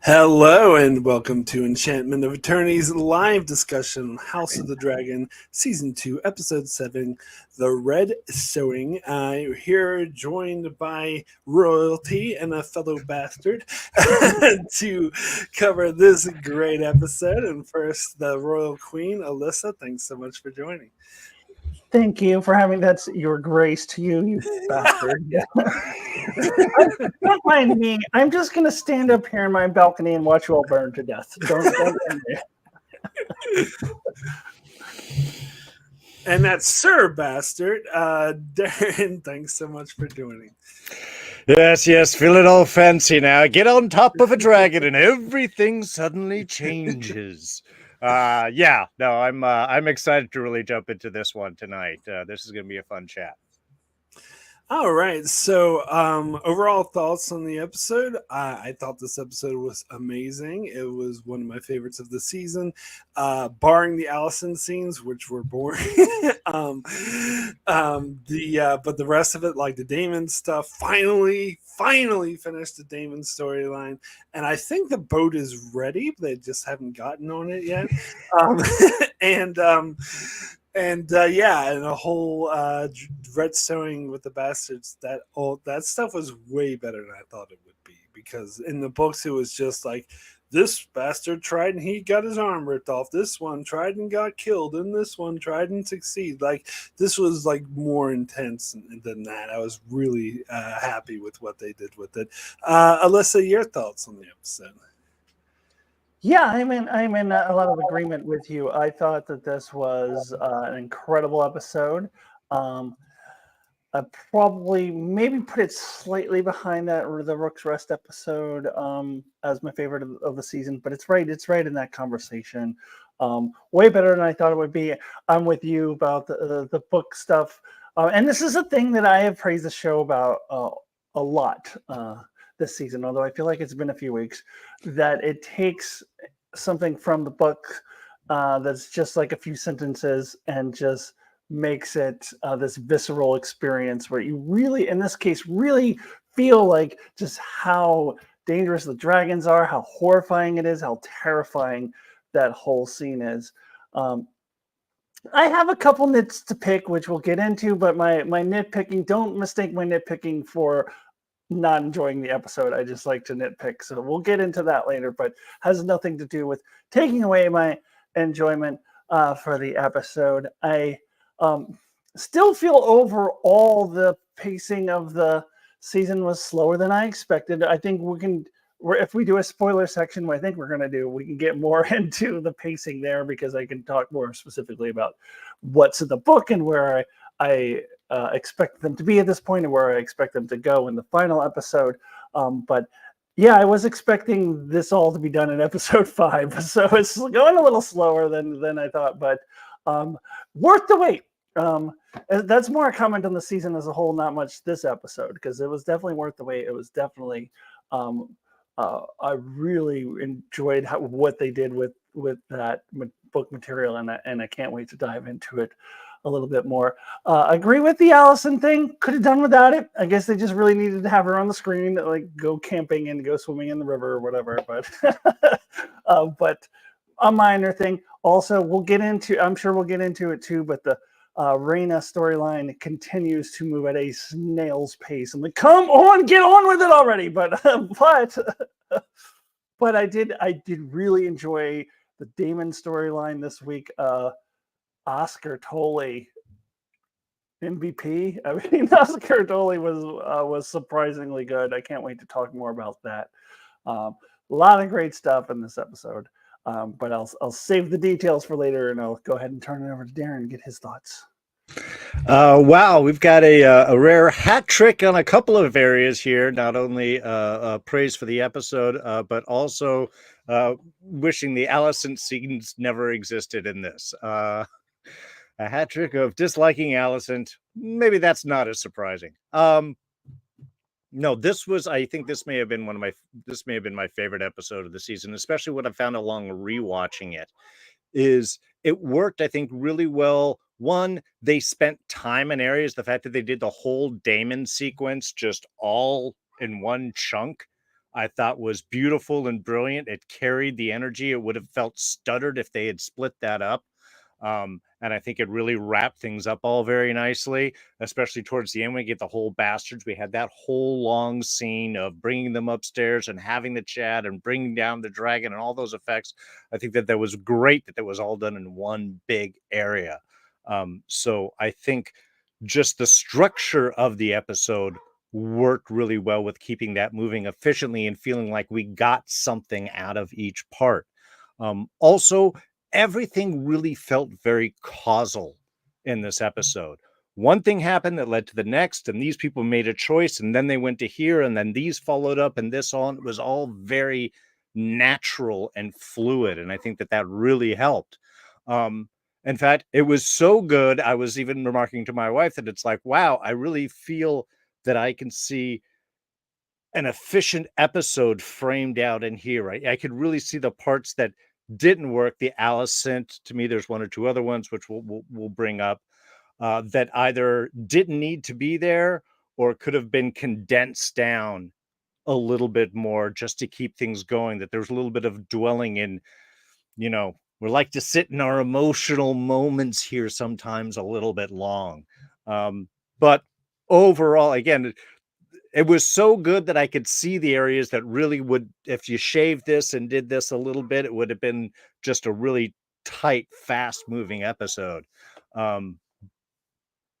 Hello and welcome to Enchantment of Eternity's live discussion, House of the Dragon, Season 2, Episode 7, The Red Sowing. I'm here joined by royalty and a fellow bastard to cover this great episode. And first, the Royal Queen, Alyssa, thanks so much for joining. Thank you for having that's your grace to you, you bastard. Don't mind me. I'm just gonna stand up here in my balcony and watch you all burn to death. Don't mind me. And that's Sir Bastard. Darrin, thanks so much for joining. Yes, feeling all fancy now. Get on top of a dragon and everything suddenly changes. I'm excited to really jump into this one tonight. This is going to be a fun chat. All right. So, overall thoughts on the episode. I thought this episode was amazing. It was one of my favorites of the season, barring the Allison scenes, which were boring. But the rest of it, like the Damon stuff, finally finished the Damon storyline, and I think the boat is ready. They just haven't gotten on it yet. And and a whole Red Sowing with the bastards. That stuff was way better than I thought it would be, because in the books it was just like, this bastard tried and he got his arm ripped off. This one tried and got killed, and this one tried and succeeded. Like, this was like more intense than that. I was really happy with what they did with it. Alyssa, your thoughts on the episode? Yeah, I'm in a lot of agreement with you. I thought that this was an incredible episode. I probably maybe put it slightly behind that or the Rook's Rest episode as my favorite of the season, but it's right in that conversation. Way better than I thought it would be. I'm with you about the book stuff, and this is a thing that I have praised the show about a lot this season, although I feel like it's been a few weeks, that it takes something from the book that's just like a few sentences and just makes it this visceral experience where you really, in this case, really feel like just how dangerous the dragons are, how horrifying it is, how terrifying that whole scene is. I have a couple nits to pick, which we'll get into, but my nitpicking, don't mistake my nitpicking for not enjoying the episode. I just like to nitpick, so we'll get into that later, but has nothing to do with taking away my enjoyment for the episode. I still feel overall the pacing of the season was slower than I expected. I think if we do a spoiler section, I think we can get more into the pacing there, because I can talk more specifically about what's in the book and where I expect them to be at this point and where I expect them to go in the final episode. But yeah, I was expecting this all to be done in episode 5, so it's going a little slower than I thought, but worth the wait. That's more a comment on the season as a whole, not much this episode, because it was definitely worth the wait. It was definitely I really enjoyed what they did with that book material, and I can't wait to dive into it a little bit more. Agree with the Allison thing. Could have done without it. I guess they just really needed to have her on the screen, like go camping and go swimming in the river or whatever. But a minor thing. Also, I'm sure we'll get into it too, but the Reyna storyline continues to move at a snail's pace. I'm like, come on, get on with it already. But I did really enjoy the Damon storyline this week. Oscar Tolley MVP. I mean, Oscar Tolley was surprisingly good. I can't wait to talk more about that. A lot of great stuff in this episode, but I'll save the details for later, and I'll go ahead and turn it over to Darrin and get his thoughts. Wow, we've got a rare hat trick on a couple of areas here. Not only praise for the episode, but also wishing the Allison scenes never existed in this. A hat trick of disliking Allison. Maybe that's not as surprising. No, I think this may have been my favorite episode of the season, especially what I found along rewatching it. It worked, I think, really well. One, they spent time in areas. The fact that they did the whole Damon sequence just all in one chunk I thought was beautiful and brilliant. It carried the energy. It would have felt stuttered if they had split that up. And I think it really wrapped things up all very nicely, especially towards the end when we get the whole bastards. We had that whole long scene of bringing them upstairs and having the chat and bringing down the dragon and all those effects. I think that was great that was all done in one big area. So I think just the structure of the episode worked really well with keeping that moving efficiently and feeling like we got something out of each part. Also, everything really felt very causal in this episode. One thing happened that led to the next, and these people made a choice, and then they went to here, and then these followed up, and this all. It was all very natural and fluid, and I think that really helped. In fact, it was so good. I was even remarking to my wife that it's like, wow, I really feel that I can see an efficient episode framed out in here. I could really see the parts that didn't work. The Alicent, to me, there's one or two other ones which we'll bring up that either didn't need to be there or could have been condensed down a little bit more just to keep things going. That there's a little bit of dwelling in, we like to sit in our emotional moments here sometimes a little bit long. But overall, again, it was so good that I could see the areas that really would, if you shaved this and did this a little bit, it would have been just a really tight, fast moving episode. But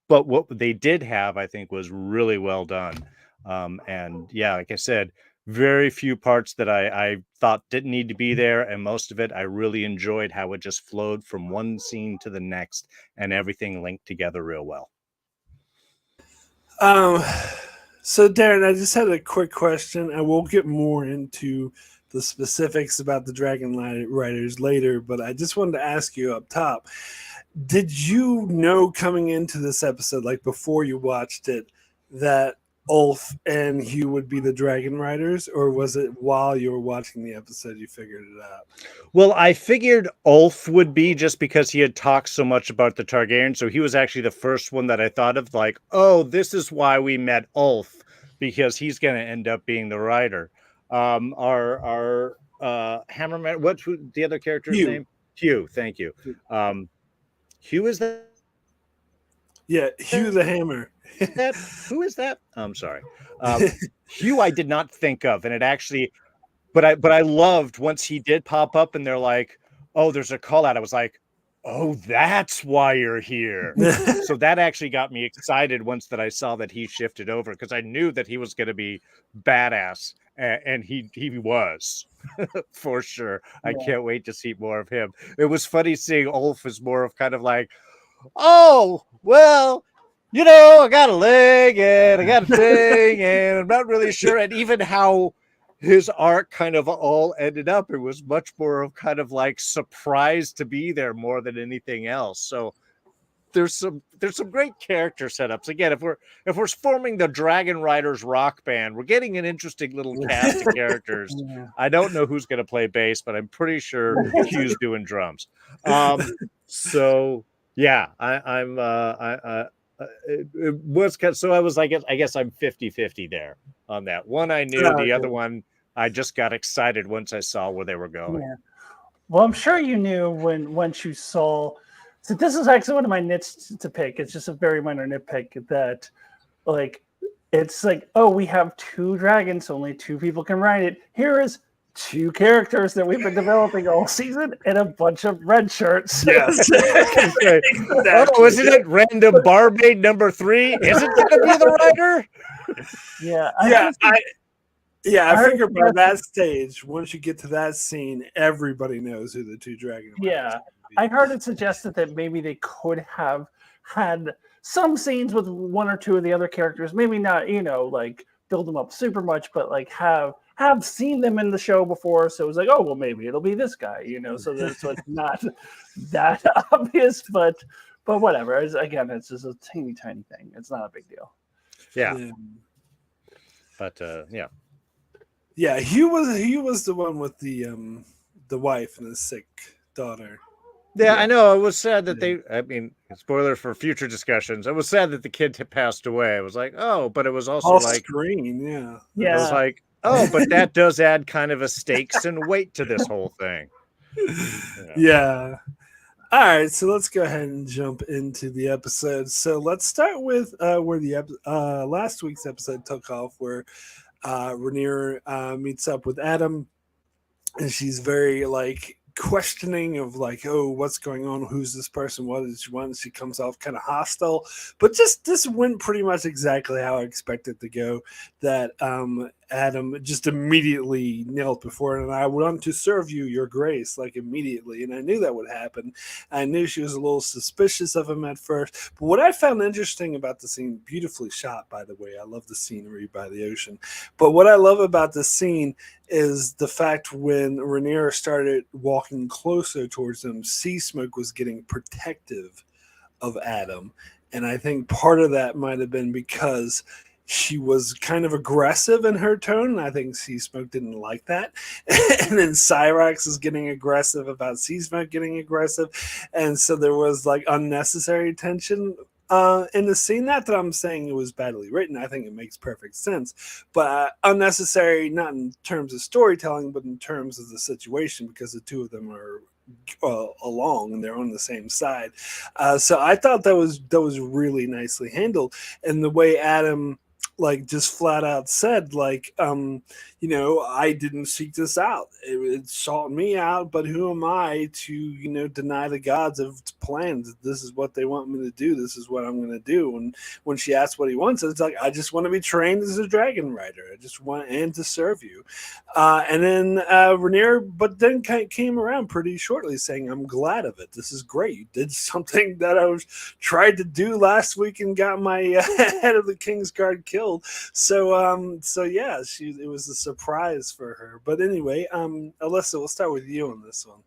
what they did have, I think, was really well done. And yeah, like I said, very few parts that I thought didn't need to be there. And most of it, I really enjoyed how it just flowed from one scene to the next and everything linked together real well. So, Darrin, I just had a quick question, and we'll get more into the specifics about the Dragon Riders later, but I just wanted to ask you up top, did you know coming into this episode, like before you watched it, that Ulf and Hugh would be the Dragon Riders, or was it while you were watching the episode you figured it out? Well, I figured Ulf would be just because he had talked so much about the Targaryen, so he was actually the first one that I thought of, like, oh, this is why we met Ulf, because he's going to end up being the rider. Our Hammerman, what's the other character's Hugh. name? Hugh, thank you. Hugh is that? Yeah, Hugh the Hammer. Who is that? I'm sorry. Hugh I did not think of, and it actually, but I loved once he did pop up and they're like, oh, there's a call out. I was like, oh, that's why you're here. So that actually got me excited once that I saw that he shifted over, because I knew that he was going to be badass, and he was for sure. Yeah. I can't wait to see more of him. It was funny seeing Ulf as more of kind of like, oh, well, I got a leg and I got a thing and I'm not really sure. And even how his arc kind of all ended up, it was much more of kind of like surprised to be there more than anything else. So there's some great character setups. Again, if we're forming the Dragon Riders rock band, we're getting an interesting little cast of characters. Yeah. I don't know who's going to play bass, but I'm pretty sure Hugh's doing drums. So yeah, it was kind of, so I was like, I guess I'm 50-50 there on that one. I knew the other one, I just got excited once I saw where they were going. Yeah. Well, I'm sure you knew once you saw. So this is actually one of my nits to pick. It's just a very minor nitpick that, like, it's like, oh, we have two dragons, so only two people can ride it. Here is two characters that we've been developing all season and a bunch of red shirts. Yes. Exactly. Oh, isn't it random barmaid number 3? Isn't going to be the rider? Yeah. I figure by that stage, once you get to that scene, everybody knows who the two dragons are. Yeah. I heard it suggested that maybe they could have had some scenes with one or two of the other characters, maybe not, like build them up super much, but like have seen them in the show before. So it was like, oh, well, maybe it'll be this guy, so it's not that obvious, but whatever. Again, it's just a teeny tiny thing. It's not a big deal. Yeah. But yeah. Yeah, he was the one with the wife and the sick daughter. Yeah, I know. It was sad that spoiler for future discussions. It was sad that the kid had passed away. I was like, oh, but it was also off like screen, yeah. It was like, Oh, but that does add kind of a stakes and weight to this whole thing. Yeah. All right, so let's go ahead and jump into the episode. So let's start with where the last week's episode took off, where Rhaenyra meets up with Adam, and she's very like questioning of like, oh, what's going on, who's this person, what does she want. She comes off kind of hostile, but just this went pretty much exactly how I expected to go. That Adam just immediately knelt before her, and I want to serve you, your grace, like immediately. And I knew that would happen. I knew she was a little suspicious of him at first, but what I found interesting about the scene, beautifully shot by the way, I love the scenery by the ocean, but what I love about the scene is the fact when Rhaenyra started walking closer towards him, Sea Smoke was getting protective of Adam. And I think part of that might have been because she was kind of aggressive in her tone. And I think Sea Smoke didn't like that. And then Cyrax is getting aggressive about Sea Smoke getting aggressive. And so there was like unnecessary tension in the scene. Not that I'm saying it was badly written. I think it makes perfect sense, but unnecessary, not in terms of storytelling, but in terms of the situation, because the two of them are along and they're on the same side. So I thought that was really nicely handled, and the way Adam like just flat out said like I didn't seek this out, it sought me out, but who am I to deny the gods of plans? This is what they want me to do, this is what I'm going to do. And when she asks what he wants, it's like, I just want to be trained as a dragon rider, I just want and to serve you. And then Rhaenyra but then came around pretty shortly saying, I'm glad of it, this is great, you did something that I was tried to do last week and got my head of the King's Guard killed. So yeah, it was a surprise for her. But anyway, Alyssa, we'll start with you on this one.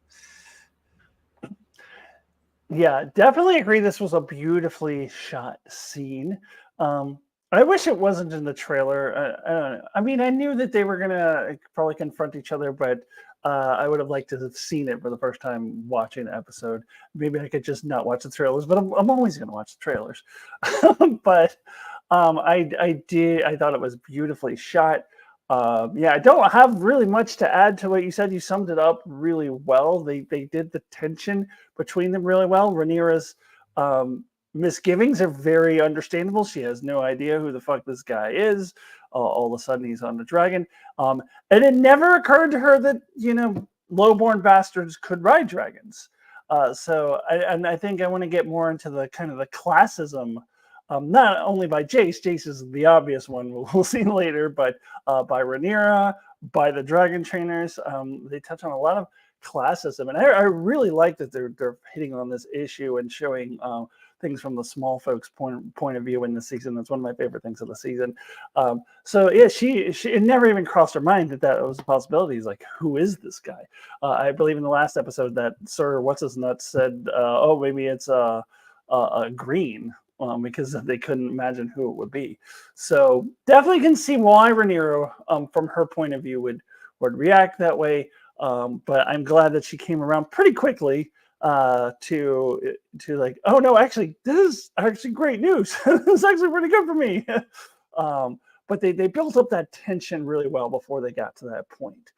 Yeah, definitely agree. This was a beautifully shot scene. I wish it wasn't in the trailer. I don't know. I mean, I knew that they were gonna probably confront each other, but I would have liked to have seen it for the first time watching the episode. Maybe I could just not watch the trailers, but I'm always gonna watch the trailers. But I did. I thought it was beautifully shot. Yeah, I don't have really much to add to what you said. You summed it up really well. They did the tension between them really well. Rhaenyra's misgivings are very understandable. She has no idea who the fuck this guy is. All of a sudden, he's on the dragon. And it never occurred to her that lowborn bastards could ride dragons. I think I want to get more into the kind of the classism. Not only by Jace. Jace is the obvious one we'll see later, but by Rhaenyra, by the dragon trainers. They touch on a lot of classism, and I really like that they're hitting on this issue and showing things from the small folks' point of view in the season. That's one of my favorite things of the season. So yeah, she it never even crossed her mind that was a possibility. He's like, who is this guy? I believe in the last episode that Sir What's His Nuts said, oh, maybe it's a green. Because they couldn't imagine who it would be. So definitely can see why Rhaenyra, from her point of view, would react that way. But I'm glad that she came around pretty quickly to like, oh no, actually, this is actually great news. This is actually pretty good for me. But they built up that tension really well before they got to that point.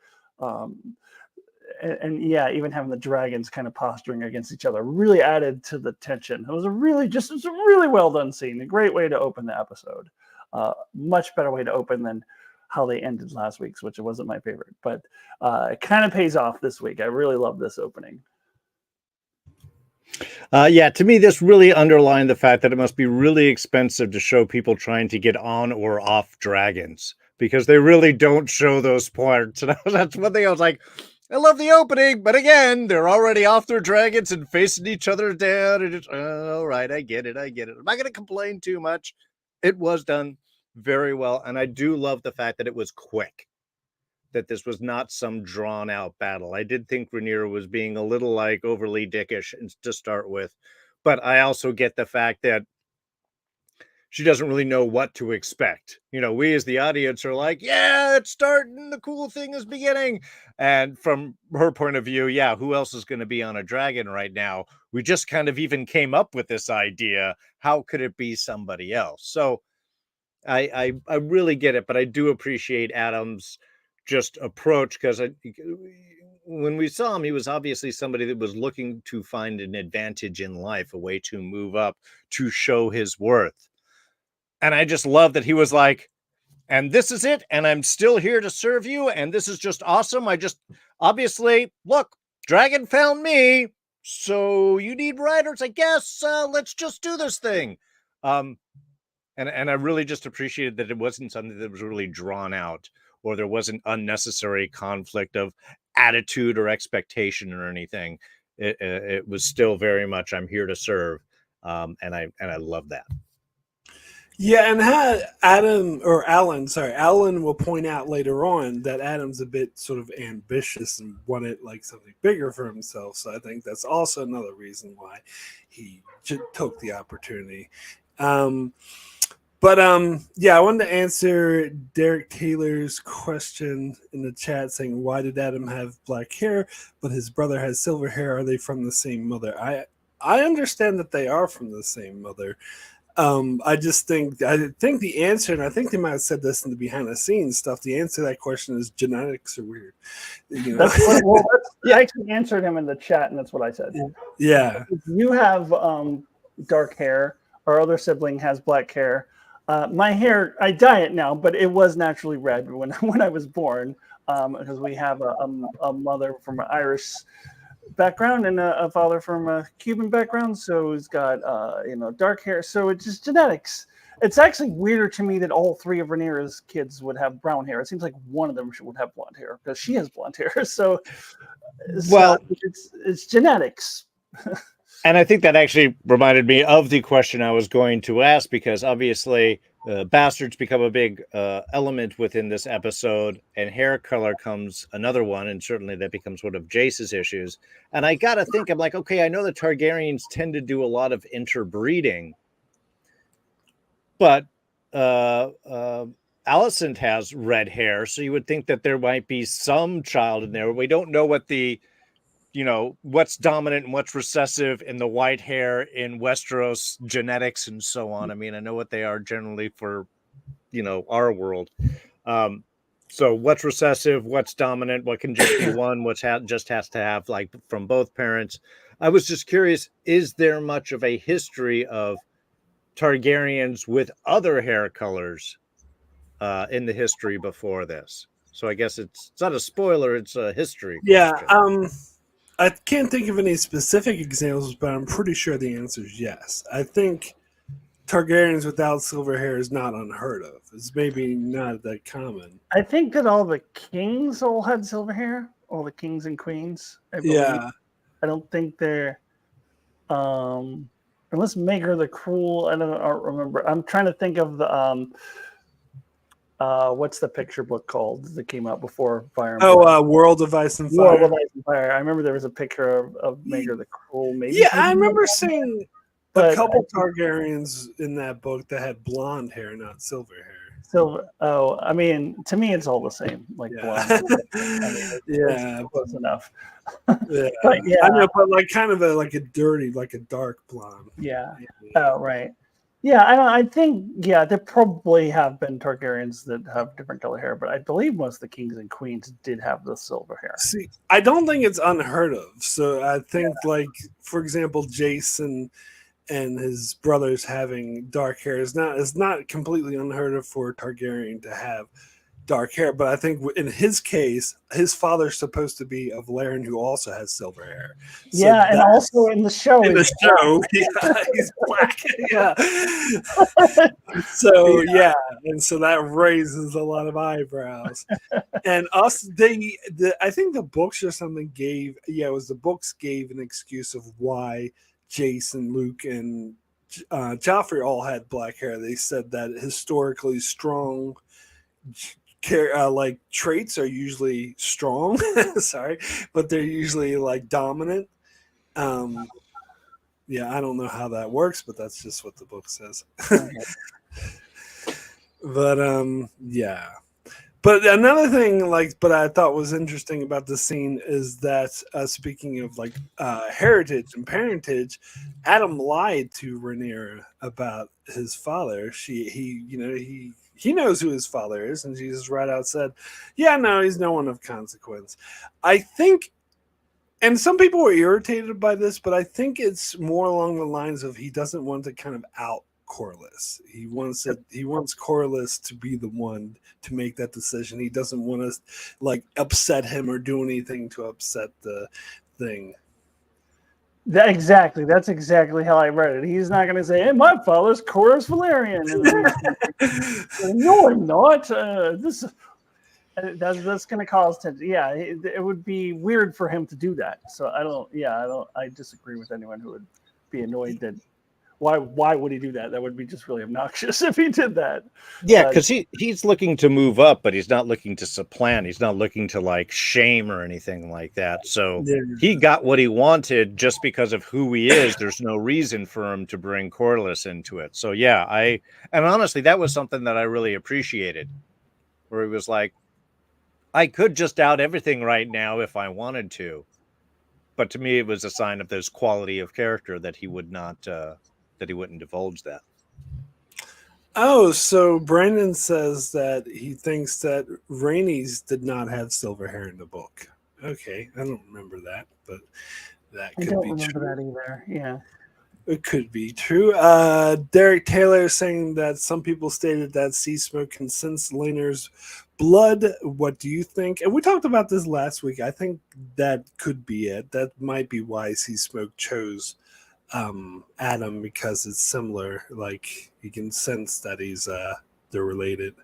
And yeah, even having the dragons kind of posturing against each other really added to the tension. It was a really well done scene. A great way to open the episode. Much better way to open than how they ended last week's, which wasn't my favorite. But it kind of pays off this week. I really love this opening. Yeah, to me, this really underlined the fact that it must be really expensive to show people trying to get on or off dragons, because they really don't show those parts. And that's one thing I was like, I love the opening, but again, they're already off their dragons and facing each other down. And it's, all right, I get it. I'm not going to complain too much. It was done very well. And I do love the fact that it was quick, that this was not some drawn out battle. I did think Rhaenyra was being a little like overly dickish to start with, but I also get the fact that she doesn't really know what to expect. We as the audience are like, yeah, it's starting, the cool thing is beginning. And from her point of view, yeah, who else is going to be on a dragon right now? We just kind of even came up with this idea. How could it be somebody else? So I really get it, but I do appreciate Adam's just approach, because when we saw him, he was obviously somebody that was looking to find an advantage in life, a way to move up, to show his worth. And I just love that he was like, and this is it, and I'm still here to serve you, and this is just awesome. I just, obviously, look, Dragon found me, so you need riders, I guess. Let's just do this thing. And I really just appreciated that it wasn't something that was really drawn out, or there wasn't unnecessary conflict of attitude or expectation or anything. It was still very much, I'm here to serve, and I love that. Yeah, and Alan will point out later on that Adam's a bit sort of ambitious and wanted like something bigger for himself. So I think that's also another reason why he took the opportunity. Yeah, I wanted to answer Derek Taylor's question in the chat saying, why did Adam have black hair, but his brother has silver hair? Are they from the same mother? I understand that they are from the same mother. I think the answer, and I think they might have said this in the behind the scenes stuff, the answer to that question is genetics are weird. You know? I actually answered him in the chat, and that's what I said. Yeah. If you have dark hair, our other sibling has black hair. My hair, I dye it now, but it was naturally red when I was born, because we have a mother from an Irish background and a father from a Cuban background, so he's got dark hair. So it's just genetics. It's actually weirder to me that all three of Rhaenyra's kids would have brown hair. It seems like one of them would have blonde hair because she has blonde hair. So it's genetics. And I think that actually reminded me of the question I was going to ask, because obviously bastards become a big element within this episode, and hair color comes another one, and certainly that becomes one of Jace's issues. And I got to think, I'm like, okay, I know the Targaryens tend to do a lot of interbreeding, but Alicent has red hair, so you would think that there might be some child in there. We don't know what what's dominant and what's recessive in the white hair in Westeros genetics and so on. I mean, I know what they are generally for, our world. So what's recessive, what's dominant, what can just be one, just has to have like from both parents. I was just curious, is there much of a history of Targaryens with other hair colors in the history before this? So I guess it's not a spoiler, it's a history question. Yeah, I can't think of any specific examples, but I'm pretty sure the answer is yes. I think Targaryens without silver hair is not unheard of. It's maybe not that common. I think that all the kings all had silver hair, all the kings and queens. Yeah. I don't think they're, unless Maegor the Cruel, I don't remember. I'm trying to think of the, what's the picture book called that came out before Fire and Blood? World of Ice and Fire. World of Ice and Fire. I remember there was a picture of Maegor the Cruel. Maybe. Yeah, I remember seeing a couple Targaryens in that book that had blonde hair, not silver hair. Silver. Oh, I mean, to me, it's all the same. Like blonde. It's close enough. Yeah. But yeah, I know, but like kind of a dirty, like a dark blonde. Yeah. Oh, right. Yeah, I think there probably have been Targaryens that have different color hair, but I believe most of the kings and queens did have the silver hair. See, I don't think it's unheard of. So I think, like, for example, Jason and his brothers having dark hair is not completely unheard of for a Targaryen to have dark hair, but I think in his case, his father's supposed to be a Valerian who also has silver hair. So and also in the show. He's black. So and so that raises a lot of eyebrows. And us, I think the books or something gave an excuse of why Jason, Luke, and Joffrey all had black hair. They said that historically strong like traits are usually strong but they're usually like dominant. I don't know how that works, but that's just what the book says. But But another thing, but I thought was interesting about the scene is that speaking of heritage and parentage, Adam lied to Rhaenyra about his father. He knows who his father is, and she just right out said, "Yeah, no, he's no one of consequence." I think, and some people were irritated by this, but I think it's more along the lines of he doesn't want to kind of out Corlys. He wants Corlys to be the one to make that decision. He doesn't want to upset him or do anything to upset the thing. Exactly. That's exactly how I read it. He's not going to say, "Hey, my father's Corlys Valerian." No, I'm not. That's going to cause tension. Yeah, it would be weird for him to do that. So I disagree with anyone who would be annoyed that. Why would he do that? That would be just really obnoxious if he did that. Yeah, because he's looking to move up, but he's not looking to supplant. He's not looking to shame or anything like that. So he got what he wanted just because of who he is. There's no reason for him to bring Corlys into it. So yeah, and honestly, that was something that I really appreciated, where he was like, I could just out everything right now if I wanted to, but to me, it was a sign of this quality of character that he would not. That he wouldn't divulge that. Oh, so Brandon says that he thinks that Rhaenys did not have silver hair in the book. Okay, I don't remember that, but that could be true. I don't remember that either. Yeah, it could be true. Derek Taylor saying that some people stated that Sea Smoke can sense Laener's blood. What do you think? And we talked about this last week. I think that could be it. That might be why Sea Smoke chose Adam, because it's similar. He can sense that they're related,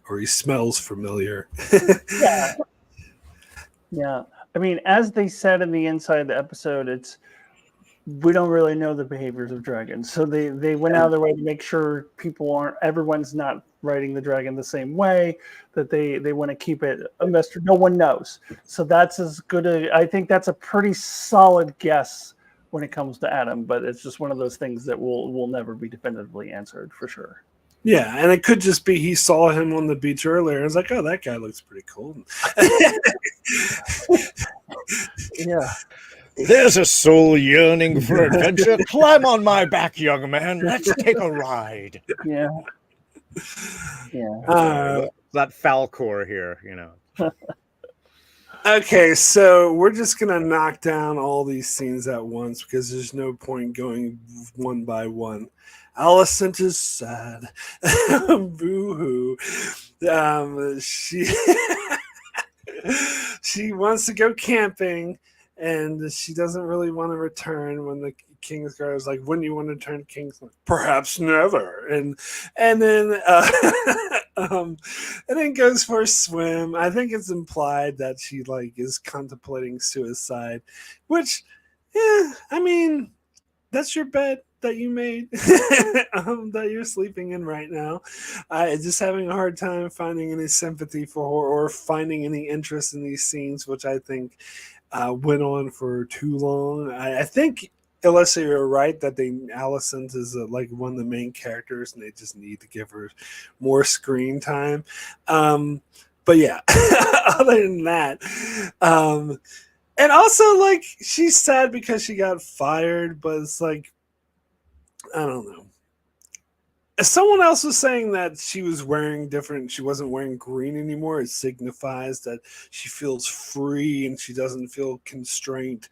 or he smells familiar. Yeah. I mean, as they said in the inside of the episode, we don't really know the behaviors of dragons, so they went out of their way to make sure everyone's not riding the dragon the same way. That they want to keep it a mystery. No one knows, so that's as good. I think that's a pretty solid guess when it comes to Adam, but it's just one of those things that will never be definitively answered for sure. Yeah, and it could just be he saw him on the beach earlier and was like, "Oh, that guy looks pretty cool." Yeah. There's a soul yearning for adventure. Climb on my back, young man. Let's take a ride. Yeah. Yeah. That Falcor here, Okay, so we're just going to knock down all these scenes at once because there's no point going one by one. Alicent is sad. Boo-hoo. She wants to go camping, and she doesn't really want to return when the Kingsguard is like, "When do you want to turn Kingsguard?" "Perhaps never." And then and then goes for a swim. I think it's implied that she is contemplating suicide, which, I mean, that's your bed that you made that you're sleeping in right now. Just having a hard time finding any sympathy for her or finding any interest in these scenes, which I think went on for too long. I think, Alyssa, you're right that Alicent is one of the main characters, and they just need to give her more screen time. But yeah, other than that, and also she's sad because she got fired, but it's I don't know. Someone else was saying that she was wearing different. She wasn't wearing green anymore. It signifies that she feels free and she doesn't feel constrained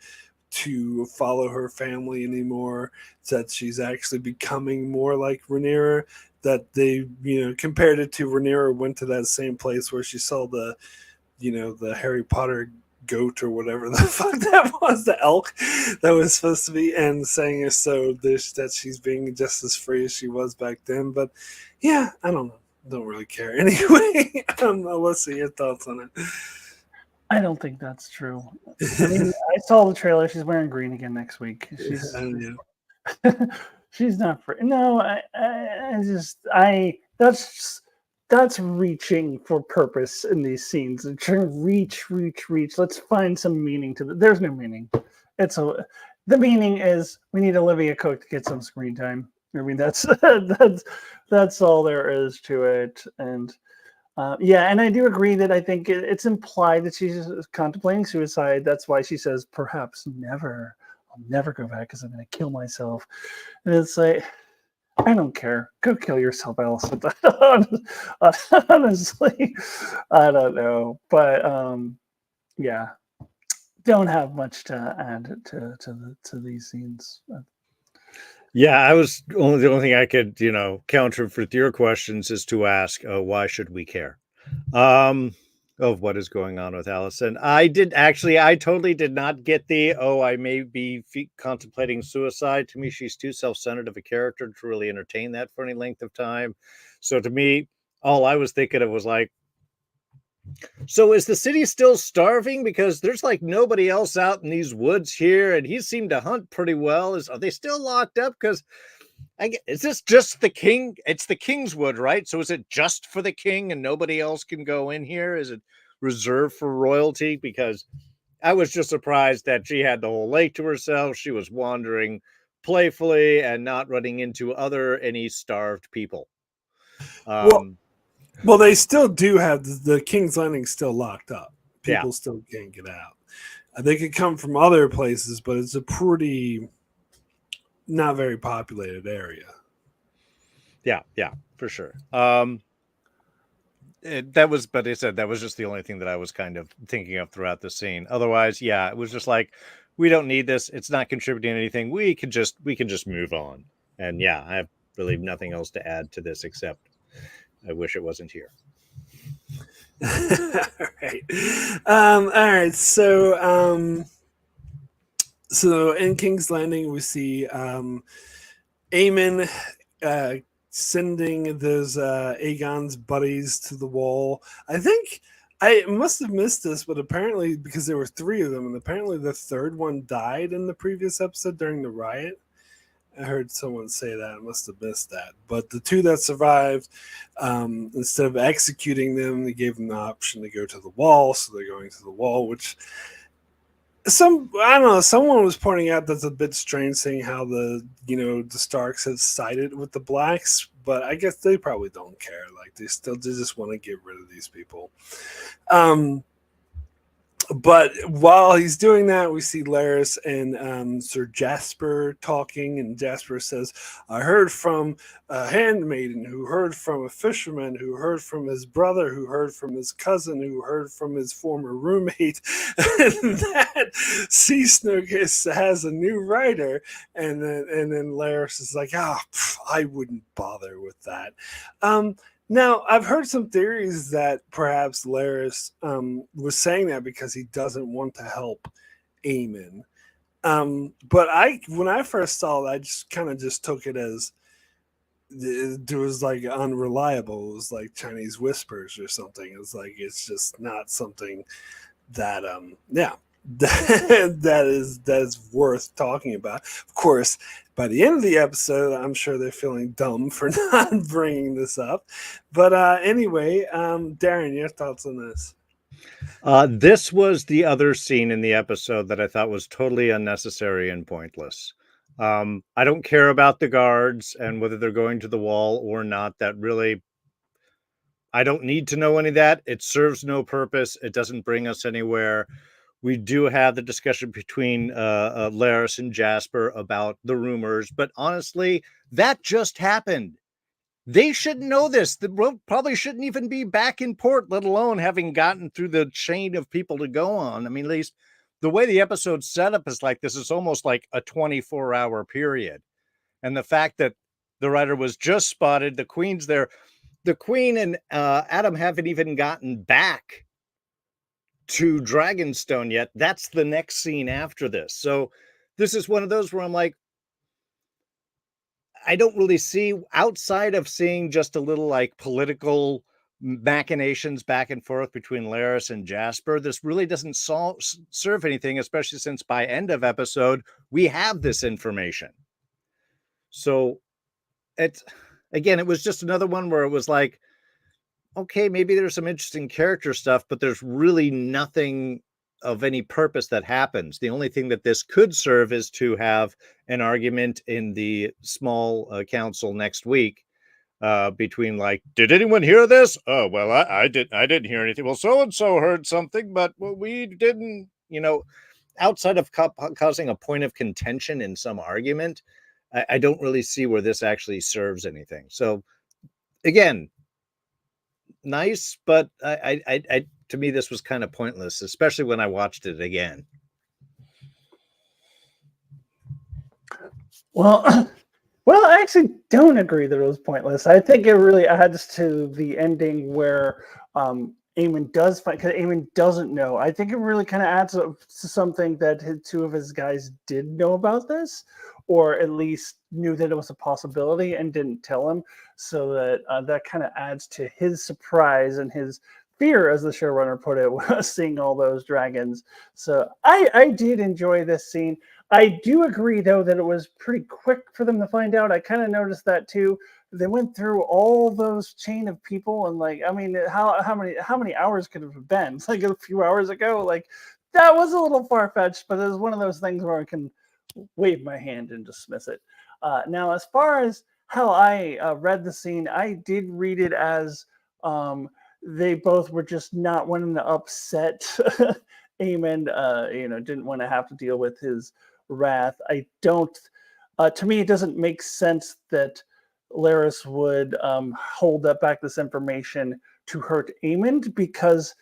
to follow her family anymore, that she's actually becoming more like Rhaenyra, that they compared it to Rhaenyra went to that same place where she saw the Harry Potter goat or whatever the fuck that was, the elk that was supposed to be, and saying that she's being just as free as she was back then. But yeah, I don't really care anyway. Alyssa, your thoughts on it? I don't think that's true. I mean, I saw the trailer. She's wearing green again next week. She's not free. No, that's reaching for purpose in these scenes. And trying to reach. Let's find some meaning to it. There's no meaning. The meaning is we need Olivia Cook to get some screen time. I mean, that's all there is to it. And Yeah, and I do agree that I think it's implied that she's contemplating suicide. That's why she says, "Perhaps never. I'll never go back because I'm going to kill myself." And it's like, I don't care. Go kill yourself, Alyssa. Honestly, I don't know, but yeah, don't have much to add to these scenes. Yeah, the only thing I could, counter with your questions is to ask, why should we care? Of what is going on with Allison. I totally did not get I may be contemplating suicide. To me, she's too self-centered of a character to really entertain that for any length of time. So to me, all I was thinking of was like, so is the city still starving? Because there's like nobody else out in these woods here, and he seemed to hunt pretty well. Are they still locked up? Because is this just the king? It's the king's wood, right? So is it just for the king and nobody else can go in here? Is it reserved for royalty? Because I was just surprised that she had the whole lake to herself. She was wandering playfully and not running into any starved people. Well, they still do have the King's Landing still locked up. People still can't get out. They could come from other places, but it's a pretty not very populated area. Yeah, for sure. That was just the only thing that I was kind of thinking of throughout the scene. Otherwise, it was just like, we don't need this. It's not contributing anything. We can just move on. And I have really nothing else to add to this except I wish it wasn't here. All right. All right. So in King's Landing, we see Aemon sending those Aegon's buddies to the wall. I think I must have missed this, but apparently, because there were 3 of them, and apparently the third one died in the previous episode during the riot. I heard someone say that. I must have missed that. But the 2 that survived, instead of executing them, they gave them the option to go to the wall. So they're going to the wall, which I don't know. Someone was pointing out that's a bit strange, saying how the Starks have sided with the Blacks, but I guess they probably don't care. Like they just want to get rid of these people. But while he's doing that, we see Larys and Sir Jasper talking, and Jasper says, "I heard from a handmaiden who heard from a fisherman who heard from his brother who heard from his cousin who heard from his former roommate and that Sea Snook has a new writer." And then Larys is like, I wouldn't bother with that." Now, I've heard some theories that perhaps Larys was saying that because he doesn't want to help Aemon. But when I first saw it, I just kind of took it as it was like unreliable. It was like Chinese whispers or something. It's just not something that that is worth talking about. Of course, by the end of the episode, I'm sure they're feeling dumb for not bringing this up. But anyway, Darren, your thoughts on this? This was the other scene in the episode that I thought was totally unnecessary and pointless. I don't care about the guards and whether they're going to the wall or not. I don't need to know any of that. It serves no purpose. It doesn't bring us anywhere. We do have the discussion between Larys and Jasper about the rumors, but honestly, that just happened. They should know this. The road probably shouldn't even be back in port, let alone having gotten through the chain of people to go on. I mean, at least the way the episode's set up is like this is almost like a 24-hour period. And the fact that the writer was just spotted, the Queen's there. The Queen and Adam haven't even gotten back to Dragonstone yet. That's the next scene after this. So this is one of those where I'm like, I don't really see, outside of seeing just a little like political machinations back and forth between Larys and Jasper, this really doesn't serve anything, especially since by end of episode, we have this information. So it was just another one where it was like, okay, maybe there's some interesting character stuff, but there's really nothing of any purpose that happens. The only thing that this could serve is to have an argument in the small council next week between like, did anyone hear this? Oh, well, I didn't hear anything. Well, so and so heard something, but we didn't. Outside of causing a point of contention in some argument, I don't really see where this actually serves anything. So again, nice, but I to me this was kind of pointless, especially when I watched it again. Well, well, I actually don't agree that it was pointless. I think it really adds to the ending where Eamon does fight, because Eamon doesn't know. I think it really kind of adds up to something that two of his guys did know about this, or at least knew that it was a possibility and didn't tell him. So that that kind of adds to his surprise and his fear, as the showrunner put it, seeing all those dragons. So I did enjoy this scene. I do agree, though, that it was pretty quick for them to find out. I kind of noticed that too. They went through all those chain of people, and like, I mean, how many hours could it have been? It's like a few hours ago. Like, that was a little far fetched, but it was one of those things where I can wave my hand and dismiss it. Now, as far as how I read the scene, I did read it as they both were just not wanting to upset Eamon. Didn't want to have to deal with his wrath. I don't. To me, it doesn't make sense that Laris would hold up back this information to hurt Aemond, because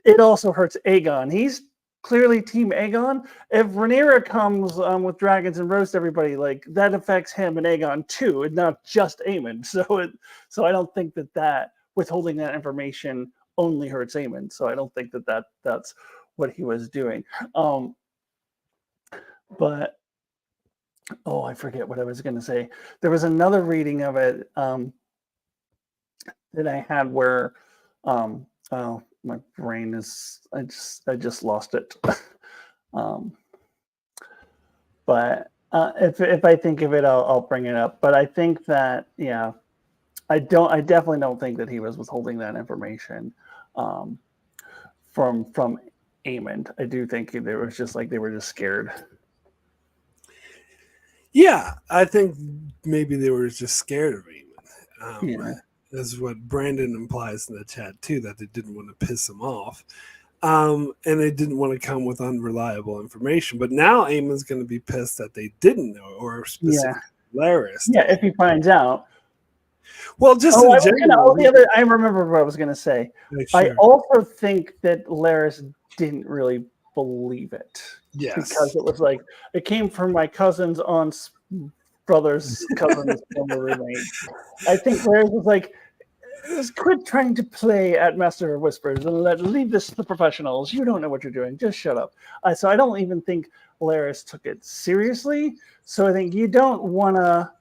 it also hurts Aegon. He's clearly Team Aegon. If Rhaenyra comes with dragons and roasts everybody, like, that affects him and Aegon too, and not just Aemond. So I don't think that withholding that information only hurts Aemond. So I don't think that's what he was doing. But I forget what I was going to say. There was another reading of it that I had where my brain is, I just lost it. But if I think of it, I'll bring it up. But I think that, yeah, I definitely don't think that he was withholding that information from Aemond. I do think it was just like they were just scared. Yeah, I think maybe they were just scared of Eamon. Yeah. That's what Brandon implies in the chat too, that they didn't want to piss him off. And they didn't want to come with unreliable information. But now Eamon's going to be pissed that they didn't know, or specifically Laris. Yeah, if he finds out. Well, just in general. I remember what I was going to say. Sure. I also think that Laris didn't really believe it. Yes. Because it was like, it came from my cousin's aunt's brother's cousin's former roommate. I think Laris was like, just quit trying to play at Master of Whispers and leave this to the professionals. You don't know what you're doing. Just shut up. So I don't even think Laris took it seriously. So I think you don't want to,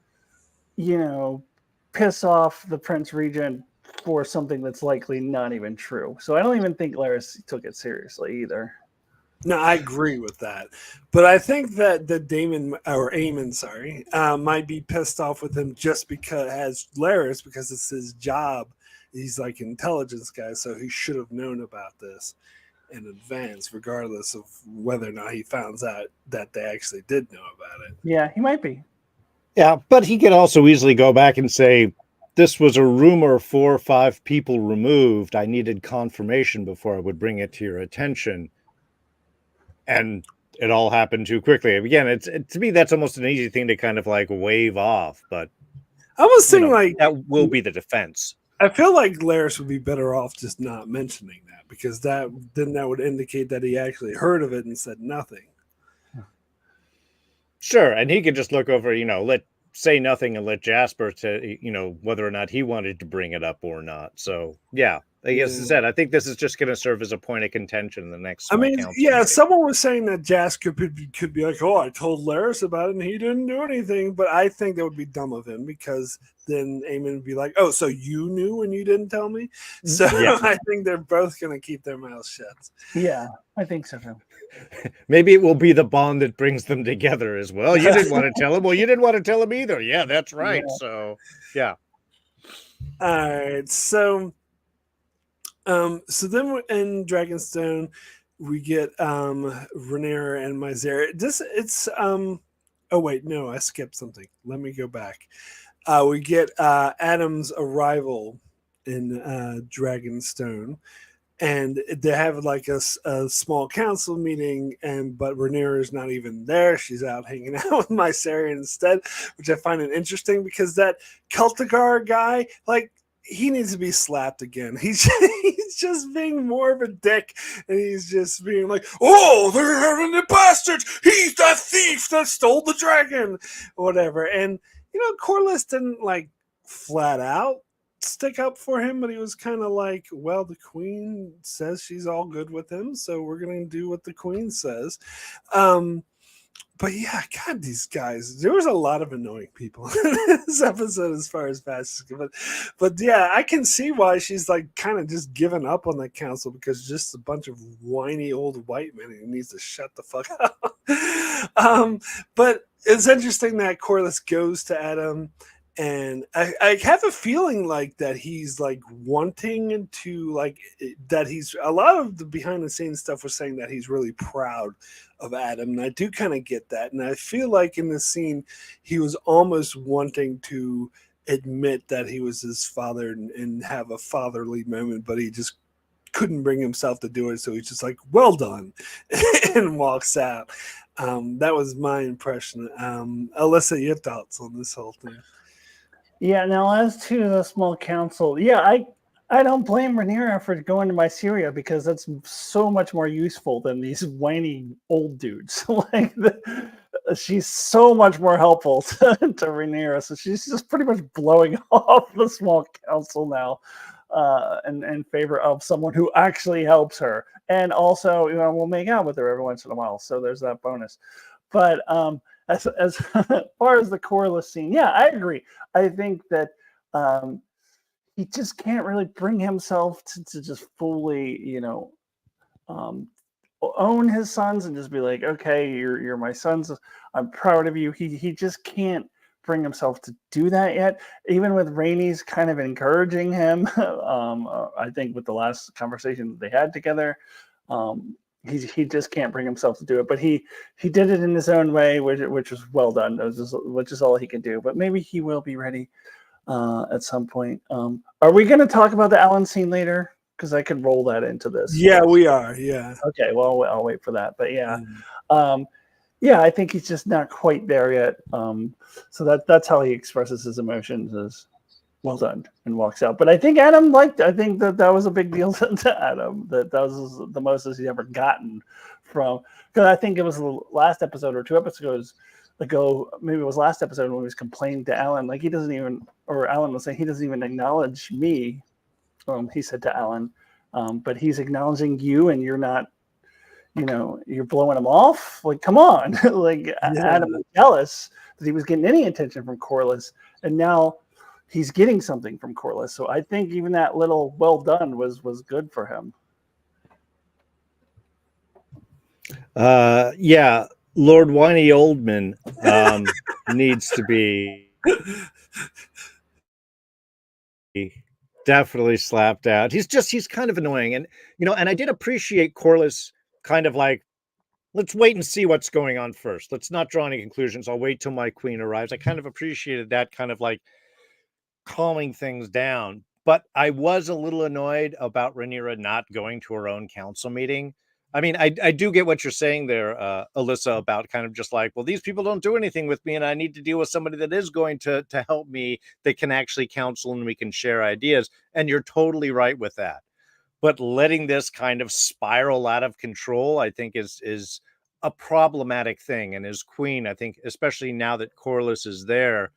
piss off the Prince Regent for something that's likely not even true. So I don't even think Laris took it seriously either. No, I agree with that. But I think that Aemon, might be pissed off with him just because, as Laris, because it's his job. He's like an intelligence guy, so he should have known about this in advance, regardless of whether or not he found out that they actually did know about it. Yeah, he might be. Yeah, but he could also easily go back and say, this was a rumor 4 or 5 people removed. I needed confirmation before I would bring it to your attention. And it all happened too quickly. Again, to me, that's almost an easy thing to kind of like wave off. But I was thinking like that will be the defense. I feel like Laris would be better off just not mentioning that, because that would indicate that he actually heard of it and said nothing. Sure, and he could just look over, say nothing and let Jasper to, whether or not he wanted to bring it up or not. So, yeah, like I said, I think this is just going to serve as a point of contention in the next. Someone was saying that Jasper could be like, oh, I told Laris about it and he didn't do anything. But I think that would be dumb of him, because then Aemon would be like, oh, so you knew and you didn't tell me? So yeah. I think they're both going to keep their mouths shut. Yeah, I think so too. Maybe it will be the bond that brings them together as well. You didn't want to tell him. Well, you didn't want to tell him either. Yeah, that's right. Yeah. So, yeah. All right. So then in Dragonstone, we get Rhaenyra and Mysaria. Oh wait, no, I skipped something. Let me go back. we get Adam's arrival in Dragonstone, and they have like a small council meeting, but Rhaenyra is not even there. She's out hanging out with Mysaria instead, which I find it interesting because that Cultigar guy, like, he needs to be slapped again. He's just being more of a dick, and he's just being like, "Oh, they're having the bastards. He's that thief that stole the dragon," whatever. And Corlys didn't like flat out stick up for him, but he was kind of like, "Well, the queen says she's all good with him, so we're gonna do what the queen says." But yeah, God, these guys. There was a lot of annoying people in this episode as far as Fast is good. But yeah, I can see why she's like kind of just given up on the council because just a bunch of whiny old white men who needs to shut the fuck up. But it's interesting that Corlys goes to Adam, and I have a feeling like that he's like wanting to like that he's a lot of the behind the scenes stuff was saying that he's really proud of Adam, and I do kind of get that, and I feel like in this scene he was almost wanting to admit that he was his father and have a fatherly moment, but he just couldn't bring himself to do it, so he's just like, "Well done," and walks out. That was my impression. Alyssa, your thoughts on this whole thing? Yeah, now as to the small council, yeah, I don't blame Rhaenyra for going to Mysaria because that's so much more useful than these whiny old dudes. She's so much more helpful to Rhaenyra, so she's just pretty much blowing off the small council now, in favor of someone who actually helps her, and also will make out with her every once in a while. So there's that bonus. But as far as the Corlys scene, yeah, I agree. I think that he just can't really bring himself to just fully, own his sons and just be like, okay, you're my sons. I'm proud of you. He just can't bring himself to do that yet. Even with Rhaenys kind of encouraging him, I think with the last conversation that they had together, he just can't bring himself to do it. But he did it in his own way, which was well done. Which is all he can do. But maybe he will be ready at some point. Are we going to talk about the Alan scene later? Because I could roll that into this. Yeah, we are. Yeah. Okay. Well, I'll wait for that. But yeah, yeah, I think he's just not quite there yet. So that's how he expresses his emotions is well done and walks out. But I think Adam liked. I think that was a big deal to Adam. That was the most he's ever gotten from. Because I think it was the last episode or 2 episodes ago, maybe it was last episode when he was complaining to Alan, like he doesn't even, or Alan was saying he doesn't even acknowledge me. He said to Alan, but he's acknowledging you, and you're not, you're blowing him off. Like, come on, like yeah. Adam was jealous that he was getting any attention from Corlys, and now he's getting something from Corlys. So I think even that little well done was good for him. Yeah. Lord Whiny Oldman needs to be definitely slapped out. He's kind of annoying. And, and I did appreciate Corlys kind of like, let's wait and see what's going on first. Let's not draw any conclusions. I'll wait till my queen arrives. I kind of appreciated that kind of like calming things down. But I was a little annoyed about Rhaenyra not going to her own council meeting. I mean, I do get what you're saying there, Alyssa, about kind of just like, well, these people don't do anything with me, and I need to deal with somebody that is going to help me, that can actually counsel, and we can share ideas. And you're totally right with that. But letting this kind of spiral out of control, I think, is a problematic thing. And as queen, I think, especially now that Corlys is there,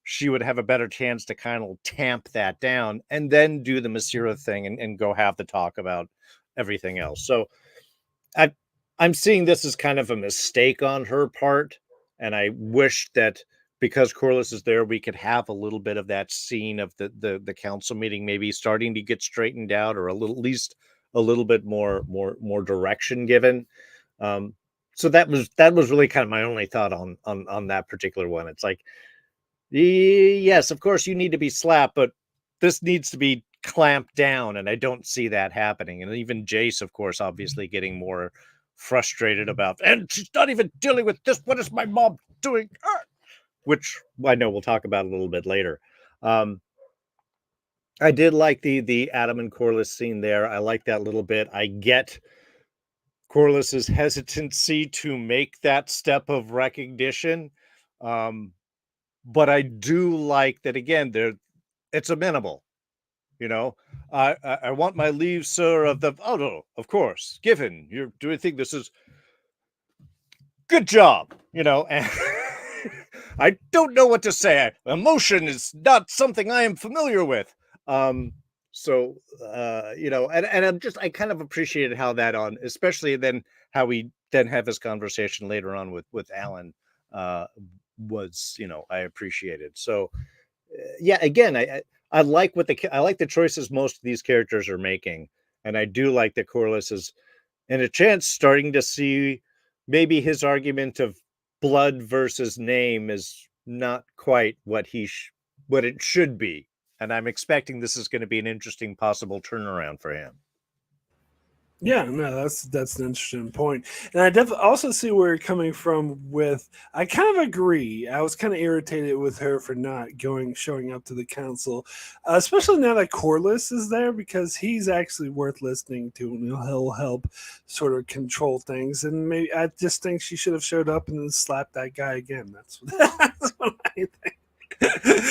she would have a better chance to kind of tamp that down and then do the Mysaria thing and go have the talk about everything else. So I'm seeing this as kind of a mistake on her part, and I wish that because Corlys is there, we could have a little bit of that scene of the council meeting maybe starting to get straightened out, or at least a little bit more direction given. So that was really kind of my only thought on that particular one. It's like, yes, of course you need to be slapped, but this needs to be clamped down, and I don't see that happening. And even Jace, of course, obviously getting more frustrated about, and she's not even dealing with this. What is my mom doing? which I know we'll talk about a little bit later. I did like the Adam and Corliss scene there. I like that little bit. I get Corliss's hesitancy to make that step of recognition. But I do like that again, it's amenable. You know, I want my leave, sir, of the no, of course, given you're doing think this is good job, and I don't know what to say. Emotion is not something I am familiar with. So and I kind of appreciated how that especially then how we then have this conversation later on with Alan was, I appreciated. So yeah, again, I like I like the choices most of these characters are making, and I do like that Corliss is in a chance starting to see maybe his argument of blood versus name is not quite what what it should be, and I'm expecting this is going to be an interesting possible turnaround for him. Yeah, no, that's an interesting point, and I definitely also see where you're coming from. I kind of agree. I was kind of irritated with her for not showing up to the council, especially now that Corliss is there, because he's actually worth listening to, and he'll help sort of control things. And maybe I just think she should have showed up and then slapped that guy again. That's what I think.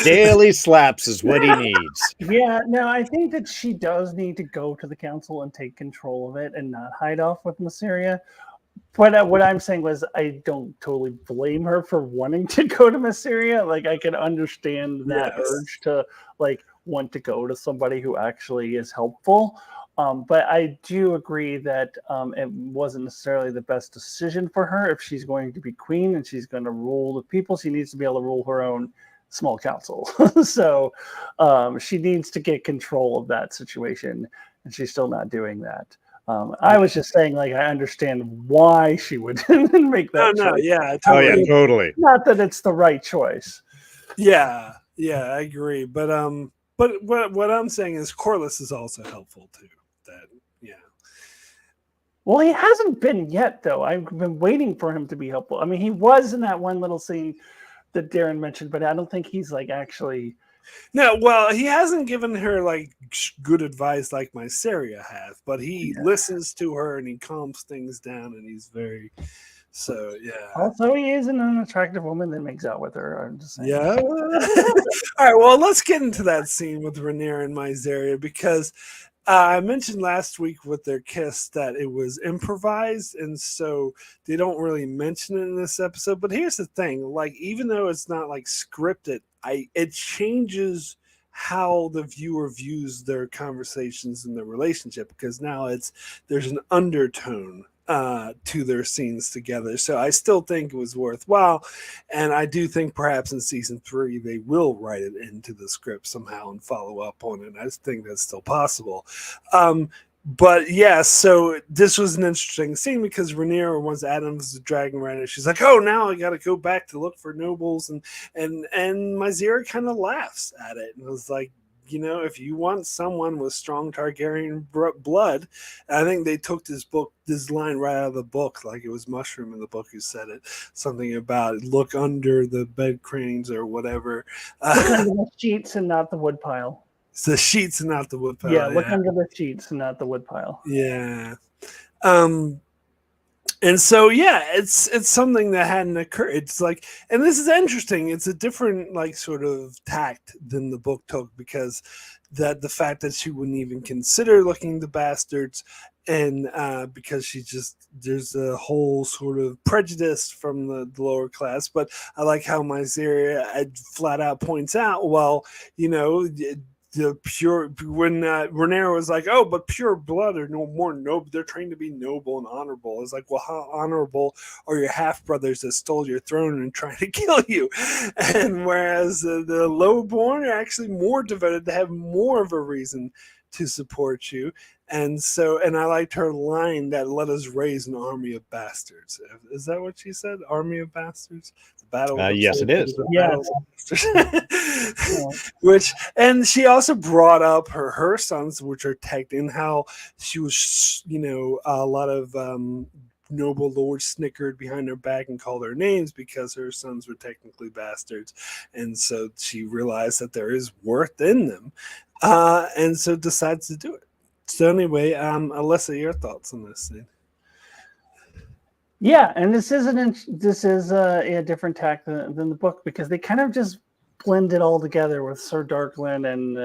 Daily slaps is what he needs. Yeah, no, I think that she does need to go to the council and take control of it and not hide off with Masseria. But what I'm saying was I don't totally blame her for wanting to go to Masseria. Like, I can understand that urge to want to go to somebody who actually is helpful. But I do agree that it wasn't necessarily the best decision for her. If she's going to be queen and she's going to rule the people, she needs to be able to rule her own small council. So she needs to get control of that situation, and she's still not doing that. I was just saying, I understand why she would make that choice. No, yeah, totally. Oh yeah, totally. Not that it's the right choice. Yeah, I agree. But what I'm saying is Corliss is also helpful too. Well, he hasn't been yet, though. I've been waiting for him to be helpful. I mean, he was in that one little scene that Darrin mentioned, but I don't think he's actually. No, well, he hasn't given her good advice like Mysaria has, but he listens to her and he calms things down, and he's very. So yeah. Also, he is an attractive woman that makes out with her. I'm just saying. Yeah. All right. Well, let's get into that scene with Rhaenyra and Mysaria, because I mentioned last week with their kiss that it was improvised, and so they don't really mention it in this episode. But here's the thing: even though it's not scripted, it changes how the viewer views their conversations and their relationship, because now there's an undertone to their scenes together. So I still think it was worthwhile, and I do think perhaps in season 3 they will write it into the script somehow and follow up on it. I think that's still possible. But yeah, so this was an interesting scene because Rhaenyra, once Adam's the dragon rider, she's like, "Oh, now I got to go back to look for nobles," and Mysaria kind of laughs at it and was like, if you want someone with strong Targaryen blood, I think they took this line right out of the book, like it was Mushroom in the book who said it, something about look under the bed cranes or whatever. Look under the sheets and not the woodpile. It's the sheets and not the woodpile. Yeah, look under the sheets and not the woodpile. Yeah. And so, yeah, it's something that hadn't occurred. It's and this is interesting. It's a different sort of tact than the book took, because the fact that she wouldn't even consider looking the bastards, and because there's a whole sort of prejudice from the lower class. But I like how Mysaria flat out points out, well, the pure, when Rhaenyra was like, "Oh, but pure blood are no more noble. They're trained to be noble and honorable." It's like, well, how honorable are your half brothers that stole your throne and trying to kill you? And whereas the lowborn are actually more devoted, to have more of a reason to support you. And I liked her line that let us raise an army of bastards. Is that what she said? Army of bastards? The battle. Yes, it is. Yeah. Which, and she also brought up her sons, which are tagged in, how she was, a lot of noble lords snickered behind her back and called her names because her sons were technically bastards. And so she realized that there is worth in them, and so decides to do it. So anyway, Alyssa, your thoughts on this scene? Yeah, and this is a different tack than the book, because they kind of just blend it all together with Sir Darkland and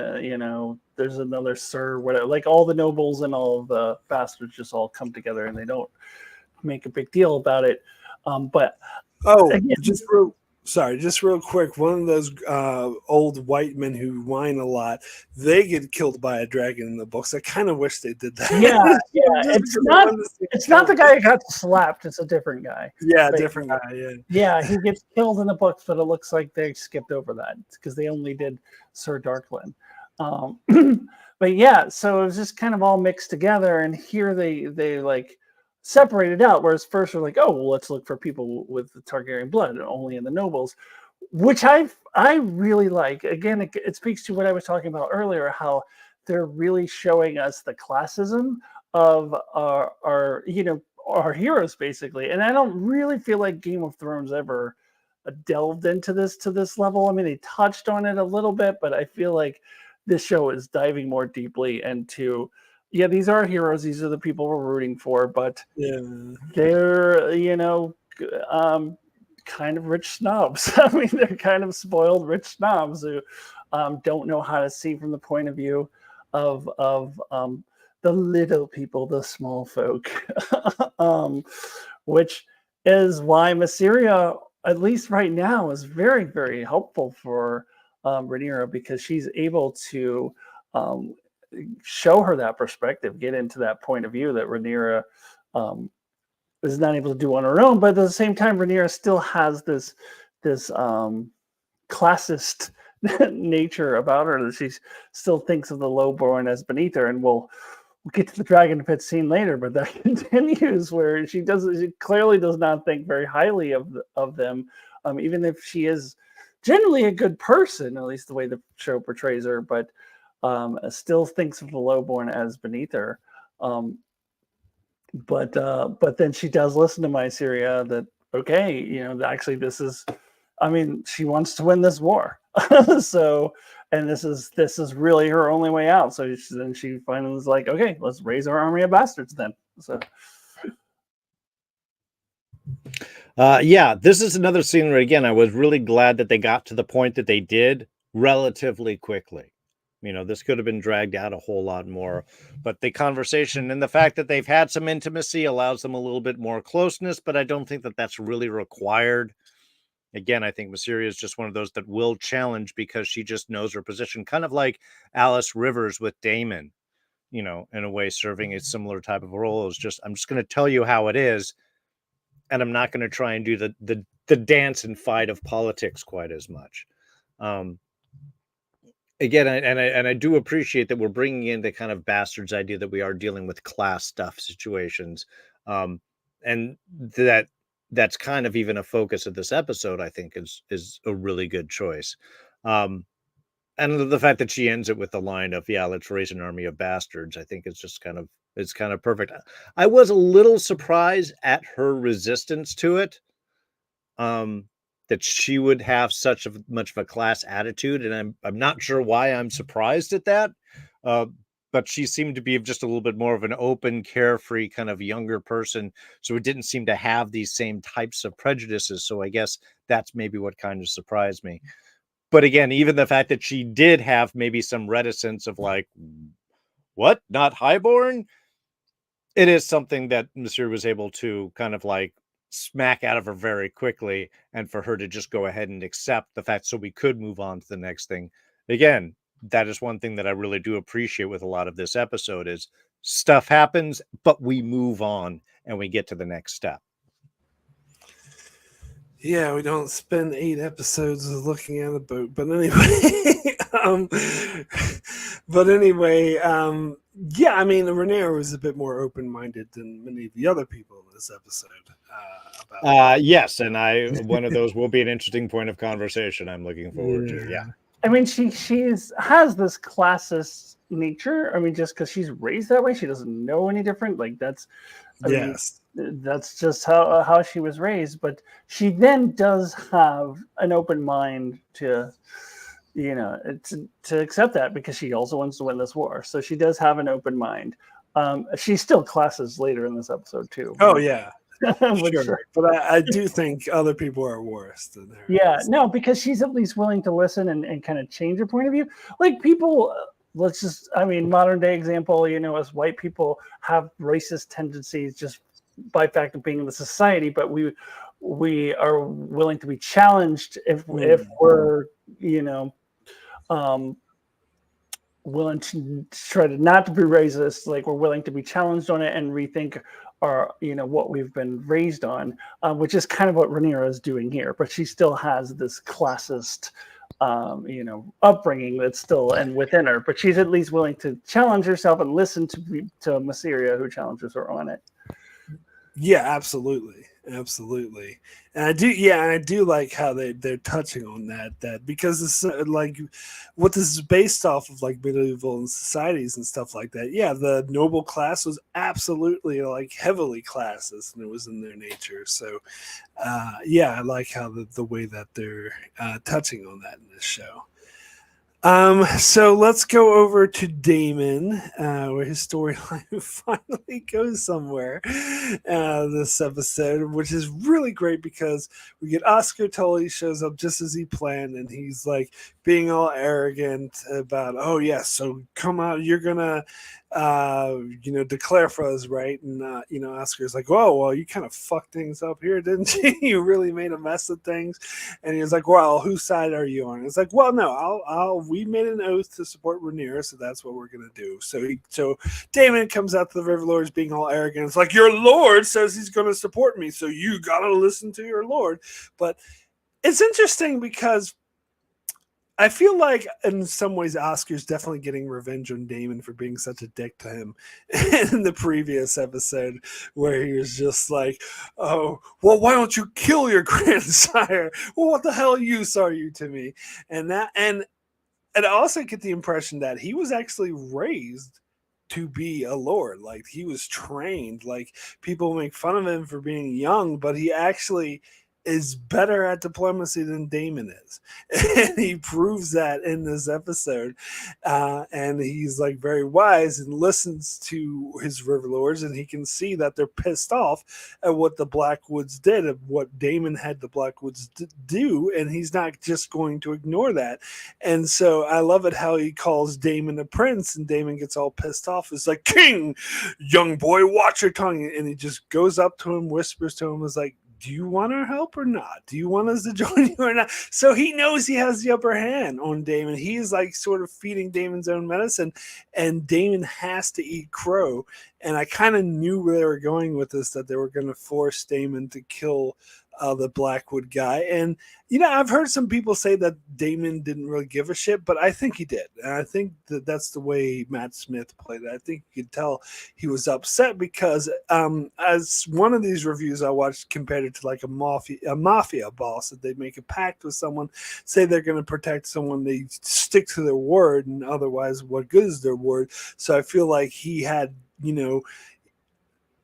there's another Sir, whatever, like all the nobles and all of the bastards just all come together and they don't make a big deal about it. But again, just real quick, one of those old white men who whine a lot, they get killed by a dragon in the books. I kind of wish they did that. Yeah. It's not the guy who got slapped. It's a different guy. Yeah, different guy. Yeah. Yeah, he gets killed in the books, but it looks like they skipped over that because they only did Sir Darkland. But yeah, so it was just kind of all mixed together, and here they like separated out. Whereas first we're like, oh, well, let's look for people with the Targaryen blood, only in the nobles, which I really like. Again, it speaks to what I was talking about earlier, how they're really showing us the classism of our heroes, basically. And I don't really feel like Game of Thrones ever delved into this to this level. I mean, they touched on it a little bit, but I feel like this show is diving more deeply into, yeah, these are heroes. These are the people we're rooting for, but they're, kind of rich snobs. I mean, they're kind of spoiled rich snobs who don't know how to see from the point of view of the little people, the small folk, which is why Mysaria, at least right now, is very, very helpful for Rhaenyra, because she's able to show her that perspective, get into that point of view that Rhaenyra is not able to do on her own. But at the same time, Rhaenyra still has this classist nature about her, that she still thinks of the lowborn as beneath her. And we'll get to the dragon pit scene later, but that continues, where she clearly does not think very highly of them, even if she is generally a good person, at least the way the show portrays her, but still thinks of the lowborn as beneath her. But then she does listen to Mysaria that, okay, actually this is, I mean, she wants to win this war. So, and this is really her only way out. So then she finally was like, okay, let's raise our army of bastards then. So. Yeah, this is another scene where, again, I was really glad that they got to the point that they did relatively quickly. This could have been dragged out a whole lot more, but the conversation and the fact that they've had some intimacy allows them a little bit more closeness, but I don't think that that's really required. Again, I think Mysaria is just one of those that will challenge because she just knows her position, kind of like Alice Rivers with Daemon, in a way, serving a similar type of role. It's just, I'm just going to tell you how it is, and I'm not going to try and do the dance and fight of politics quite as much. Again, and I do appreciate that we're bringing in the kind of bastards idea that we are dealing with class stuff situations, and that's kind of even a focus of this episode. I think is a really good choice, and the fact that she ends it with the line of, "Yeah, let's raise an army of bastards." I think it's just kind of perfect. I was a little surprised at her resistance to it. That she would have such much of a class attitude, and I'm not sure why I'm surprised at that. But she seemed to be just a little bit more of an open, carefree kind of younger person, so it didn't seem to have these same types of prejudices. So I guess that's maybe what kind of surprised me. But again, even the fact that she did have maybe some reticence of like, what, not highborn? It is something that Monsieur was able to kind of like smack out of her very quickly, and for her to just go ahead and accept the fact so we could move on to the next thing. Again, that is one thing that I really do appreciate with a lot of this episode is stuff happens, but we move on and we get to the next step. Yeah, we don't spend 8 episodes looking at a boat, but anyway, yeah, I mean, Rhaenyra was a bit more open-minded than many of the other people in this episode. Yes, and one of those will be an interesting point of conversation I'm looking forward to. Yeah. I mean, she has this classist nature. I mean, just because she's raised that way, she doesn't know any different. Like that's, I mean, that's just how she was raised. But she then does have an open mind to, to accept that, because she also wants to win this war. So she does have an open mind. She still classes later in this episode too. Oh yeah, Which, sure. But I do think other people are worse than her. yeah, no, because she's at least willing to listen and kind of change her point of view. Like people, let's just, I mean, modern day example, as white people have racist tendencies just by fact of being in the society, but we are willing to be challenged if we're, um, willing to try to not to be racist. Like, we're willing to be challenged on it and rethink our, what we've been raised on, which is kind of what Rhaenyra is doing here. But she still has this classist, upbringing that's still and within her. But she's at least willing to challenge herself and listen to Mysaria, who challenges her on it. Yeah, absolutely. And I do like how they're touching on that because it's like what this is based off of, like medieval societies and stuff like that. Yeah, the noble class was absolutely like heavily classist, and it was in their nature. So I like how the way that they're touching on that in this show. So let's go over to Daemon, where his storyline finally goes somewhere this episode, which is really great because we get Oscar Tully shows up just as he planned, and he's like being all arrogant about, oh yes, so come out, you're gonna declare for us, right? And Oscar's like, whoa, well, you kind of fucked things up here, didn't you? You really made a mess of things. And he's like, well, whose side are you on? It's like, well, no, we made an oath to support Rhaenyra, so that's what we're gonna do. So Daemon comes out to the River Lords being all arrogant. It's like, your lord says he's gonna support me, so you gotta listen to your lord. But it's interesting because I feel like in some ways Oscar's definitely getting revenge on Daemon for being such a dick to him in the previous episode, where he was just like, oh, well, why don't you kill your grandsire? Well, what the hell use are you to me? And I also get the impression that he was actually raised to be a lord. Like, he was trained. Like, people make fun of him for being young, but he actually is better at diplomacy than Daemon is. And he proves that in this episode. And he's like very wise and listens to his river lords, and he can see that they're pissed off at what the Blackwoods did, of what Daemon had the Blackwoods do, and he's not just going to ignore that. And so I love it how he calls Daemon a prince, and Daemon gets all pissed off. It's like, king, young boy, watch your tongue. And he just goes up to him, whispers to him, is like, do you want our help or not? Do you want us to join you or not? So he knows he has the upper hand on Daemon. He's like sort of feeding Daemon's own medicine, and Daemon has to eat crow. And I kind of knew where they were going with this, that they were going to force Daemon to kill the Blackwood guy. And, I've heard some people say that Daemon didn't really give a shit, but I think he did. And I think that that's the way Matt Smith played it. I think you could tell he was upset because as one of these reviews I watched compared it to like a mafia boss, that they make a pact with someone, say they're going to protect someone, they stick to their word, and otherwise what good is their word? So I feel like he had,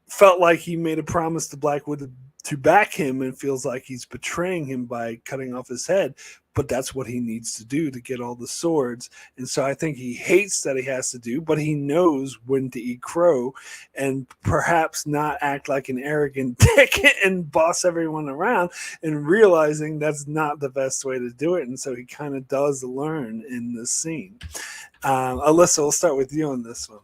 felt like he made a promise to Blackwood to back him, and feels like he's betraying him by cutting off his head, but that's what he needs to do to get all the swords. And so I think he hates that he has to do, but he knows when to eat crow and perhaps not act like an arrogant dick and boss everyone around, and realizing that's not the best way to do it. And so he kind of does learn in this scene. Alyssa, we'll start with you on this one.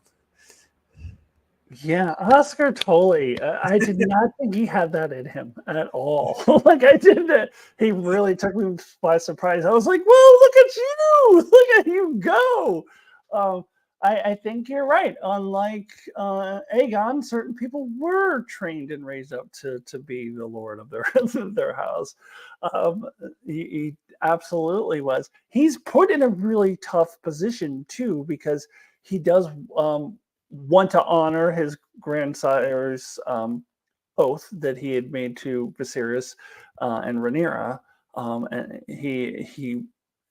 Yeah, Oscar Tully. I did not think he had that in him at all. Like, I didn't. He really took me by surprise. I was like, "Whoa, look at you! Look at you go!" I think you're right. Unlike Aegon, certain people were trained and raised up to be the lord of their house. He absolutely was. He's put in a really tough position too, because he does want to honor his grandsire's oath that he had made to Viserys and Rhaenyra, and he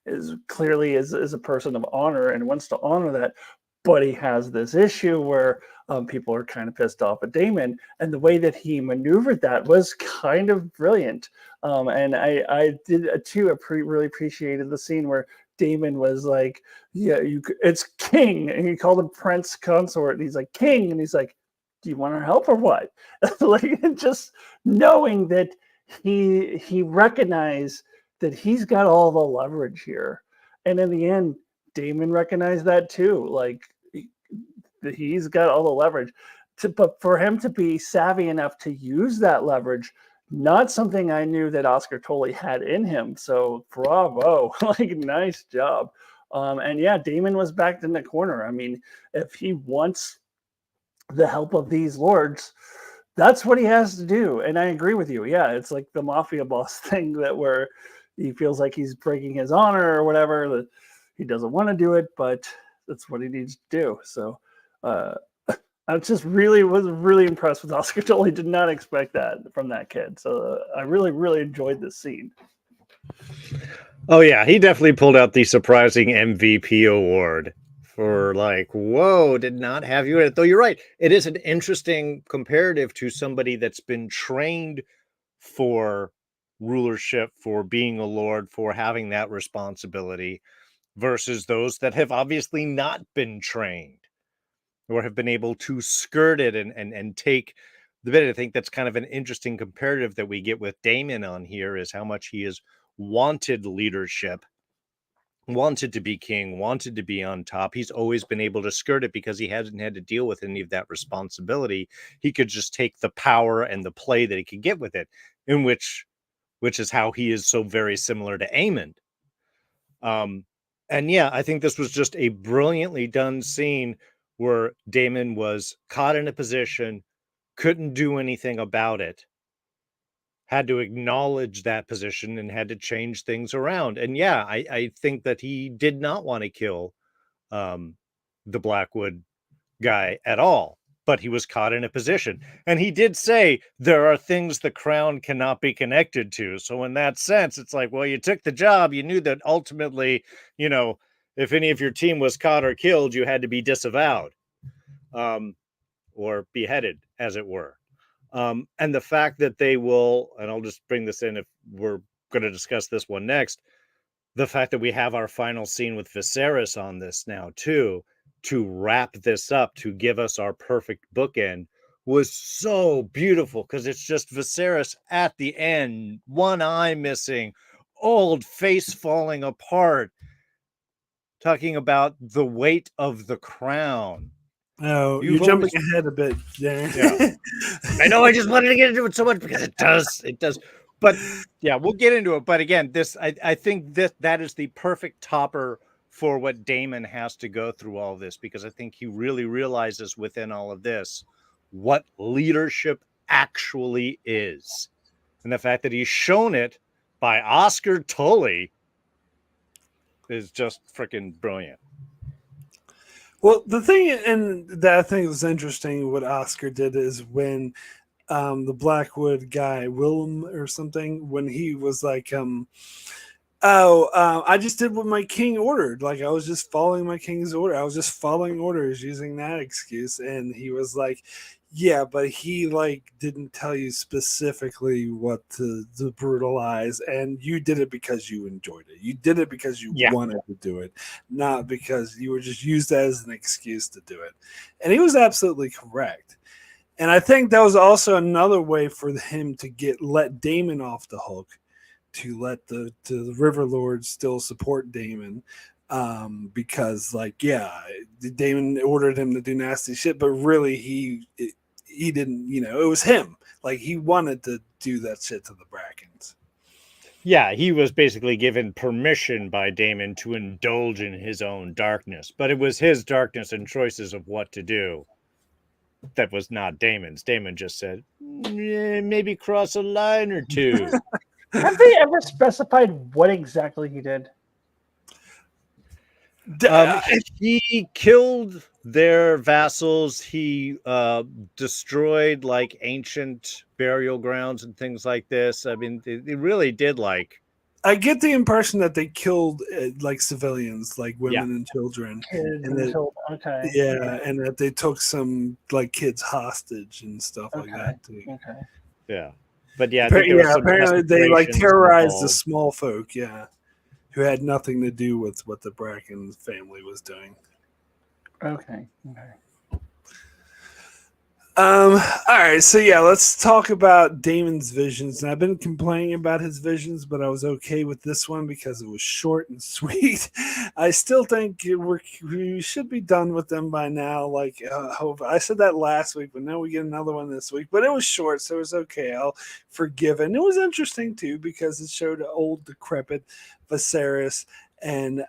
is clearly is a person of honor and wants to honor that. but he has this issue where people are kind of pissed off at Damon, and the way that he maneuvered that was kind of brilliant. And I did too. Really appreciated the scene where Damon was like, "Yeah, it's King," and he called him Prince Consort, and he's like, "King," and he's like, "Do you want our help or what?" Like, just knowing that he recognized that he's got all the leverage here, and in the end, Damon recognized that too. Like, he's got all the leverage. But for him to be savvy enough to use that leverage, not something I knew that Oscar Toley had in him. So bravo, like, nice job. And yeah, Damon was backed in the corner. I mean, if he wants the help of these lords, that's what he has to do. And I agree with you. Yeah, it's like the mafia boss thing, that where he feels like he's breaking his honor or whatever, that he doesn't want to do it, but that's what he needs to do. So I just was really impressed with Oscar Toley. Did not expect that from that kid. So I really enjoyed this scene. Oh yeah, he definitely pulled out the surprising MVP award for, like, whoa, did not have you in it. Though you're right, it is an interesting comparative to somebody that's been trained for rulership, for being a lord, for having that responsibility, versus those that have obviously not been trained or have been able to skirt it and take the bit. I think that's kind of an interesting comparative that we get with Damon on here, is how much he has wanted leadership, wanted to be king, wanted to be on top. He's always been able to skirt it because he hasn't had to deal with any of that responsibility. He could just take the power and the play that he could get with it, in which is how he is so very similar to Aemond. And yeah, I think this was just a brilliantly done scene where Damon was caught in a position, couldn't do anything about it, had to acknowledge that position, and had to change things around. And yeah, I think that he did not want to kill the Blackwood guy at all, but he was caught in a position. And he did say there are things the crown cannot be connected to. So in that sense, it's like, well, you took the job. You knew that ultimately, if any of your team was caught or killed, you had to be disavowed, or beheaded, as it were. And the fact that they will, and I'll just bring this in if we're going to discuss this one next, the fact that we have our final scene with Viserys on this now too, to wrap this up, to give us our perfect bookend, was so beautiful, because it's just Viserys at the end, one eye missing, old face falling apart, talking about the weight of the crown. Oh, you're jumping ahead a bit, Darrin. Yeah. I know, I just wanted to get into it so much because it does. But yeah, we'll get into it. But again, I think that is the perfect topper for what Damon has to go through all of this, because I think he really realizes within all of this what leadership actually is. And the fact that he's shown it by Oscar Tully is just freaking brilliant. Well, the thing, and that I think was interesting, what Oscar did is when the Blackwood guy, Willem or something, when he was like, I just did what my king ordered. Like, I was just following my king's order. I was just following orders, using that excuse. And he was like, yeah, but he didn't tell you specifically what to brutalize, and you did it because you enjoyed it. You did it because you wanted to do it, not because you were just used as an excuse to do it. And he was absolutely correct. And I think that was also another way for him to let Damon off the hook, to let the River Lords still support Damon. Because Damon ordered him to do nasty shit, but really he didn't, it was him. Like, he wanted to do that shit to the Brackens. Yeah, he was basically given permission by Damon to indulge in his own darkness, but it was his darkness and choices of what to do that was not Damon's. Damon just said, maybe cross a line or two. Have they ever specified what exactly he did? He killed their vassals. He destroyed ancient burial grounds and things like this. I mean, they really did I get the impression that they killed like civilians, like Yeah. women and children, Kids and and that children. Okay. yeah, and that they took some like kids hostage and stuff like Okay. that too. Okay. Yeah. But yeah, I think there was Yeah, some apparently they like desecrations terrorized the involved. small folk, yeah, who had nothing to do with what the Bracken family was doing. Okay. Okay. All right, so yeah, let's talk about Damon's visions. And I've been complaining about his visions, but I was okay with this one because it was short and sweet. I still think we should be done with them by now. Like, hope I said that last week, but now we get another one this week. But it was short, so it was okay. I'll forgive it. And it was interesting too because it showed old, decrepit Viserys. And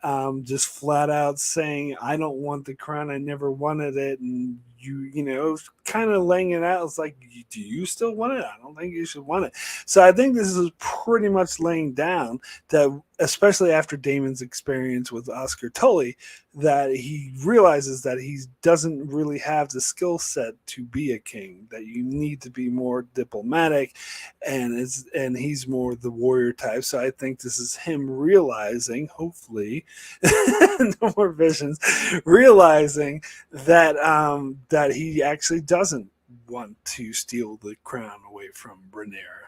just flat out saying, I don't want the crown. I never wanted it. And you know, kind of laying it out. It's like, do you still want it? I don't think you should want it. So I think this is pretty much laying down that, especially after Damon's experience with Oscar Tully, that he realizes that he doesn't really have the skill set to be a king, that you need to be more diplomatic, and he's more the warrior type. So I think this is him realizing, hopefully, no more visions, realizing that that he actually doesn't want to steal the crown away from Rhaenyra.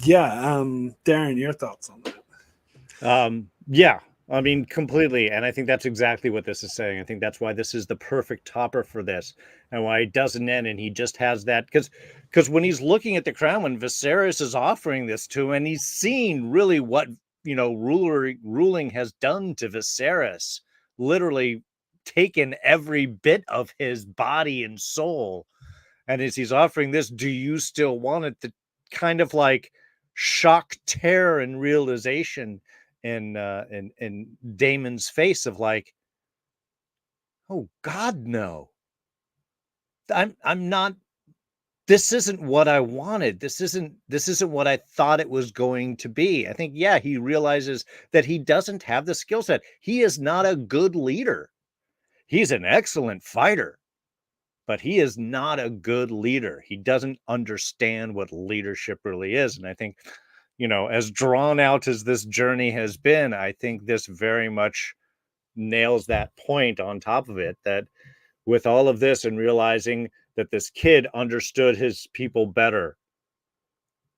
Darren, your thoughts on that? Yeah, I mean, completely. And I think that's exactly what this is saying. I think that's why this is the perfect topper for this, and why it doesn't end. And he just has that because when he's looking at the crown, when Viserys is offering this to him, and he's seen really what, you know, ruling has done to Viserys, literally taken every bit of his body and soul. And as he's offering this, do you still want it? The kind of like shock, terror, and realization in Damon's face of like, oh God, no. I'm not. This isn't what I wanted. This isn't what I thought it was going to be. I think, yeah, he realizes that he doesn't have the skill set. He is not a good leader. He's an excellent fighter, but he is not a good leader. He doesn't understand what leadership really is. And I think, you know, as drawn out as this journey has been, I think this very much nails that point on top of it, that with all of this and realizing that this kid understood his people better,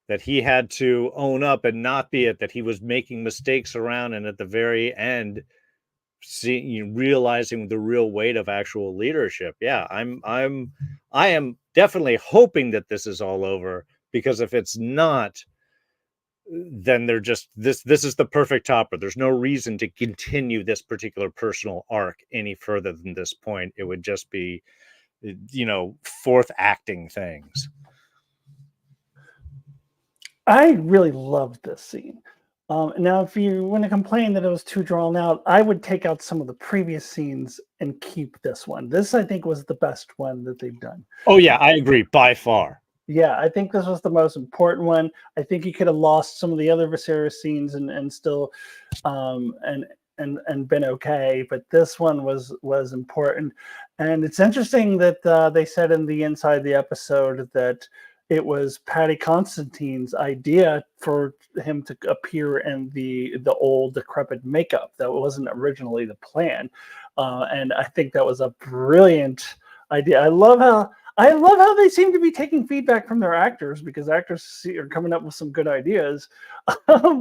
that he had to own up and not be it, that he was making mistakes around, and at the very end, realizing the real weight of actual leadership. Yeah, I am definitely hoping that this is all over, because if it's not, then they're just this is the perfect topper. There's no reason to continue this particular personal arc any further than this point. It would just be, you know, fourth acting things. I really loved this scene. Now, if you want to complain that it was too drawn out, I would take out some of the previous scenes and keep this one. This, I think, was the best one that they've done. Oh yeah, I agree by far. Yeah, I think this was the most important one. I think you could have lost some of the other Viserys scenes and still and been okay, but this one was important. And it's interesting that they said in the inside the episode that it was Paddy Constantine's idea for him to appear in the old decrepit makeup. That wasn't originally the plan, and I think that was a brilliant idea. I love how they seem to be taking feedback from their actors, because actors are coming up with some good ideas.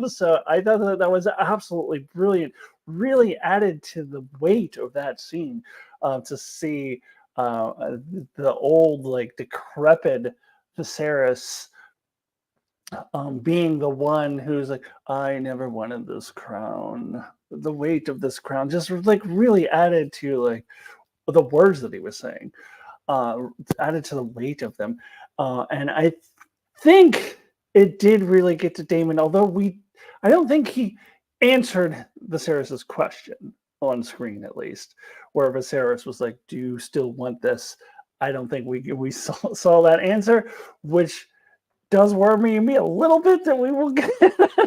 So I thought that was absolutely brilliant. Really added to the weight of that scene to see the old, like, decrepit Viserys being the one who's like, I never wanted this crown. The weight of this crown just like really added to like the words that he was saying. Added to the weight of them. And I think it did really get to Daemon, although I don't think he answered Viserys's question on screen, at least, where Viserys was like, do you still want this? I don't think we saw that answer, which does worry me a little bit that we will get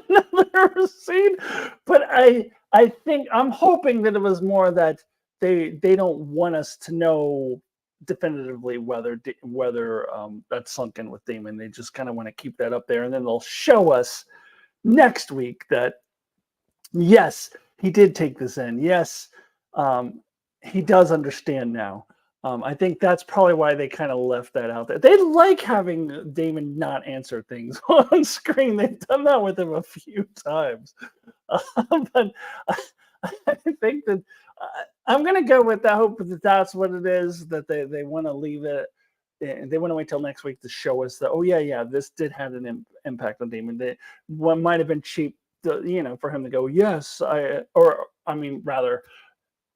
another scene. But I think I'm hoping that it was more that they don't want us to know definitively whether that's sunk in with Daemon. They just kind of want to keep that up there, and then they'll show us next week that yes, he did take this in. Yes, he does understand now. I think that's probably why they kind of left that out there. They like having Damon not answer things on screen. They've done that with him a few times. But I think that I'm going to go with the hope that that's what it is, that they want to leave it. They want to wait till next week to show us that, oh, yeah, this did have an impact on Damon. What might have been cheap, for him to go, yes, rather,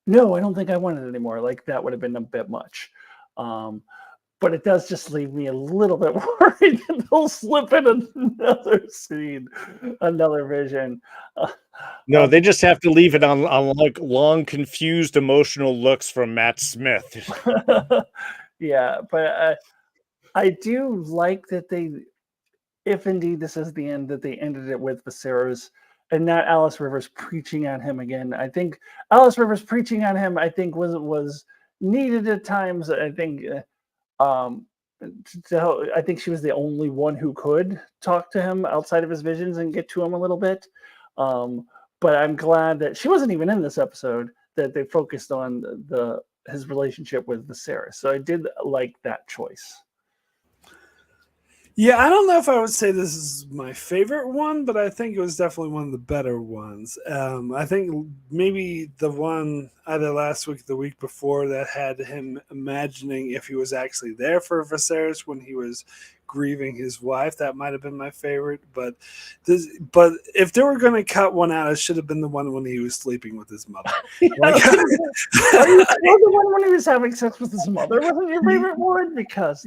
no, I don't think I want it anymore. Like that would have been a bit much. But it does just leave me a little bit worried that they'll slip in another scene, another vision. No, they just have to leave it on like long, confused, emotional looks from Matt Smith. Yeah, but I do like that they, if indeed this is the end, that they ended it with Viserys and not Alice Rivers preaching at him again. I think Alice Rivers preaching at him, I think was needed at times. I think, I think she was the only one who could talk to him outside of his visions and get to him a little bit. But I'm glad that she wasn't even in this episode, that they focused on his relationship with Viserys. So I did like that choice. Yeah, I don't know if I would say this is my favorite one, but I think it was definitely one of the better ones. I think maybe the one either last week or the week before that had him imagining if he was actually there for Viserys when he was grieving his wife, that might have been my favorite. But if they were going to cut one out, it should have been the one when he was sleeping with his mother. Are you the one when he was having sex with his mother wasn't your favorite one? Because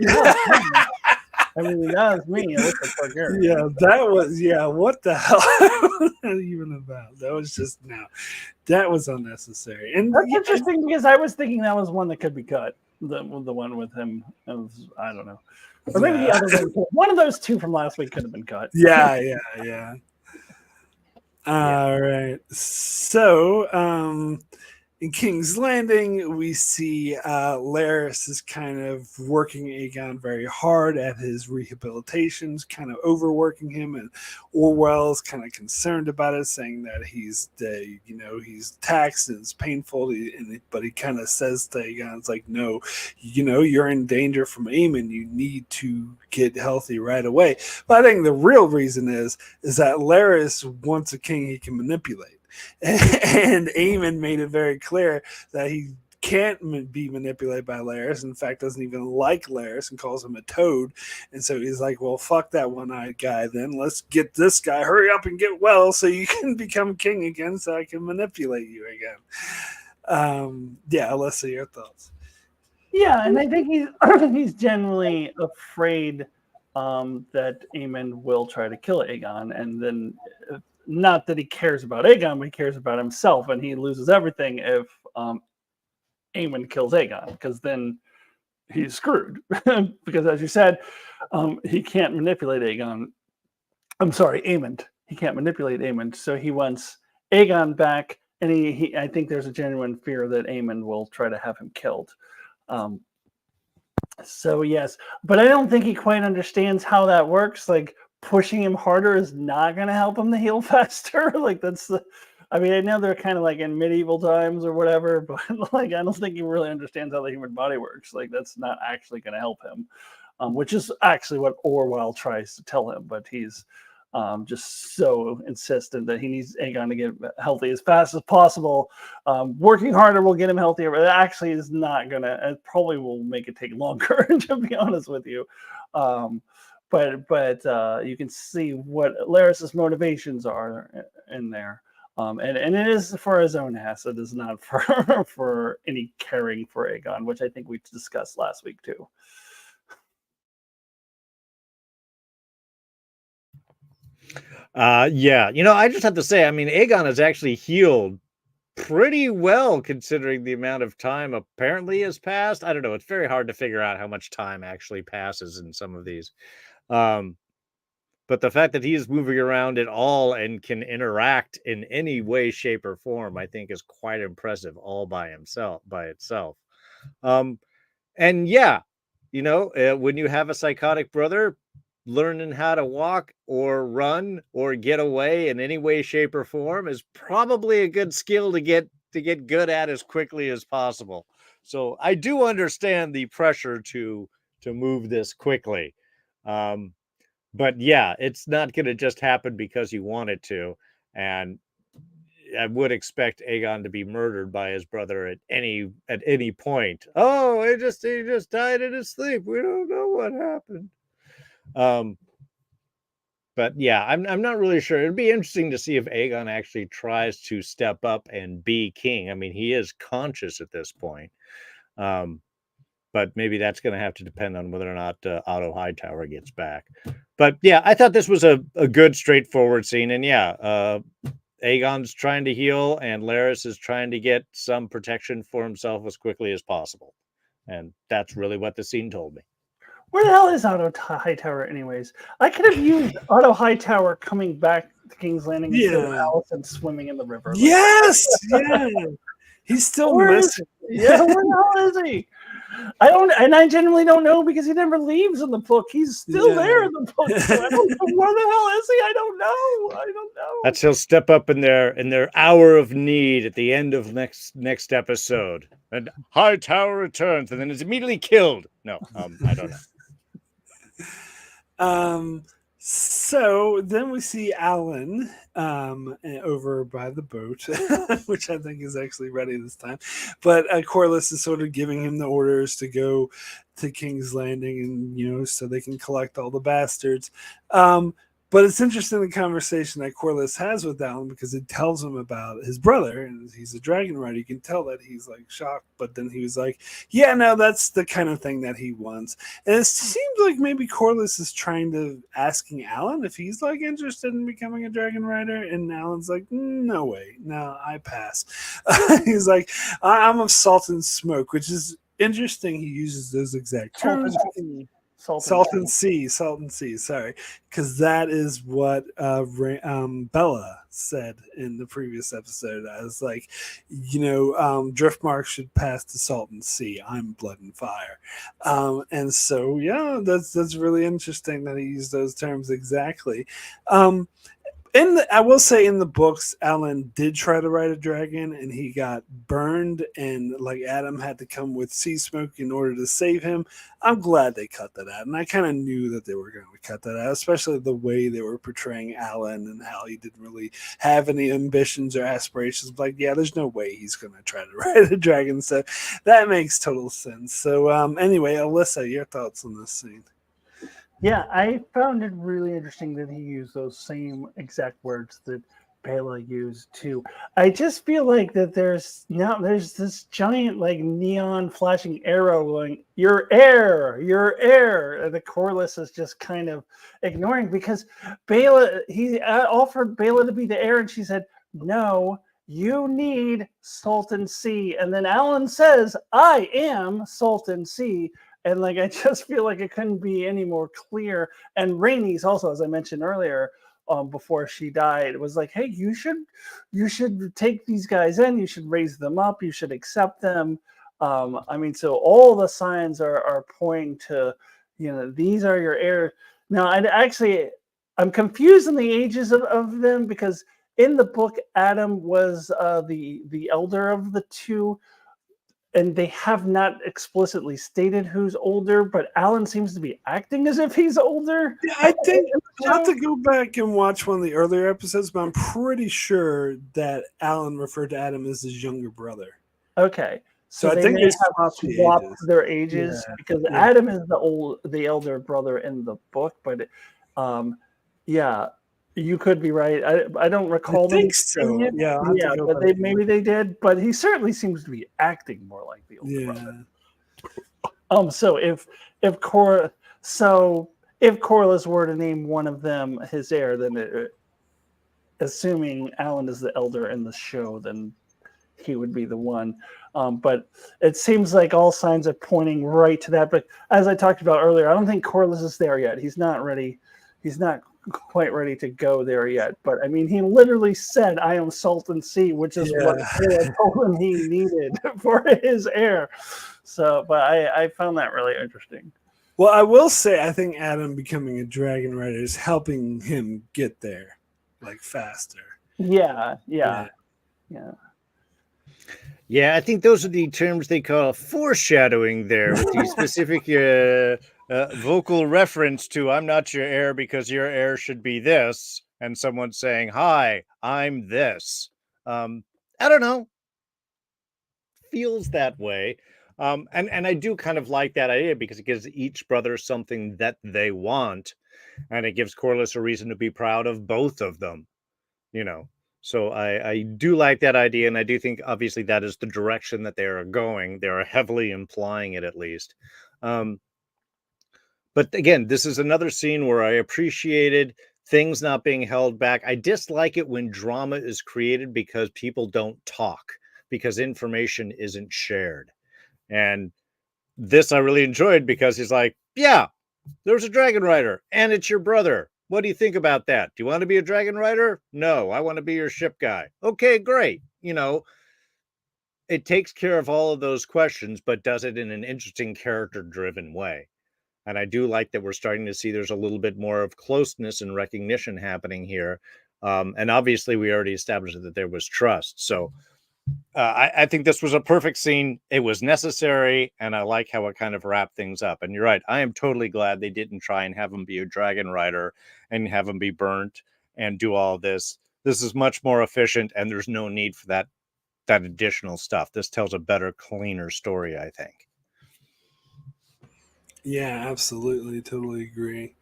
I mean, that was me. Yeah, that was, what the hell was that even about? That was just, that was unnecessary. And that's interesting because I was thinking that was one that could be cut. The one with him, I don't know. Or maybe the other one of those two from last week could have been cut. Yeah. All right. So, in King's Landing, we see Larys is kind of working Aegon very hard at his rehabilitations, kind of overworking him, and Orwell's kind of concerned about it, saying that he's taxed and it's painful, but he kind of says to Aegon, it's like, no, you're in danger from Aemon. You need to get healthy right away. But I think the real reason is that Larys wants a king he can manipulate. And Aemon made it very clear that he can't be manipulated by Larys. In fact, doesn't even like Larys and calls him a toad. And so he's like, well, fuck that one-eyed guy then. Let's get this guy. Hurry up and get well so you can become king again so I can manipulate you again. Alyssa, your thoughts? Yeah, and I think he's generally afraid that Aemon will try to kill Aegon, and then not that he cares about Aegon, but he cares about himself, and he loses everything if Aemon kills Aegon, because then he's screwed. Because as you said, he can't manipulate Aegon. I'm sorry, Aemon. He can't manipulate Aemon, so he wants Aegon back, and I think there's a genuine fear that Aemon will try to have him killed. So yes, but I don't think he quite understands how that works. Like, pushing him harder is not going to help him to heal faster. Like, I know they're kind of like in medieval times or whatever, but like, I don't think he really understands how the human body works. Like, that's not actually going to help him, which is actually what Orwell tries to tell him, but he's just so insistent that he needs Aegon to get healthy as fast as possible. Working harder will get him healthier, but it actually is not going to, it probably will make it take longer, to be honest with you. But you can see what Larys's motivations are in there. And it is for his own ass. It is not for any caring for Aegon, which I think we discussed last week too. I just have to say, Aegon has actually healed pretty well considering the amount of time apparently has passed. I don't know. It's very hard to figure out how much time actually passes in some of these. But the fact that he is moving around at all and can interact in any way, shape, or form, I think is quite impressive all by itself. When you have a psychotic brother, learning how to walk or run or get away in any way, shape, or form is probably a good skill to get good at as quickly as possible. So I do understand the pressure to move this quickly. But yeah, it's not going to just happen because you want it to. And I would expect Aegon to be murdered by his brother at any point. Oh, he just died in his sleep. We don't know what happened. But yeah, I'm not really sure. It'd be interesting to see if Aegon actually tries to step up and be king. I mean, he is conscious at this point. But maybe that's going to have to depend on whether or not Otto Hightower gets back. But yeah, I thought this was a good, straightforward scene. And yeah, Aegon's trying to heal, and Larys is trying to get some protection for himself as quickly as possible. And that's really what the scene told me. Where the hell is Otto Hightower, anyways? I could have used Otto Hightower coming back to King's Landing instead of Alicent swimming in the river. Like, yes, yeah. He's still missing. Yeah, where the hell is he? I genuinely don't know because he never leaves in the book. He's still there in the book. So I don't know where the hell is he. I don't know. That's he'll step up in their hour of need at the end of next episode, and Hightower returns and then is immediately killed. No, I don't know. So then we see Alan over by the boat, which I think is actually ready this time. But Corlys is sort of giving him the orders to go to King's Landing, and so they can collect all the bastards. But it's interesting the conversation that Corlys has with Alan, because he tells him about his brother, and he's a dragon rider. You can tell that he's like shocked, but then he was like, yeah, no, that's the kind of thing that he wants. And it seems like maybe Corlys is asking Alan if he's like interested in becoming a dragon rider, and Alan's like, no way, no, I pass. He's like, I'm of salt and smoke, which is interesting. He uses those exact terms. Salt and sea, sorry, because that is what Bella said in the previous episode. I was like, Driftmark should pass to Salt and Sea. I'm blood and fire. And so, yeah, that's really interesting that he used those terms exactly. I will say in the books, Alan did try to ride a dragon, and he got burned, and like Adam had to come with sea smoke in order to save him. I'm glad they cut that out, and I kind of knew that they were going to cut that out, especially the way they were portraying Alan and how he didn't really have any ambitions or aspirations. Like, yeah, there's no way he's going to try to ride a dragon, so that makes total sense. So anyway, Alyssa, your thoughts on this scene? Yeah, I found it really interesting that he used those same exact words that Bela used too. I just feel like that there's this giant like neon flashing arrow going, your heir, and the Corlys is just kind of ignoring, because Bela, he offered Bela to be the heir, and she said, no, you need Salt and Sea. And then Alan says, I am Salt and Sea. And like, I just feel like it couldn't be any more clear. And Rhaenys also, as I mentioned earlier, before she died, was like, hey, you should take these guys in. You should raise them up. You should accept them. I mean, so all the signs are pointing to, these are your heirs. Now, I'm confused in the ages of them, because in the book, Adam was the elder of the two. And they have not explicitly stated who's older, but Alan seems to be acting as if he's older. Yeah, I think I'll have to go back and watch one of the earlier episodes, but I'm pretty sure that Alan referred to Adam as his younger brother. Okay. So I think they swapped their ages, because Adam is the elder brother in the book, but yeah. You could be right. I don't recall. I think so. Yeah, but maybe they did. But he certainly seems to be acting more like the older brother. So if Corlys were to name one of them his heir, then assuming Alan is the elder in the show, then he would be the one. But it seems like all signs are pointing right to that. But as I talked about earlier, I don't think Corlys is there yet. He's not ready. He's not quite ready to go there yet, but I mean, he literally said, I am Salt and Sea, which is what I told him he needed for his heir. So, but I found that really interesting. Well, I will say, I think Adam becoming a dragon rider is helping him get there, like faster. Yeah, Yeah. yeah, yeah. Yeah, I think those are the terms they call foreshadowing there, with the specific vocal reference to "I'm not your heir because your heir should be this," and someone saying, "Hi, I'm this." I don't know, feels that way. And I do kind of like that idea because it gives each brother something that they want, and it gives Corliss a reason to be proud of both of them. You know, so I do like that idea, and I do think obviously that is the direction that they are going. They are heavily implying it, at least. Um, but again, this is another scene where I appreciated things not being held back. I dislike it when drama is created because people don't talk, because information isn't shared. And this I really enjoyed because he's like, yeah, there's a dragon rider and it's your brother. What do you think about that? Do you want to be a dragon rider? No, I want to be your ship guy. Okay, great. It takes care of all of those questions, but does it in an interesting character driven way. And I do like that we're starting to see there's a little bit more of closeness and recognition happening here. And obviously, we already established that there was trust. So I think this was a perfect scene. It was necessary, and I like how it kind of wrapped things up. And you're right. I am totally glad they didn't try and have him be a dragon rider and have him be burnt and do all this. This is much more efficient, and there's no need for that additional stuff. This tells a better, cleaner story, I think. Yeah, absolutely. Totally agree.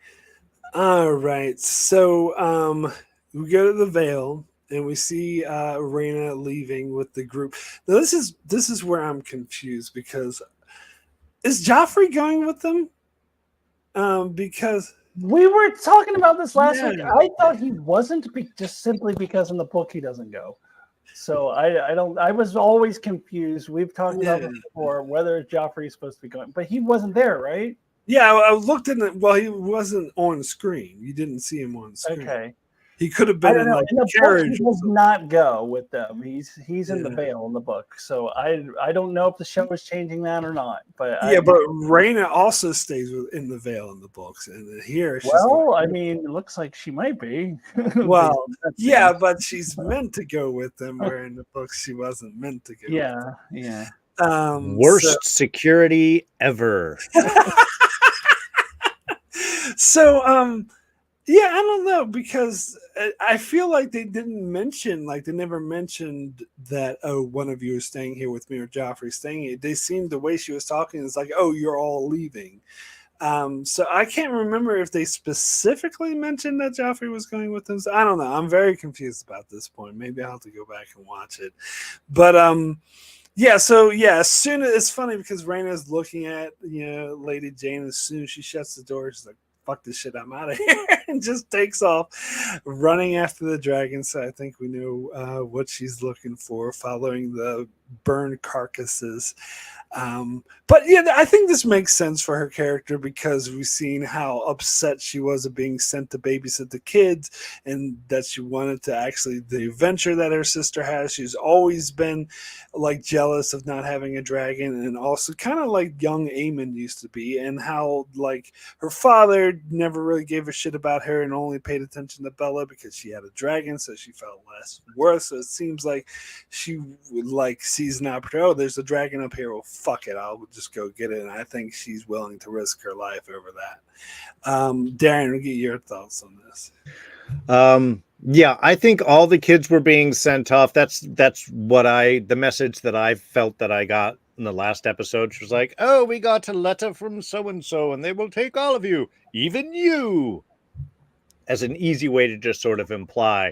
All right. So we go to the Vale and we see Reyna leaving with the group. Now this is where I'm confused because is Joffrey going with them? Because We were talking about this last week. yeah, I thought he wasn't just simply because in the book he doesn't go. So I don't. I was always confused. We've talked about yeah. this before, whether Joffrey is supposed to be going, but he wasn't there, right? Yeah, I looked in it. Well, he wasn't on screen. You didn't see him on screen. Okay. He could have I been don't in know. like In the a book, he carriage. does not go with them. He's in the Yeah. Vale in the book. So I don't know if the show is changing that or not. But Yeah, but Reyna also stays in the Vale in the books, and here she's going. well, I mean, it looks like she might be. Well, yeah, but she's meant to go with them, where in the books she wasn't meant to go. Yeah, yeah. Worst security ever. Yeah, I don't know because I feel like they didn't mention, like they never mentioned that, oh, one of you is staying here with me or Joffrey's staying here. They seemed, the way she was talking is like, oh, you're all leaving. So I can't remember if they specifically mentioned that Joffrey was going with them. So I don't know. I'm very confused about this point. Maybe I'll have to go back and watch it. But yeah, so yeah, as soon as, it's funny because Reyna's looking at, Lady Jane, as soon as she shuts the door, she's like, fuck this shit, I'm out of here, and just takes off running after the dragon. So I think we know what she's looking for, following the burned carcasses. But yeah, I think this makes sense for her character because we've seen how upset she was of being sent to babysit the kids, and that she wanted to actually, the adventure that her sister has. She's always been like jealous of not having a dragon, and also kind of like young Aemon used to be, and how like her father never really gave a shit about her and only paid attention to Bella because she had a dragon, so she felt less worth. So it seems like she like sees an opportunity. Oh, there's a dragon up here. Well, fuck it, I'll just go get it. And I think she's willing to risk her life over that. Darren, we'll get your thoughts on this. Yeah, I think all the kids were being sent off. That's what the message that I felt that I got in the last episode. Which was like, oh, we got a letter from so and so, and they will take all of you, even you, as an easy way to just sort of imply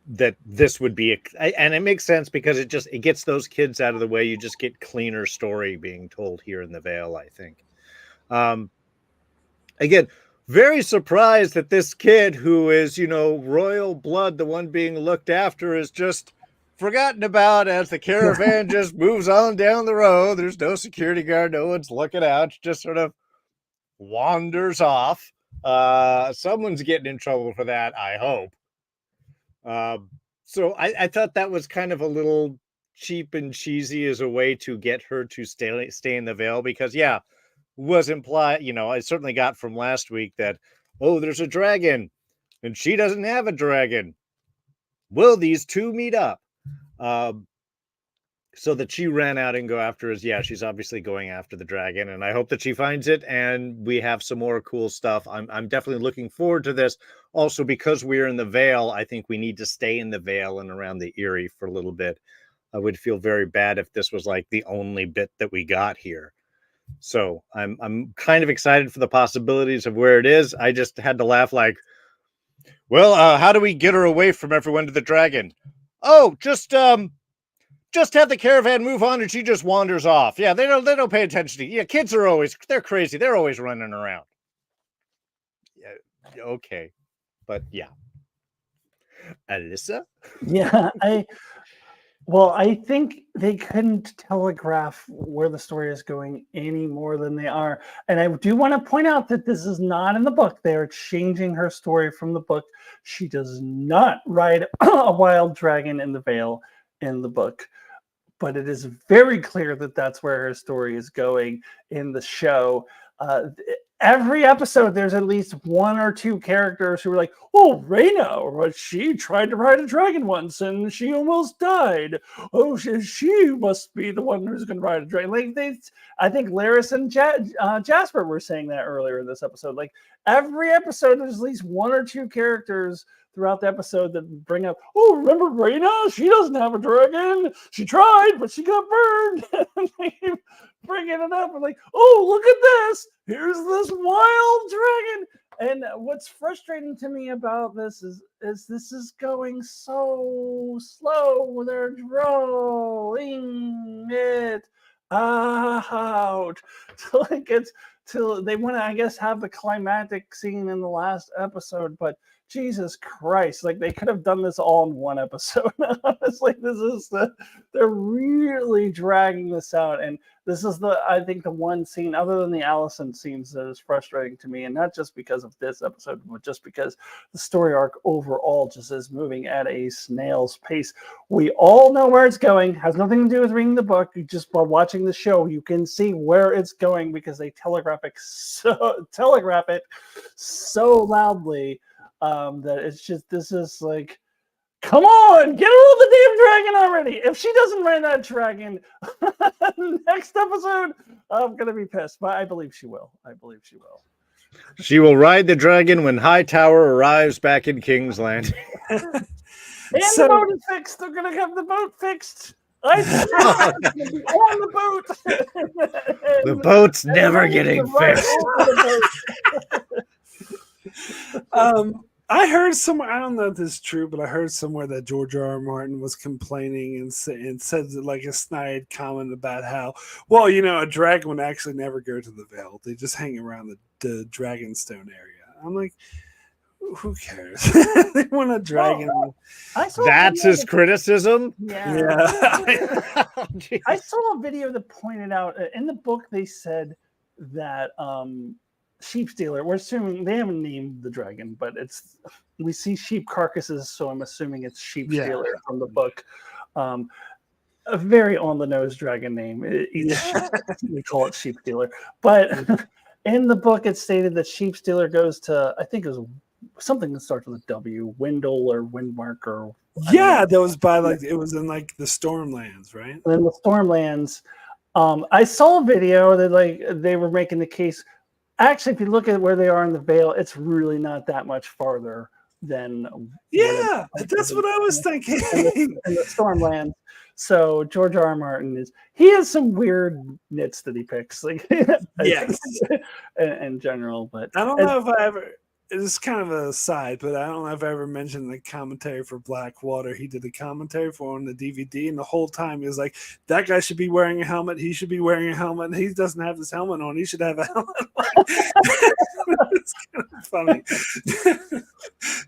that this would be and it makes sense because it gets those kids out of the way. You just get cleaner story being told here in the Vale, I think. Again, very surprised that this kid who is, royal blood, the one being looked after, is just forgotten about as the caravan just moves on down the road. There's no security guard, no one's looking out, just sort of wanders off. Someone's getting in trouble for that, I hope. So I thought that was kind of a little cheap and cheesy as a way to get her to stay in the Vale, because yeah, was implied. I certainly got from last week that, oh, there's a dragon and she doesn't have a dragon. Will these two meet up? So that she ran out and go after us. Yeah, she's obviously going after the dragon, and I hope that she finds it and we have some more cool stuff. I'm definitely looking forward to this. Also, because we're in the Vale, I think we need to stay in the Vale and around the Eyrie for a little bit. I would feel very bad if this was like the only bit that we got here. So I'm kind of excited for the possibilities of where it is. I just had to laugh like, well, how do we get her away from everyone to the dragon? Oh, just have the caravan move on and she just wanders off. Yeah, they don't pay attention to you. Yeah, kids they're crazy. They're always running around. Yeah, okay. But yeah. Alyssa? Yeah, I think they couldn't telegraph where the story is going any more than they are. And I do want to point out that this is not in the book. They are changing her story from the book. She does not ride a wild dragon in the Vale in the book. But it is very clear that that's where her story is going in the show. Every episode, there's at least one or two characters who are like, oh, Reyna, she tried to ride a dragon once and she almost died. Oh, she must be the one who's going to ride a dragon. Like I think Laris and Jasper were saying that earlier in this episode. Like every episode, there's at least one or two characters throughout the episode that bring up, oh, remember Reyna? She doesn't have a dragon. She tried, but she got burned. Bringing it up and like, oh, look at this. Here's this wild dragon. And what's frustrating to me about this is this is going so slow. They're drawing it out. So like it's till they want to, I guess, have the climactic scene in the last episode, but Jesus Christ, like they could have done this all in one episode. It's like they're really dragging this out. And this is I think the one scene other than the Allison scenes that is frustrating to me. And not just because of this episode, but just because the story arc overall just is moving at a snail's pace. We all know where it's going. Has nothing to do with reading the book. You just by watching the show, you can see where it's going because they telegraph it so loudly. That it's just this is like, come on, get her on the damn dragon already. If she doesn't ride that dragon next episode, I'm gonna be pissed. But I believe she will. She will ride the dragon when Hightower arrives back in King's Landing. And the boat is fixed. They're gonna have the boat fixed. On the boat. The boat's never getting fixed. I heard somewhere, I don't know if this is true, but I heard somewhere that George R. Martin was complaining and said like a snide comment about how, well, a dragon would actually never go to the Vale. They just hang around the Dragonstone area. I'm like, who cares? They want a dragon. That's his criticism? Yeah. I saw a video that pointed out, in the book they said that sheep stealer, we're assuming they haven't named the dragon, but we see sheep carcasses, so I'm assuming it's sheep stealer from the book. A very on the nose dragon name. We call it sheep stealer, but in the book it stated that sheep stealer goes to, I think it was something that starts with a W, Windle or Windmark or that was by it was in like the Stormlands, right? In the Stormlands. I saw a video that they were making the case. Actually, if you look at where they are in the Vale, it's really not that much farther than. That's what I was thinking. In the Stormlands. So George R. R. Martin he has some weird nits that he picks, like in general. But I don't know if I ever. It's kind of a side, but I don't know if I ever mentioned the commentary for Blackwater. He did a commentary for on the DVD, and the whole time he was like, that guy should be wearing a helmet. He should be wearing a helmet. And he doesn't have his helmet on. He should have a helmet on. It's kind of funny.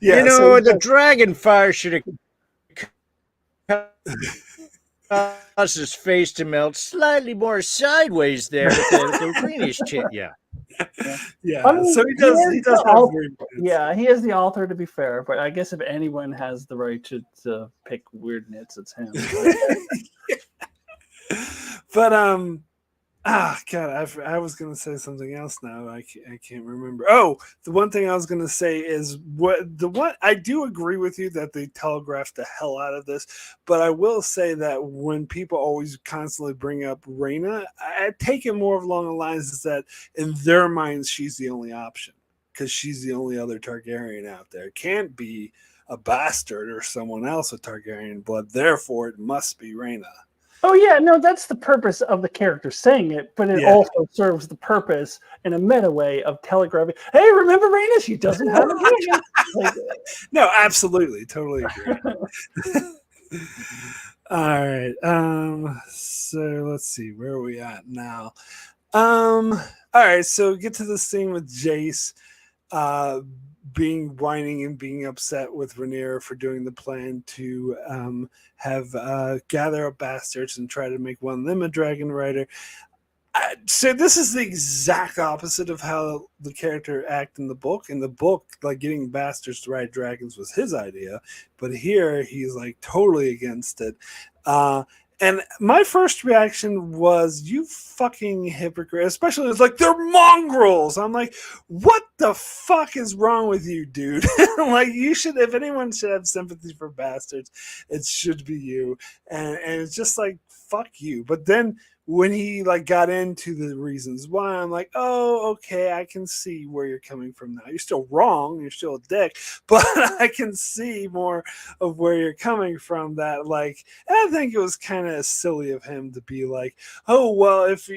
The dragon fire should have caused his face to melt slightly more sideways there with the greenish tint. Yeah. I mean, so he does have weird nits. Yeah, he is the author, to be fair, but I guess if anyone has the right to pick weird nits, it's him. But God, I was going to say something else now. I can't remember. Oh, the one thing I was going to say is I do agree with you that they telegraphed the hell out of this, but I will say that when people always constantly bring up Rhaena, I take it more along the lines is that in their minds she's the only option because she's the only other Targaryen out there. It can't be a bastard or someone else with Targaryen blood. Therefore, it must be Rhaena. Oh yeah, no, that's the purpose of the character saying it, but it also serves the purpose in a meta way of telegraphing. Hey, remember Rhaena? She doesn't have a dragon. Like, no, absolutely, totally agree. All right. So let's see, where are we at now? All right, so get to this scene with Jace being whining and being upset with Rhaenyra for doing the plan to have gather up bastards and try to make one of them a dragon rider. So this is the exact opposite of how the character act in the book. In the book, like getting bastards to ride dragons was his idea, but here he's like totally against it. And my first reaction was, you fucking hypocrite. Especially, it's like, they're mongrels. I'm like, what the fuck is wrong with you, dude? Like, you should, if anyone should have sympathy for bastards, it should be you. And it's just like, fuck you. But then when he like got into the reasons why, I'm like, oh, okay, I can see where you're coming from now. You're still wrong, you're still a dick, but I can see more of where you're coming from. That like, and I think it was kind of silly of him to be like, oh well, if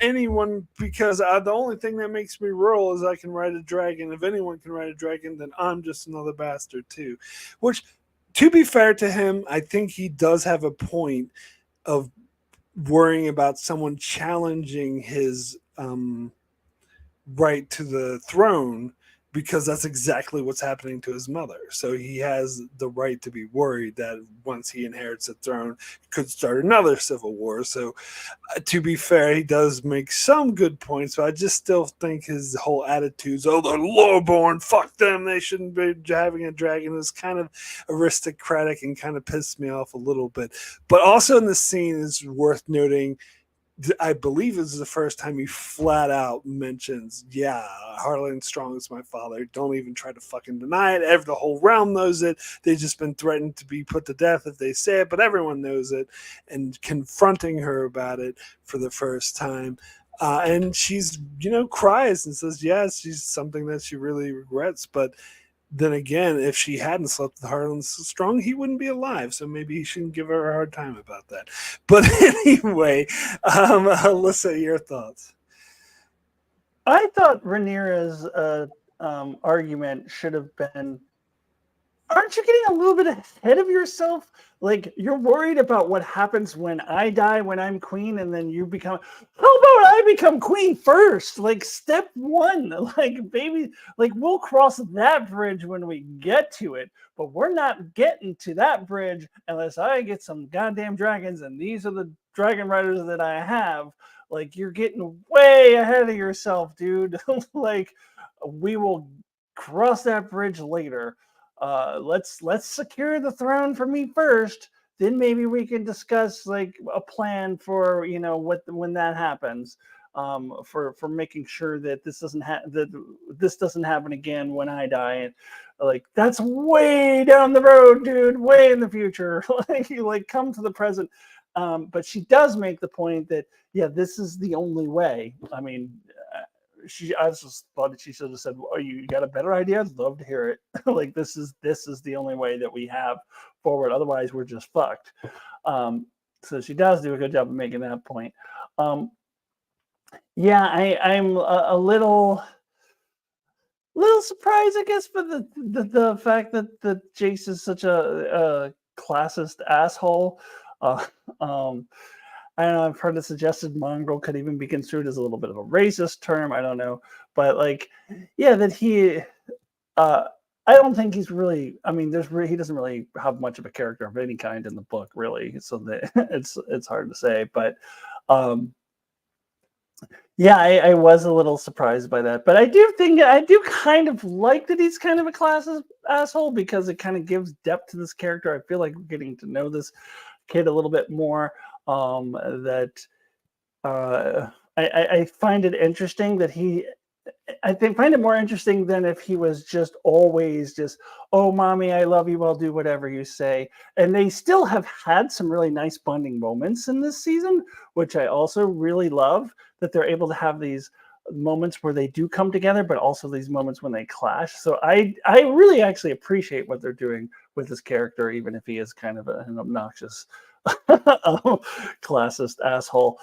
anyone, because the only thing that makes me royal is I can ride a dragon. If anyone can ride a dragon, then I'm just another bastard too. Which, to be fair to him, I think he does have a point of worrying about someone challenging his right to the throne, because that's exactly what's happening to his mother. So he has the right to be worried that once he inherits the throne, it could start another civil war. So to be fair, he does make some good points, but I just still think his whole attitudes, oh, they're lowborn, fuck them, they shouldn't be having a dragon, is kind of aristocratic and kind of pissed me off a little bit. But also in the scene is worth noting, I believe this is the first time he flat out mentions, yeah, Harlan Strong is my father. Don't even try to fucking deny it. The whole realm knows it. They've just been threatened to be put to death if they say it, but everyone knows it. And confronting her about it for the first time. And she's, cries and says, yes, she's something that she really regrets. But then again, if she hadn't slept with Harlan Strong, he wouldn't be alive. So maybe he shouldn't give her a hard time about that. But anyway, Alyssa, your thoughts? I thought Rhaenyra's argument should have been, aren't you getting a little bit ahead of yourself? Like, you're worried about what happens when I die, when I'm queen, and then you become, how about I become queen first? Like, step one, like, baby, like, we'll cross that bridge when we get to it, but we're not getting to that bridge unless I get some goddamn dragons, and these are the dragon riders that I have. Like, you're getting way ahead of yourself, dude. Like, we will cross that bridge later. Let's secure the throne for me first, then maybe we can discuss like a plan for when that happens, for making sure that this doesn't happen again when I die. And like, that's way down the road, dude, way in the future. like come to the present. But she does make the point that, yeah, this is the only way. I mean, I just thought that she should have said, "Oh, you got a better idea? I'd love to hear it." Like, this is the only way that we have forward. Otherwise, we're just fucked. So she does do a good job of making that point. Yeah, I'm a little surprised, I guess, for the fact that Jace is such a classist asshole. I don't know, I've heard it suggested mongrel could even be construed as a little bit of a racist term. I don't know. But like, yeah, that he I don't think he's really, I mean, he doesn't really have much of a character of any kind in the book, really. So that it's hard to say. But yeah, I was a little surprised by that. But I do kind of like that he's kind of a classist asshole, because it kind of gives depth to this character. I feel like we're getting to know this kid a little bit more. I find it interesting that find it more interesting than if he was just always just, oh, mommy, I love you. I'll do whatever you say. And they still have had some really nice bonding moments in this season, which I also really love that they're able to have these moments where they do come together, but also these moments when they clash. So I really actually appreciate what they're doing with this character, even if he is kind of an obnoxious classist asshole.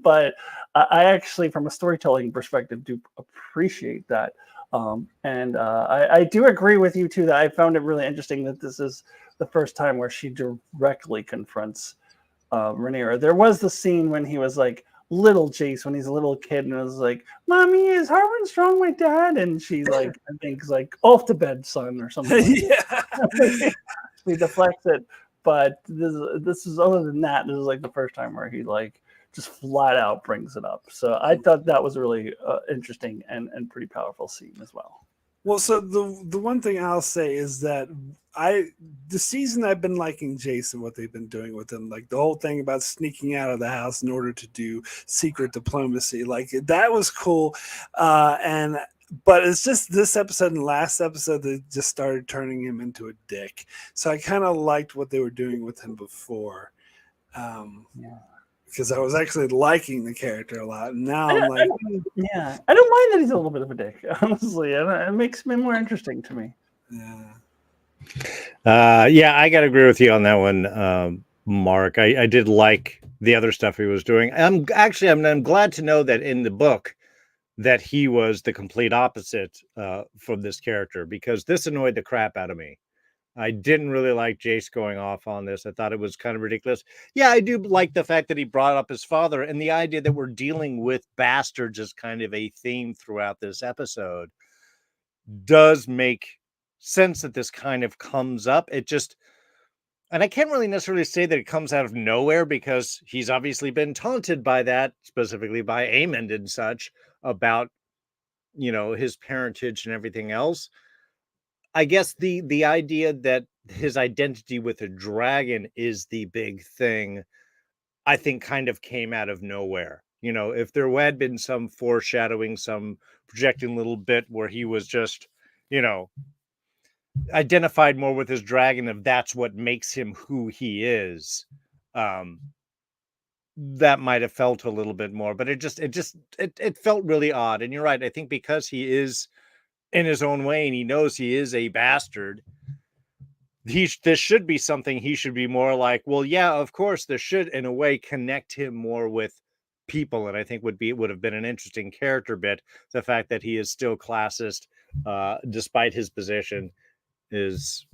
But I actually, from a storytelling perspective, do appreciate that. And I do agree with you too that I found it really interesting that this is the first time where she directly confronts Rhaenyra. There was the scene when he was like little Jace, when he's a little kid, and it was like, "Mommy, is Harwin Strong my dad?" And she's like, I think like, "Off to bed, son," or something. Yeah. He deflects it. But this is, other than that, this is like the first time where he like just flat out brings it up. So I thought that was a really interesting and pretty powerful scene as well. Well, so the one thing I'll say is that the season I've been liking Jason, what they've been doing with him, like the whole thing about sneaking out of the house in order to do secret diplomacy, like that was cool. But it's just this episode and last episode that just started turning him into a dick. So I kind of liked what they were doing with him before. Because I was actually liking the character a lot. And now I'm like, yeah, I don't mind that he's a little bit of a dick, honestly. It makes him more interesting to me. Yeah, I got to agree with you on that one, Mark. I did like the other stuff he was doing. I'm glad to know that in the book that he was the complete opposite from this character, because this annoyed the crap out of me. I didn't really like Jace going off on this. I thought it was kind of ridiculous. Yeah, I do like the fact that he brought up his father, and the idea that we're dealing with bastards as kind of a theme throughout this episode does make sense that this kind of comes up. It just, and I can't really necessarily say that it comes out of nowhere, because he's obviously been taunted by that, specifically by Aemond and such, about, his parentage and everything else. I guess the idea that his identity with a dragon is the big thing, I think kind of came out of nowhere. If there had been some foreshadowing, some projecting little bit where he was just, identified more with his dragon, if that's what makes him who he is, that might have felt a little bit more, but it felt really odd. And you're right. I think because he is in his own way and he knows he is a bastard, this should be something he should be more like, well, yeah, of course, this should in a way connect him more with people. And I think would have been an interesting character bit. The fact that he is still classist, despite his position, is,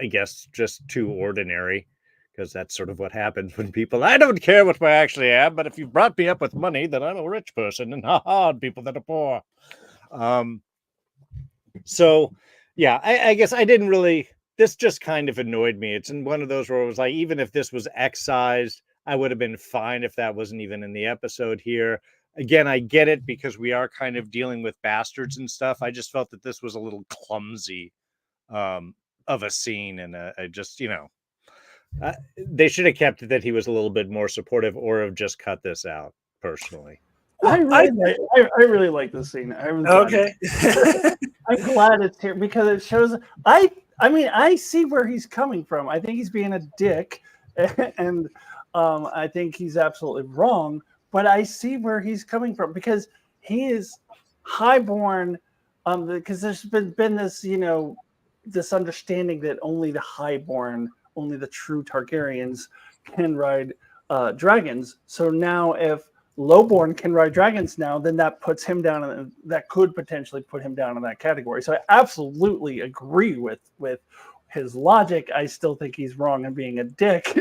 I guess just too ordinary, because that's sort of what happens when people, I don't care what I actually am, but if you brought me up with money, then I'm a rich person, and people that are poor. So yeah, I guess I didn't really, this just kind of annoyed me. It's in one of those where it was like, even if this was excised, I would have been fine if that wasn't even in the episode here. Again, I get it, because we are kind of dealing with bastards and stuff. I just felt that this was a little clumsy of a scene, and I just, they should have kept it that he was a little bit more supportive, or have just cut this out, personally. Well, I really like this scene. I'm glad it's here, because it shows. I mean, I see where he's coming from. I think he's being a dick, and I think he's absolutely wrong. But I see where he's coming from, because he is highborn. Because there's been this, this understanding that only the highborn, only the true Targaryens can ride dragons. So now, if lowborn can ride dragons now, then that puts him down, and that could potentially put him down in that category. So I absolutely agree with his logic. I still think he's wrong in being a dick,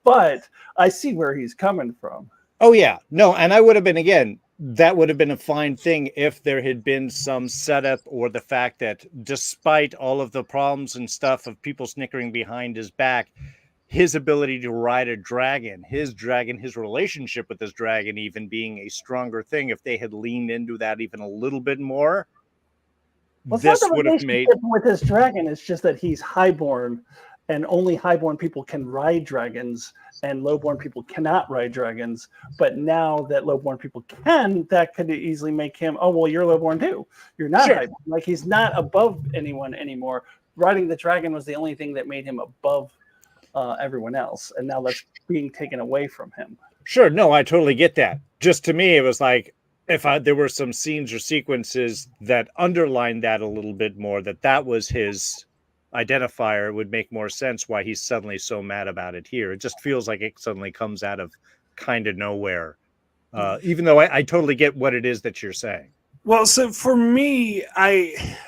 but I see where he's coming from. Oh yeah, no, and I would have been, again, that would have been a fine thing if there had been some setup, or the fact that despite all of the problems and stuff of people snickering behind his back, his ability to ride a dragon, his relationship with his dragon even being a stronger thing, if they had leaned into that even a little bit more, this would have made with his dragon. It's just that he's highborn, and only highborn people can ride dragons, and lowborn people cannot ride dragons. But now that lowborn people can, that could easily make him, oh well, you're lowborn too. You're not Sure. highborn. Like he's not above anyone anymore. Riding the dragon was the only thing that made him above everyone else, and now that's being taken away from him. Sure, no, I totally get that. Just to me, it was like if there were some scenes or sequences that underlined that a little bit more, that was his identifier, it would make more sense why he's suddenly so mad about it here. It just feels like it suddenly comes out of kind of nowhere. Even though I totally get what it is that you're saying. Well, so for me, I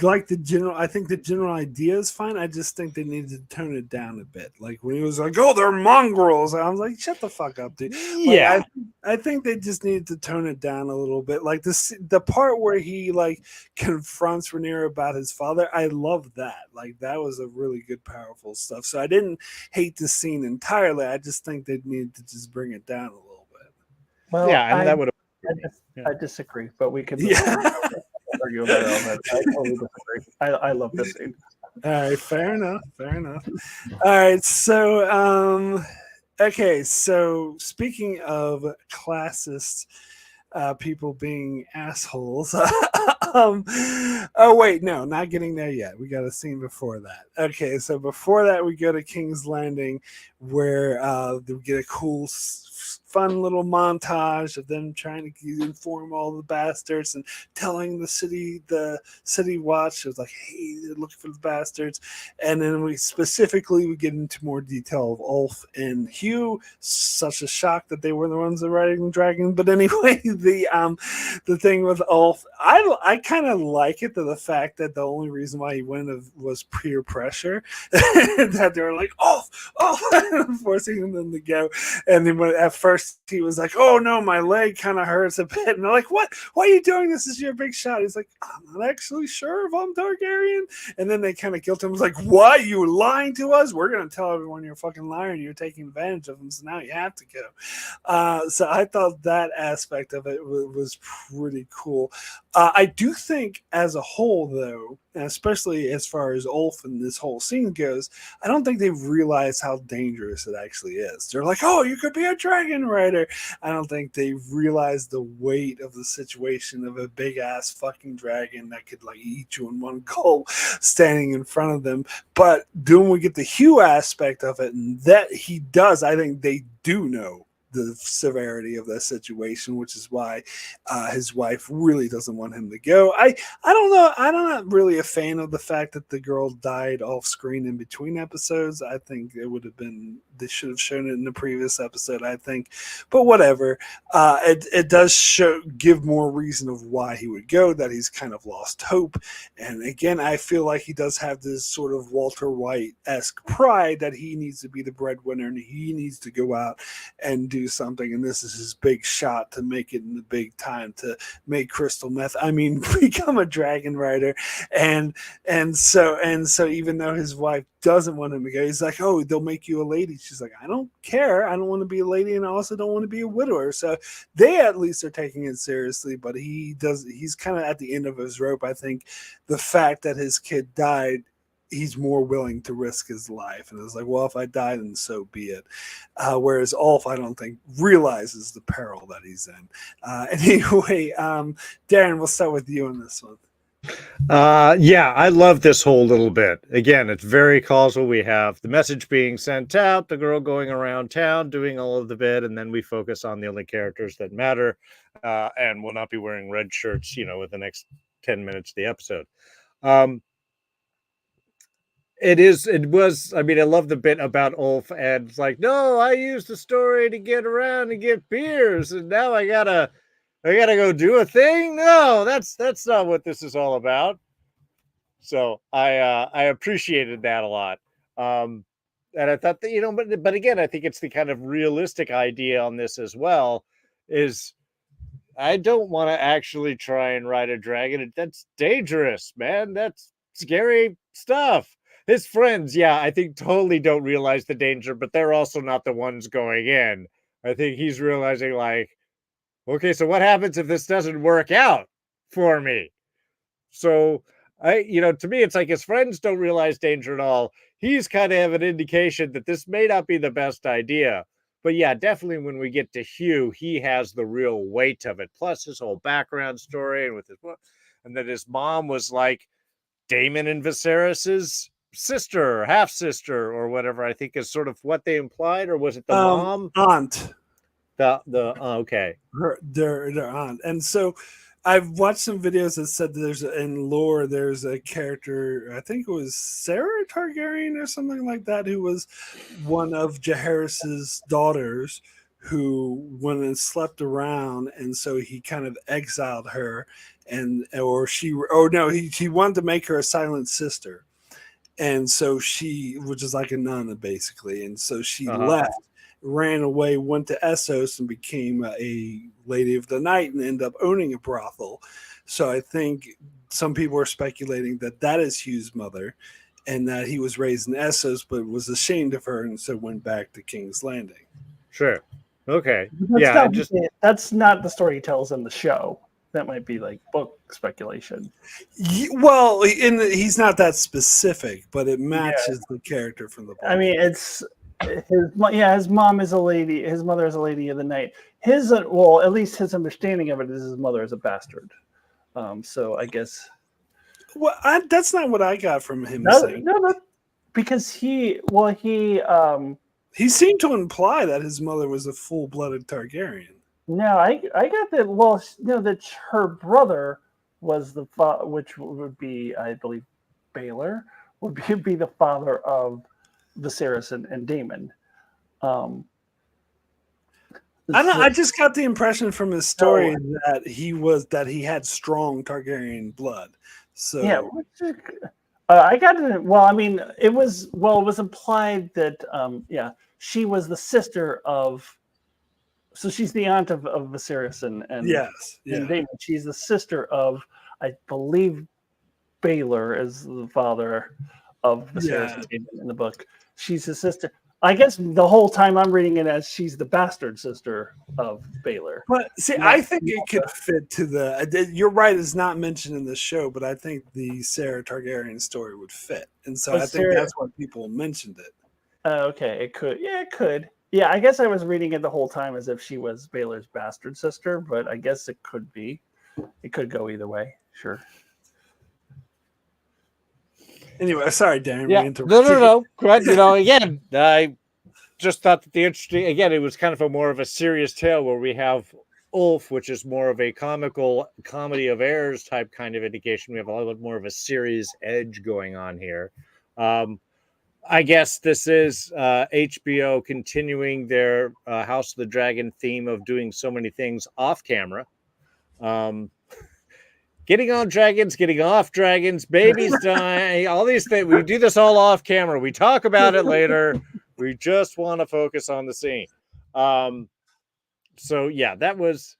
like the general. I think the general idea is fine. I just think they needed to tone it down a bit. Like when he was like, "Oh, they're mongrels," I was like, "Shut the fuck up, dude." Yeah, Like, I think they just needed to tone it down a little bit. Like the part where he like confronts Rhaenyra about his father. I love that. Like that was a really good, powerful stuff. So I didn't hate the scene entirely. I just think they needed to just bring it down a little bit. Well, yeah, and that would I disagree, but we could argue about it all that. I totally disagree. I love this scene. All right, fair enough. Fair enough. All right, so okay, so speaking of classist people being assholes. Oh wait, no, not getting there yet. We got a scene before that. Okay, so before that, we go to King's Landing, where we get a cool, fun little montage of them trying to inform all the bastards and telling the city watch. It was like, hey, they're looking for the bastards. And then we get into more detail of Ulf and Hugh. Such a shock that they were the ones that were riding the dragon. But anyway, the thing with Ulf, I kind of like it, to the fact that the only reason why he went was peer pressure. That they were like, Ulf, forcing them to go. And then at first he was like, oh no, my leg kind of hurts a bit. And they're like, what? Why are you doing this? This is your big shot. He's like, I'm not actually sure if I'm Targaryen. And then they kind of guilt him. He was like, what? You were lying to us? We're going to tell everyone you're a fucking liar and you're taking advantage of them. So now you have to go. So I thought that aspect of it was pretty cool. I do think as a whole, though, and especially as far as Ulf and this whole scene goes, I don't think they've realized how dangerous it actually is. They're like, oh, you could be a dragon rider. I don't think they realize the weight of the situation of a big ass fucking dragon that could like eat you in one go standing in front of them. But then we get the Hugh aspect of it, and that he does, I think they do know the severity of that situation, which is why his wife really doesn't want him to go. I don't know. I'm not really a fan of the fact that the girl died off screen in between episodes. I think it would have been, they should have shown it in the previous episode, I think. But whatever. It does give more reason of why he would go, that he's kind of lost hope. And again, I feel like he does have this sort of Walter White-esque pride that he needs to be the breadwinner and he needs to go out and do something, and this is his big shot to make it in the big time, to make crystal meth, become a dragon rider. And so even though his wife doesn't want him to go, he's like, oh, they'll make you a lady. She's like, I don't care, I don't want to be a lady, and I also don't want to be a widower. So they at least are taking it seriously, but he's kind of at the end of his rope. I think the fact that his kid died, he's more willing to risk his life. And it's like, well, if I die, then so be it. Whereas Ulf, I don't think, realizes the peril that he's in. Anyway, Darren, we'll start with you on this one. Yeah, I love this whole little bit. Again, it's very causal. We have the message being sent out, the girl going around town doing all of the bit, and then we focus on the only characters that matter, and will not be wearing red shirts, with the next 10 minutes of the episode. It was, I love the bit about Ulf, and it's like, no, I used the story to get around and get beers, and now I gotta go do a thing. No, that's not what this is all about. So I appreciated that a lot. And I thought that, but again, I think it's the kind of realistic idea on this as well, is I don't want to actually try and ride a dragon. That's dangerous, man. That's scary stuff. His friends, yeah, I think totally don't realize the danger, but they're also not the ones going in. I think he's realizing, like, okay, so what happens if this doesn't work out for me? So To me, it's like his friends don't realize danger at all. He's kind of have an indication that this may not be the best idea. But yeah, definitely when we get to Hugh, he has the real weight of it. Plus his whole background story and that his mom was like Daemon and Viserys's sister, half sister, or whatever. I think is sort of what they implied, or was it the mom? Aunt. Okay. Their aunt. And so I've watched some videos that said in lore there's a character, I think it was Sarah Targaryen or something like that, who was one of Jaehaerys's daughters who went and slept around, and so he kind of exiled her, he wanted to make her a silent sister. And so she, which is like a nun basically, and so she left, ran away, went to Essos, and became a lady of the night, and ended up owning a brothel. So I think some people are speculating that is Hugh's mother, and that he was raised in Essos, but was ashamed of her, and so went back to King's Landing. Sure. Okay. That's not the story he tells in the show. That might be like book speculation. Well, he's not that specific, but it matches the character from the book. I mean, it's his mom is a lady. His mother is a lady of the night. At least his understanding of it is his mother is a bastard. So I guess. Well, that's not what I got from him saying. No, because he seemed to imply that his mother was a full-blooded Targaryen. No, I got that. Well, that her brother was the father, which would be, I believe, Baelor would be the father of Viserys and Daemon. I just got the impression from his story that he had strong Targaryen blood. So yeah, I got it. Well, I mean, it was implied that she was the sister of. So she's the aunt of Viserys and Daemon. She's the sister of, I believe, Baelor is the father of Viserys and Daemon in the book. She's his sister. I guess the whole time I'm reading it as she's the bastard sister of Baelor. But see, I think it could fit to you're right, it's not mentioned in the show, but I think the Sarah Targaryen story would fit. And so I think that's why people mentioned it. Okay, it could. Yeah, it could. Yeah, I guess I was reading it the whole time as if she was Baelor's bastard sister, but I guess it could be. It could go either way. Sure. Anyway, sorry, Darren. Yeah. No. Correct. Again, I just thought that it was kind of a more of a serious tale where we have Ulf, which is more of a comedy of errors type kind of indication. We have a little bit more of a serious edge going on here. I guess this is HBO continuing their House of the Dragon theme of doing so many things off camera. Getting on dragons, getting off dragons, babies dying, all these things. We do this all off camera. We talk about it later. We just want to focus on the scene. So yeah, that was.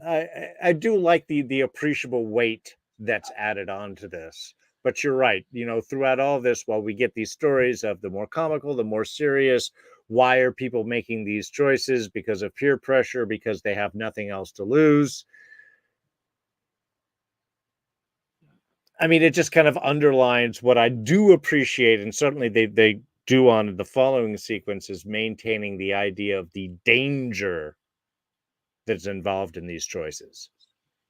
I do like the appreciable weight that's added on to this. But you're right. Throughout all this, while we get these stories of the more comical, the more serious, why are people making these choices? Because of peer pressure, because they have nothing else to lose. I mean, it just kind of underlines what I do appreciate, and certainly they do on the following sequence, is maintaining the idea of the danger that's involved in these choices.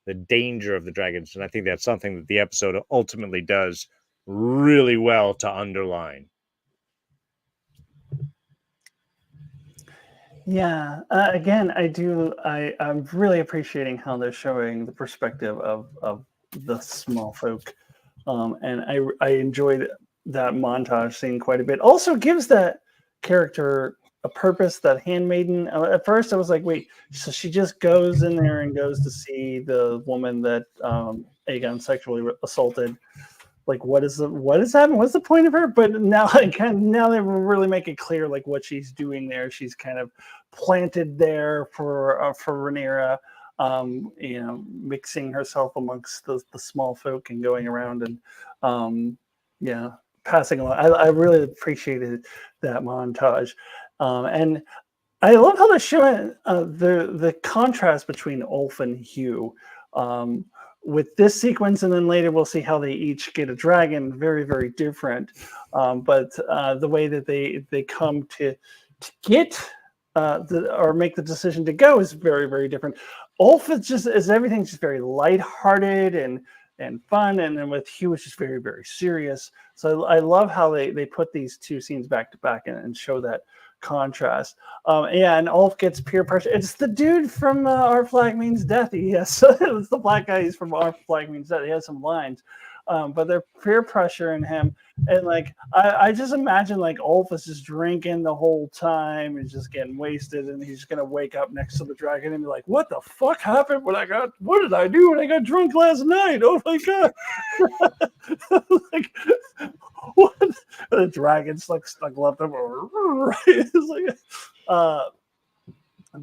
The danger of the dragons. And I think that's something that the episode ultimately does really well to underline. Yeah. Again, I'm really appreciating how they're showing the perspective of the small folk. And I enjoyed that montage scene quite a bit. Also gives that character a purpose, that handmaiden. At first I was like, wait, so she just goes in there and goes to see the woman that Aegon sexually assaulted. Like, what is happening? What's the point of her? But now they really make it clear like what she's doing there. She's kind of planted there for Rhaenyra, mixing herself amongst the small folk and going around and passing along. I really appreciated that montage. And I love how they're showing the contrast between Ulf and Hugh. with this sequence, and then later we'll see how they each get a dragon. Very, very different. But the way that they come to get or make the decision to go is very, very different. Ulf is everything's just very lighthearted and fun, and then with Hugh it's just very, very serious. So I love how they put these two scenes back to back and show that contrast. Yeah, and Ulf gets peer pressure. It's the dude from Our Flag Means Death. Yes, it's the black guy. He's from Our Flag Means Death. He has some lines, but they're peer pressuring him. And like I just imagine like Ulf is just drinking the whole time and just getting wasted, and he's gonna wake up next to the dragon and be like, "What the fuck happened when what did I do when I got drunk last night? Oh my god!" Like, what? The dragon's like stuck left over. It's like,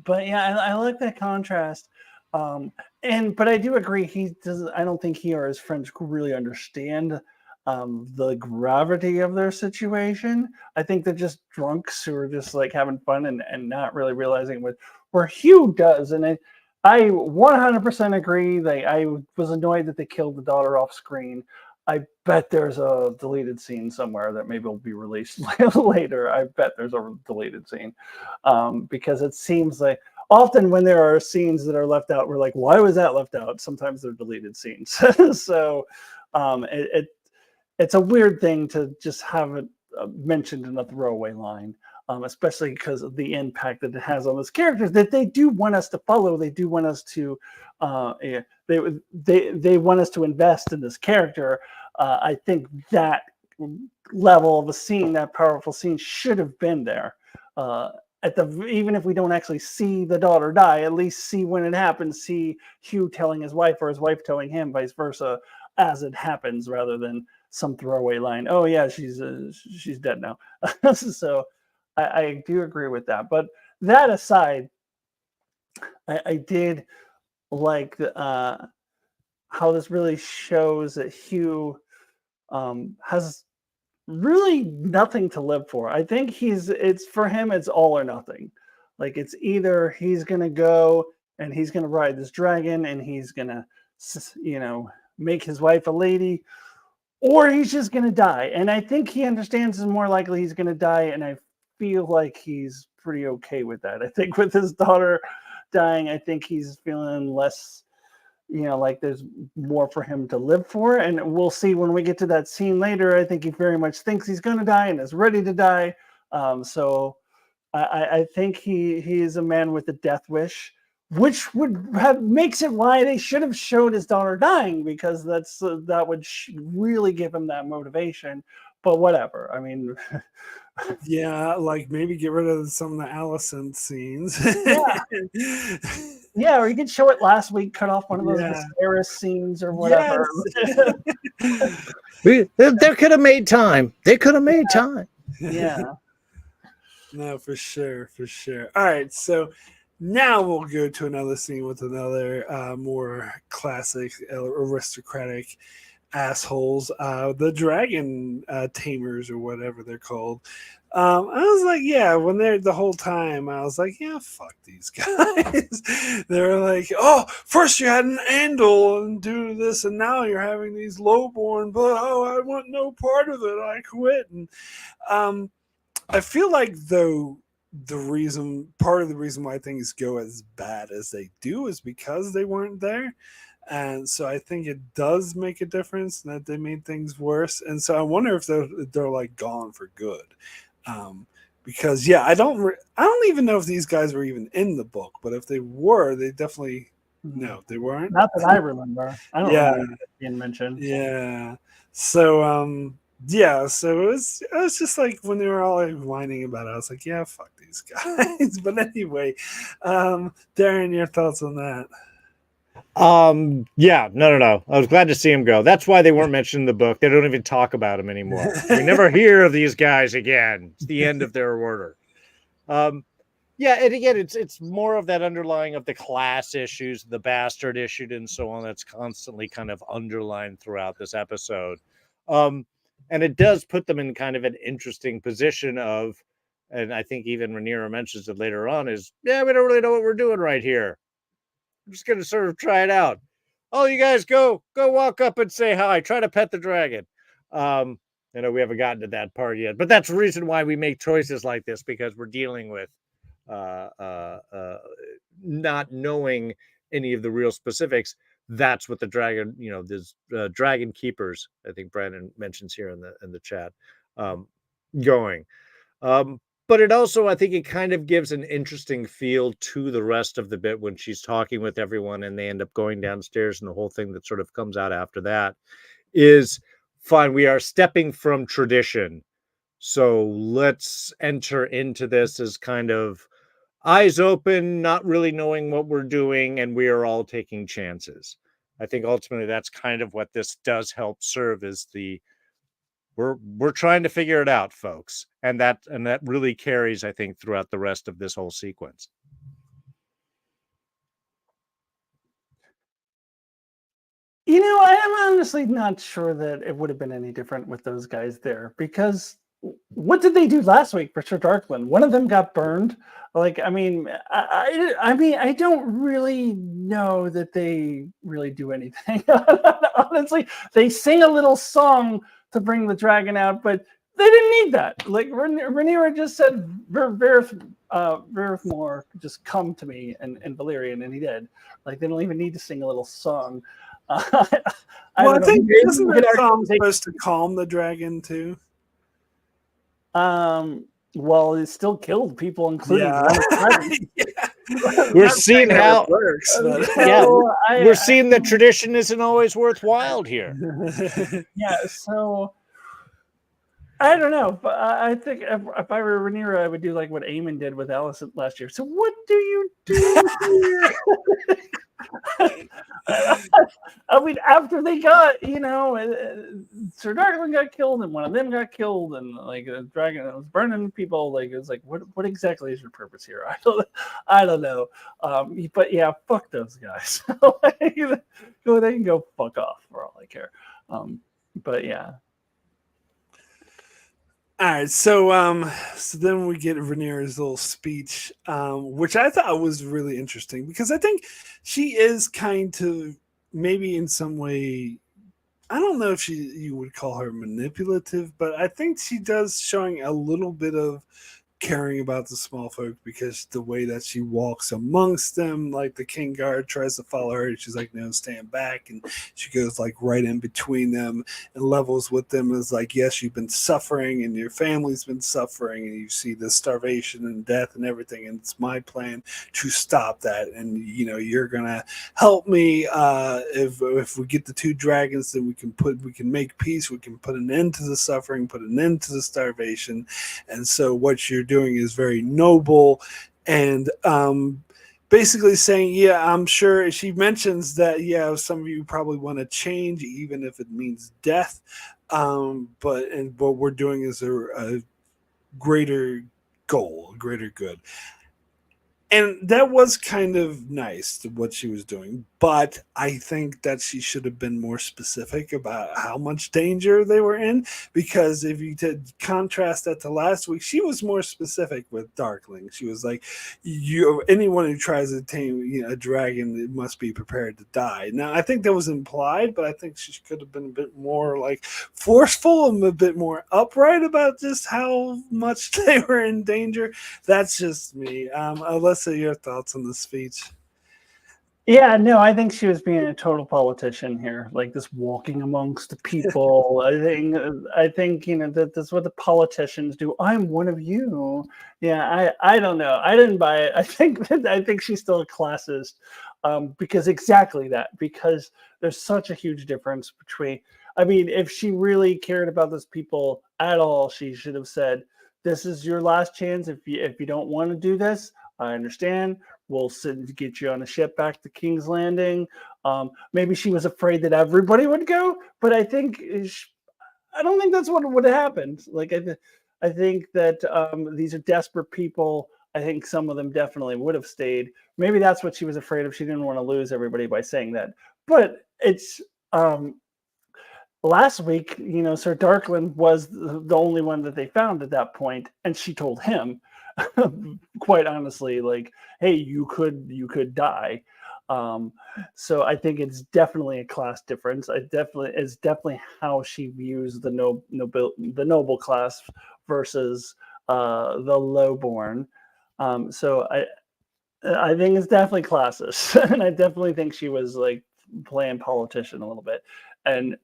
but yeah, I like that contrast. But I do agree he doesn't. I don't think he or his friends really understand the gravity of their situation. I think they're just drunks who are just like having fun and not really realizing where Hugh does. And I 100% agree. I was annoyed that they killed the daughter off screen. I bet there's a deleted scene somewhere that maybe will be released later. I bet there's a deleted scene because it seems like often when there are scenes that are left out, we're like, why was that left out? Sometimes they're deleted scenes. So it's a weird thing to just have it mentioned in a throwaway line, especially because of the impact that it has on those characters that they do want us to follow. They do want us to, they want us to invest in this character. I think that level of a scene, that powerful scene, should have been there. Even if we don't actually see the daughter die, at least see when it happens. See Hugh telling his wife or his wife telling him, vice versa, as it happens, rather than some throwaway line. Oh yeah, she's dead now. So I do agree with that. But that aside, I did like how this really shows that Hugh has really nothing to live for. I think it's for him, it's all or nothing. Like it's either he's gonna go and he's gonna ride this dragon and he's gonna, make his wife a lady, or he's just gonna die. And I think he understands it's more likely he's gonna die, and I feel like he's pretty okay with that. I think with his daughter dying, I think he's feeling less, like there's more for him to live for. And we'll see when we get to that scene later. I think he very much thinks he's going to die and is ready to die. So I think he is a man with a death wish, which makes it why they should have showed his daughter dying, because that would really give him that motivation. But whatever. I mean, yeah, like maybe get rid of some of the Alicent scenes. Yeah, or you could show it last week, cut off one of those Viserys scenes or whatever. Yes. They could have made time. They could have made time. Yeah. No, for sure. All right, so now we'll go to another scene with another more classic aristocratic assholes, the dragon tamers or whatever they're called. I was like, yeah, when they're the whole time, I was like, yeah, fuck these guys. They're like, oh, first you had an Andal and do this, and now you're having these lowborn, but oh, I want no part of it. I quit. And I feel like though part of the reason why things go as bad as they do is because they weren't there. And so I think it does make a difference that they made things worse. And so I wonder if they're like gone for good. Because I don't even know if these guys were even in the book, but if they were, they definitely they weren't. Not that I remember. I don't remember being mentioned. Yeah. So so it was just like when they were all like whining about it, I was like, yeah, fuck these guys. But anyway, Darrin, your thoughts on that? No. I was glad to see him go. That's why they weren't mentioned in the book. They don't even talk about him anymore. We never hear of these guys again. It's the end of their order. And again, it's more of that underlying of the class issues, the bastard issue, and so on. That's constantly kind of underlined throughout this episode. And it does put them in kind of an interesting position of, and I think even Rhaenyra mentions it later on, is, we don't really know what we're doing right here. I'm just going to sort of try it out. "Oh, you guys go walk up and say hi. Try to pet the dragon." I know we haven't gotten to that part yet, but that's the reason why we make choices like this, because we're dealing with uh, uh, uh, not knowing any of the real specifics. That's what the dragon, there's dragon keepers, I think Brandon mentions here in the chat, um, going. Um, but it also, I think it kind of gives an interesting feel to the rest of the bit when she's talking with everyone and they end up going downstairs, and the whole thing that sort of comes out after that is fine. We are stepping from tradition. So let's enter into this as kind of eyes open, not really knowing what we're doing, and we are all taking chances. I think ultimately that's kind of what this does help serve, is the we're trying to figure it out, folks. And that really carries, I think, throughout the rest of this whole sequence. I'm honestly not sure that it would have been any different with those guys there, because what did they do last week for Sir Darkland? One of them got burned. Like, I mean, I don't really know that they really do anything. Honestly, they sing a little song to bring the dragon out, but they didn't need that. Like, Rhaenyra just said, Verithmore, just come to me, and Valyrian, and he did. Like, they don't even need to sing a little song. I think isn't that song supposed to calm the dragon too? Well, it still killed people, including We're seeing how it works. We're seeing that tradition isn't always worthwhile here. Yeah, so I don't know, but I think if I were Rhaenyra, I would do like what Aemon did with Alicent last year. So what do you do here? I mean, after they got, Sir Darkland got killed, and one of them got killed, and like the dragon was burning people. Like, it's like, what exactly is your purpose here? I don't know. But yeah, fuck those guys. They can go fuck off for all I care. But yeah. All right, so then we get Rhaenyra's little speech, which I thought was really interesting, because I think she is kind of, maybe in some way, I don't know if you would call her manipulative, but I think she does, showing a little bit of caring about the small folk, because the way that she walks amongst them, like the King Guard tries to follow her, she's like, no, stand back, and she goes like right in between them and levels with them, is like, yes, you've been suffering and your family's been suffering, and you see the starvation and death and everything, and it's my plan to stop that, and you're gonna help me, if we get the two dragons, then we can make peace, we can put an end to the suffering, put an end to the starvation. And so what you're doing is very noble, and basically saying, yeah, I'm sure, she mentions that, yeah, some of you probably want to change, even if it means death, but what we're doing is a greater goal, a greater good. And that was kind of nice, what she was doing. But I think that she should have been more specific about how much danger they were in. Because if you contrast that to last week, she was more specific with Darkling. She was like, anyone who tries to tame a dragon must be prepared to die. Now, I think that was implied, but I think she could have been a bit more like forceful and a bit more upright about just how much they were in danger. That's just me. Alyssa, your thoughts on the speech? Yeah, no, I think she was being a total politician here, like this walking amongst the people. I think that's what the politicians do. I'm one of you. Yeah, I don't know. I didn't buy it. I think she's still a classist, because exactly that. Because there's such a huge difference between. I mean, if she really cared about those people at all, she should have said, "This is your last chance. If you don't want to do this, I understand. We'll get you on a ship back to King's Landing." Maybe she was afraid that everybody would go, but I don't think that's what would have happened. Like, I think that these are desperate people. I think some of them definitely would have stayed. Maybe that's what she was afraid of. She didn't want to lose everybody by saying that. But it's last week, Sir Darkland was the only one that they found at that point, and she told him, quite honestly, like, hey, you could die. So I think it's definitely a class difference. It's definitely how she views the noble class versus the lowborn. So I think it's definitely classes, and I definitely think she was like playing politician a little bit. And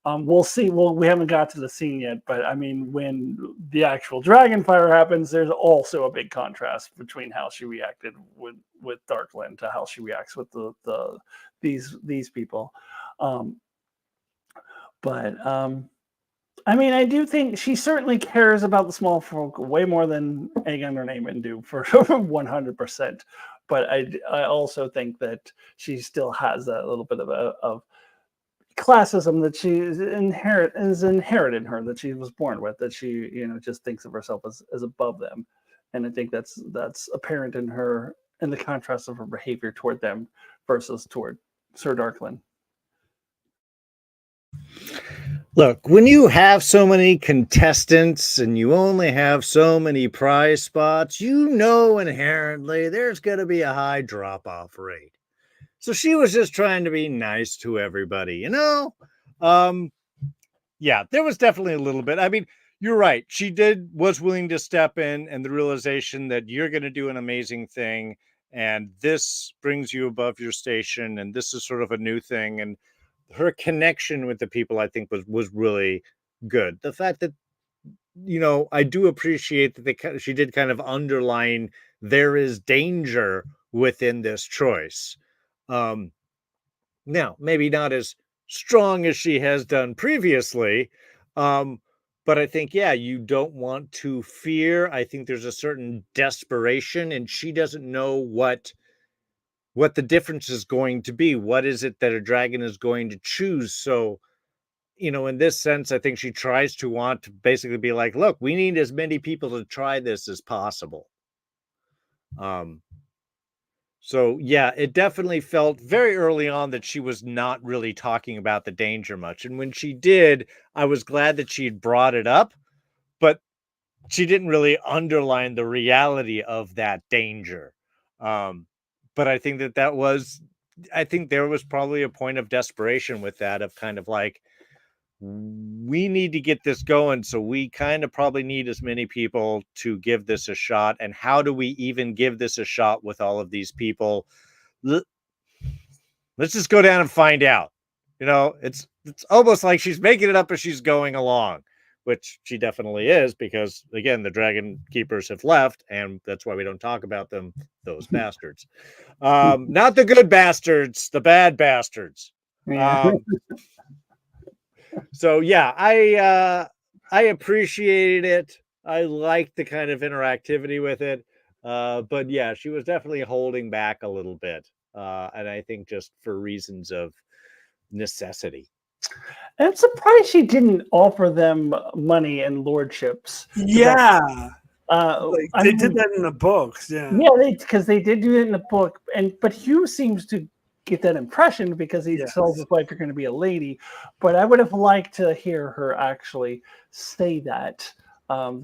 we'll see. Well, we haven't got to the scene yet, but I mean, when the actual dragon fire happens, there's also a big contrast between how she reacted with Darkland to how she reacts with these people. But I mean, I do think she certainly cares about the small folk way more than Aegon or Naaman do, for 100%. But I also think that she still has that little bit of classism that she is inherent in her, that she was born with, that she just thinks of herself as above them. And I think that's apparent in her, in the contrast of her behavior toward them versus toward Sir Darkland. Look, when you have so many contestants and you only have so many prize spots, inherently there's going to be a high drop-off rate. So she was just trying to be nice to everybody, Yeah, there was definitely a little bit. I mean, you're right. She was willing to step in, and the realization that you're going to do an amazing thing, and this brings you above your station, and this is sort of a new thing. And her connection with the people, I think, was really good. The fact that, I do appreciate that she did kind of underline there is danger within this choice. Now, maybe not as strong as she has done previously, but I think, you don't want to fear. I think there's a certain desperation, and she doesn't know what the difference is going to be. What is it that a dragon is going to choose? So, in this sense, I think she tries to want to basically be like, look, we need as many people to try this as possible. So, it definitely felt very early on that she was not really talking about the danger much. And when she did, I was glad that she had brought it up, but she didn't really underline the reality of that danger. But I think there was probably a point of desperation with that, of kind of like, we need to get this going. So we kind of probably need as many people to give this a shot. And how do we even give this a shot with all of these people? Let's just go down and find out. It's almost like she's making it up as she's going along, which she definitely is, because again, the dragon keepers have left, and that's why we don't talk about them, those bastards. Not the good bastards, the bad bastards. Yeah. So I appreciated it. I liked the kind of interactivity with it. But she was definitely holding back a little bit. And I think just for reasons of necessity. I'm surprised she didn't offer them money and lordships. Yeah. They mean, did that in the books. Yeah. Yeah, because they did do it in the book. But Hugh seems to get that impression because he tells his wife, you're going to be a lady. But I would have liked to hear her actually say that.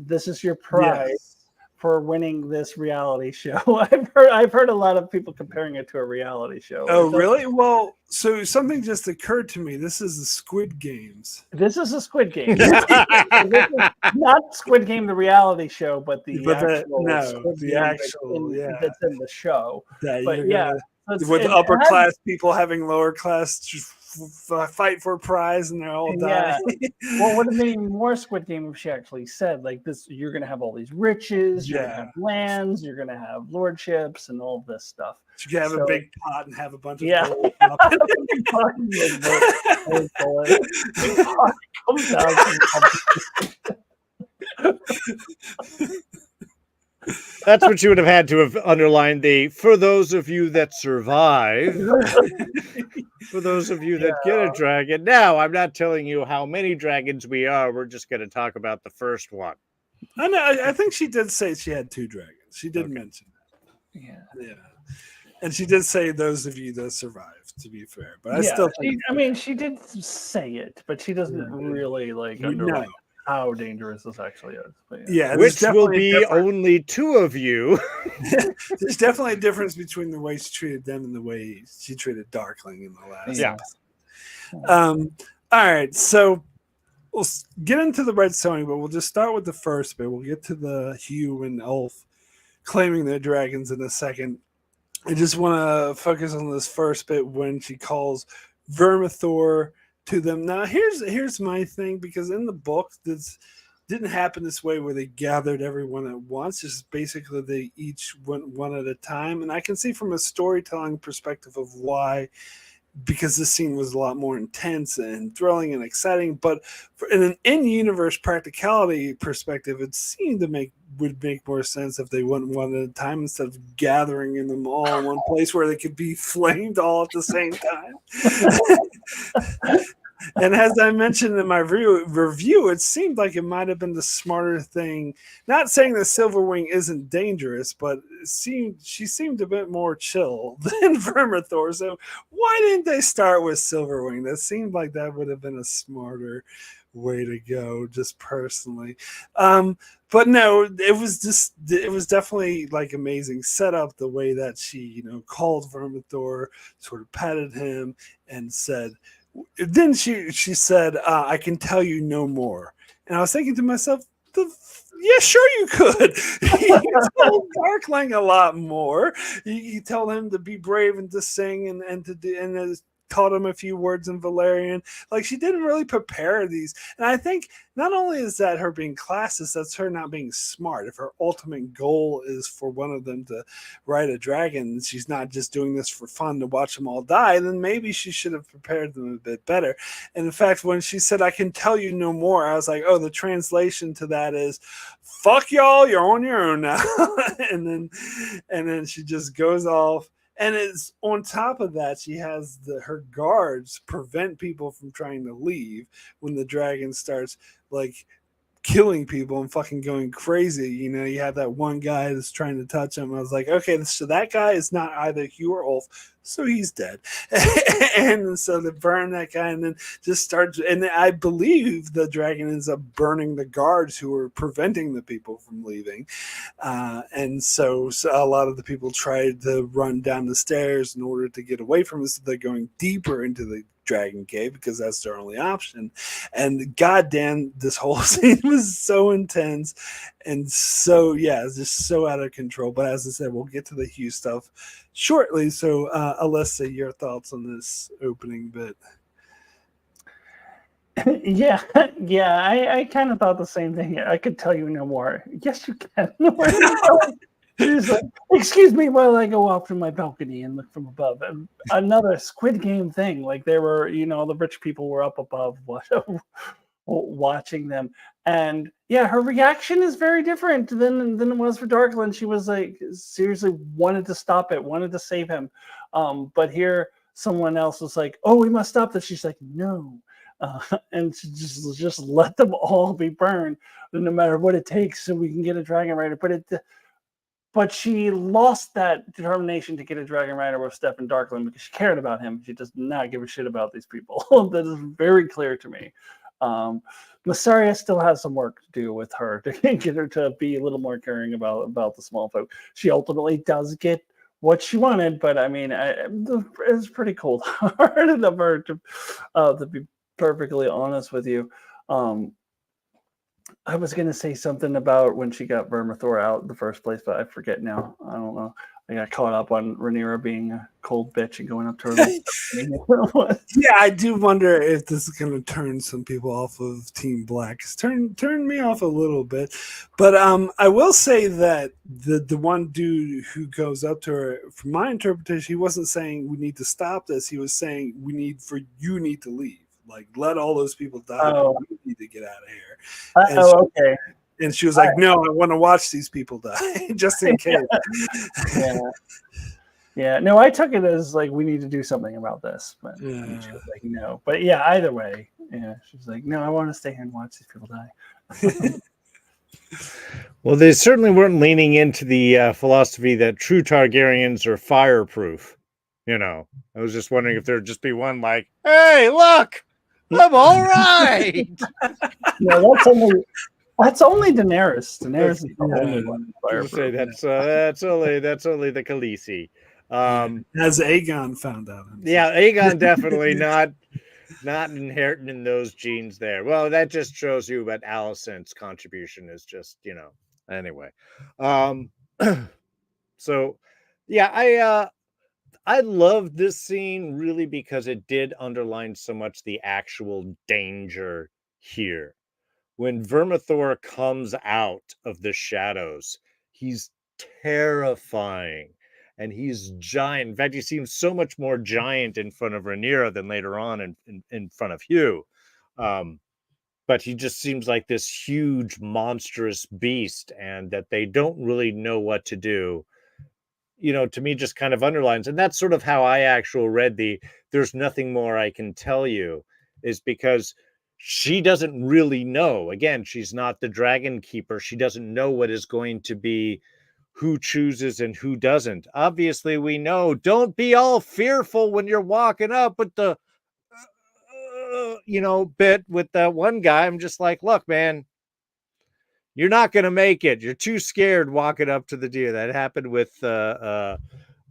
This is your prize for winning this reality show. I've heard a lot of people comparing it to a reality show. Oh, really? Well, so something just occurred to me. This is the Squid Games. This is a Squid Game. Not Squid Game, the reality show, but the actual that's in the show. With upper class people having lower class fight for a prize, and they're all dying. Well, would have made more Squid Game if she actually said, like, this, you're going to have all these riches, you're going to have lands, you're going to have lordships, and all this stuff. She could have a big pot and have a bunch of gold. That's what you would have had to have underlined for those of you that survive, for those of you that get a dragon. Now, I'm not telling you how many dragons we are. We're just going to talk about the first one. I think she did say she had 2 dragons. She did mention that. Yeah. And she did say those of you that survived, to be fair. But I still think... she did say it, but she doesn't really underline. how dangerous this actually is. But Yeah, which will be only 2 of you. There's definitely a difference between the way she treated them and the way she treated Darkling in the last episode. All right, so we'll get into the Red Sowing, but we'll just start with the first bit. We'll get to the Hugh and Ulf claiming their dragons in a second. I just want to focus on this first bit when she calls Vermithor to them. Now, here's my thing, because in the book, this didn't happen this way where they gathered everyone at once. Just basically they each went one at a time. And I can see from a storytelling perspective of why, because this scene was a lot more intense and thrilling and exciting. But in an in-universe practicality perspective, it seemed to would make more sense if they went one at a time instead of gathering in them all in one place where they could be flamed all at the same time. And as I mentioned in my review, it seemed like it might have been the smarter thing. Not saying that Silverwing isn't dangerous, but she seemed a bit more chill than Vermithor. So why didn't they start with Silverwing? That seemed like that would have been a smarter way to go, just personally. But no, it was definitely like amazing setup, the way that she, called Vermithor, sort of patted him and said, then she said, I can tell you no more. And I was thinking to myself, yeah, sure you could. You told Darkling a lot more. You told him to be brave and to sing and to do, and taught him a few words in Valerian. Like, she didn't really prepare these. And I think not only is that her being classist, that's her not being smart. If her ultimate goal is for one of them to ride a dragon, she's not just doing this for fun to watch them all die, then maybe she should have prepared them a bit better. And in fact, when she said, I can tell you no more, I was like, oh, the translation to that is, fuck y'all, you're on your own now. and then she just goes off. And it's on top of that, she has her guards prevent people from trying to leave when the dragon starts like killing people and fucking going crazy. You have that one guy that's trying to touch him. I was like, okay, so that guy is not either Hugh or Ulf, so he's dead. And so they burn that guy and then just start. And I believe the dragon ends up burning the guards who were preventing the people from leaving. And so a lot of the people tried to run down the stairs in order to get away from it. So they're going deeper into the dragon cave because that's their only option. And goddamn, this whole scene was so intense and so just so out of control. But as I said, we'll get to the Hugh stuff shortly. So Alyssa, your thoughts on this opening bit? Yeah, I kind of thought the same thing. I could tell you no more. Yes, you can. She's like, excuse me while I go off to my balcony and look from above. And another Squid Game thing. Like, they were, the rich people were up above watching them. And yeah, her reaction is very different than it was for Darkland. She was like, seriously wanted to stop it, wanted to save him. But here, someone else was like, oh, we must stop this. She's like, no. And she just let them all be burned, no matter what it takes, so we can get a dragon rider. But she lost that determination to get a dragon rider with Stefan Darkland because she cared about him. She does not give a shit about these people. That is very clear to me. Massaria still has some work to do with her to get her to be a little more caring about the small folk. She ultimately does get what she wanted, but I mean, it's pretty cold-hearted of her to be perfectly honest with you. I was going to say something about when she got Vermithor out in the first place, but I forget now. I don't know. I got caught up on Rhaenyra being a cold bitch and going up to her. Yeah, I do wonder if this is going to turn some people off of Team Black. It's turned me off a little bit. But I will say that the one dude who goes up to her, from my interpretation, he wasn't saying we need to stop this. He was saying you need to leave. Like, let all those people die. Oh. You need to get out of here. Okay. And she was like, no, I want to watch these people die, just in case. Yeah. No, I took it as, like, we need to do something about this. But she was like, no. But, yeah, either way. Yeah, she's like, no, I want to stay here and watch these people die. Well, they certainly weren't leaning into the philosophy that true Targaryens are fireproof. I was just wondering if there'd just be one like, hey, look! I'm all right. No, that's only Daenerys. Daenerys is the only one. Say that's only the Khaleesi. As Aegon found out. Yeah, Aegon definitely not inheriting those genes there. Well, that just shows you what Alicent's contribution is. Just anyway. So yeah, I love this scene really because it did underline so much the actual danger here. When Vermithor comes out of the shadows, he's terrifying and he's giant. In fact, he seems so much more giant in front of Rhaenyra than later on in front of Hugh. But he just seems like this huge, monstrous beast, and that they don't really know what to do. To me, just kind of underlines, and that's sort of how I actually read "There's nothing more I can tell you," is because she doesn't really know. Again, she's not the dragon keeper. She doesn't know what is going to be, who chooses and who doesn't. Obviously, we know. Don't be all fearful when you're walking up with the, bit with that one guy. I'm just like, look, man, you're not going to make it. You're too scared walking up to the deer. That happened with Darkwind,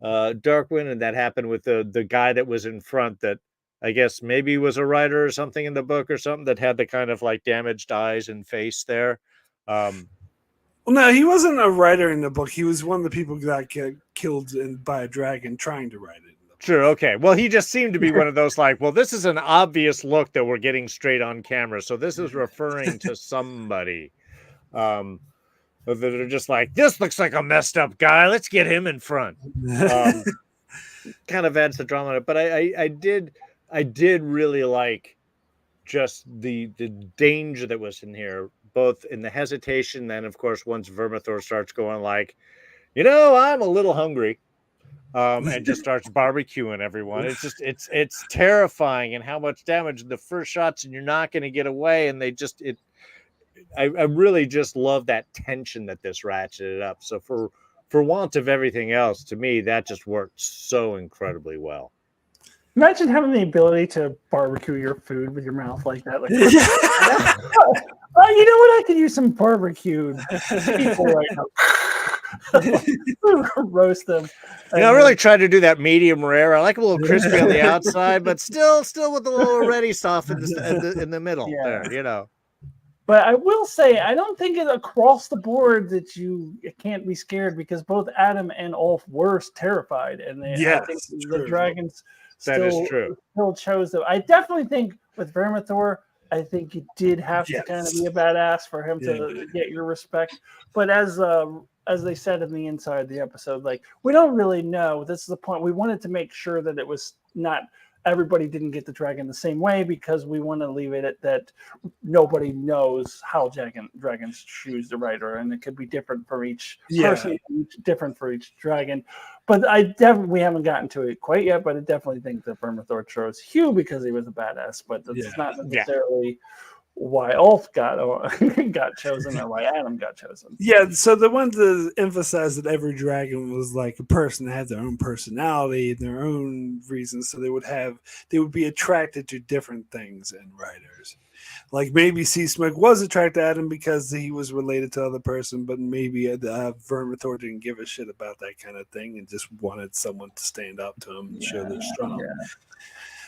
and that happened with the guy that was in front that I guess maybe was a writer or something in the book or something that had the kind of like damaged eyes and face there. Well, no, he wasn't a writer in the book. He was one of the people that got killed by a dragon trying to write it. Sure. Okay. Well, he just seemed to be one of those like, well, this is an obvious look that we're getting straight on camera. So this is referring to somebody. That are just like, this looks like a messed up guy. Let's get him in front. Kind of adds the drama. But I did really like just the danger that was in here, both in the hesitation. Then, of course, once Vermithor starts going like, I'm a little hungry. And just starts barbecuing everyone. It's just it's terrifying, and how much damage the first shots, and you're not going to get away. And I really just love that tension that this ratcheted up. So for want of everything else, to me, that just worked so incredibly well. Imagine having the ability to barbecue your food with your mouth like that. Like, you know what? I could use some barbecued people right now. Roast them. I really tried to do that medium rare. I like a little crispy on the outside, but still with a little ready stuff in the middle. Yeah. There, But I will say, I don't think it across the board that you can't be scared, because both Adam and Ulf were terrified, and I think the dragons still chose them. I definitely think with Vermithor, I think you did have to kind of be a badass for him to get your respect. But as they said in the inside of the episode, like, we don't really know. This is the point. We wanted to make sure that it was not everybody didn't get the dragon the same way, because we want to leave it at that nobody knows how dragons choose the writer, and it could be different for each person, different for each dragon. But we haven't gotten to it quite yet, but I definitely think that Vermithor chose Hugh because he was a badass, but that's not necessarily why Ulf got chosen or why Adam got chosen. Yeah, so they wanted to emphasize that every dragon was like a person that had their own personality and their own reasons, so they would be attracted to different things in writers. Like maybe Seasmoke was attracted to Adam because he was related to the other person, but maybe Vermithor didn't give a shit about that kind of thing and just wanted someone to stand up to him and show they're strong.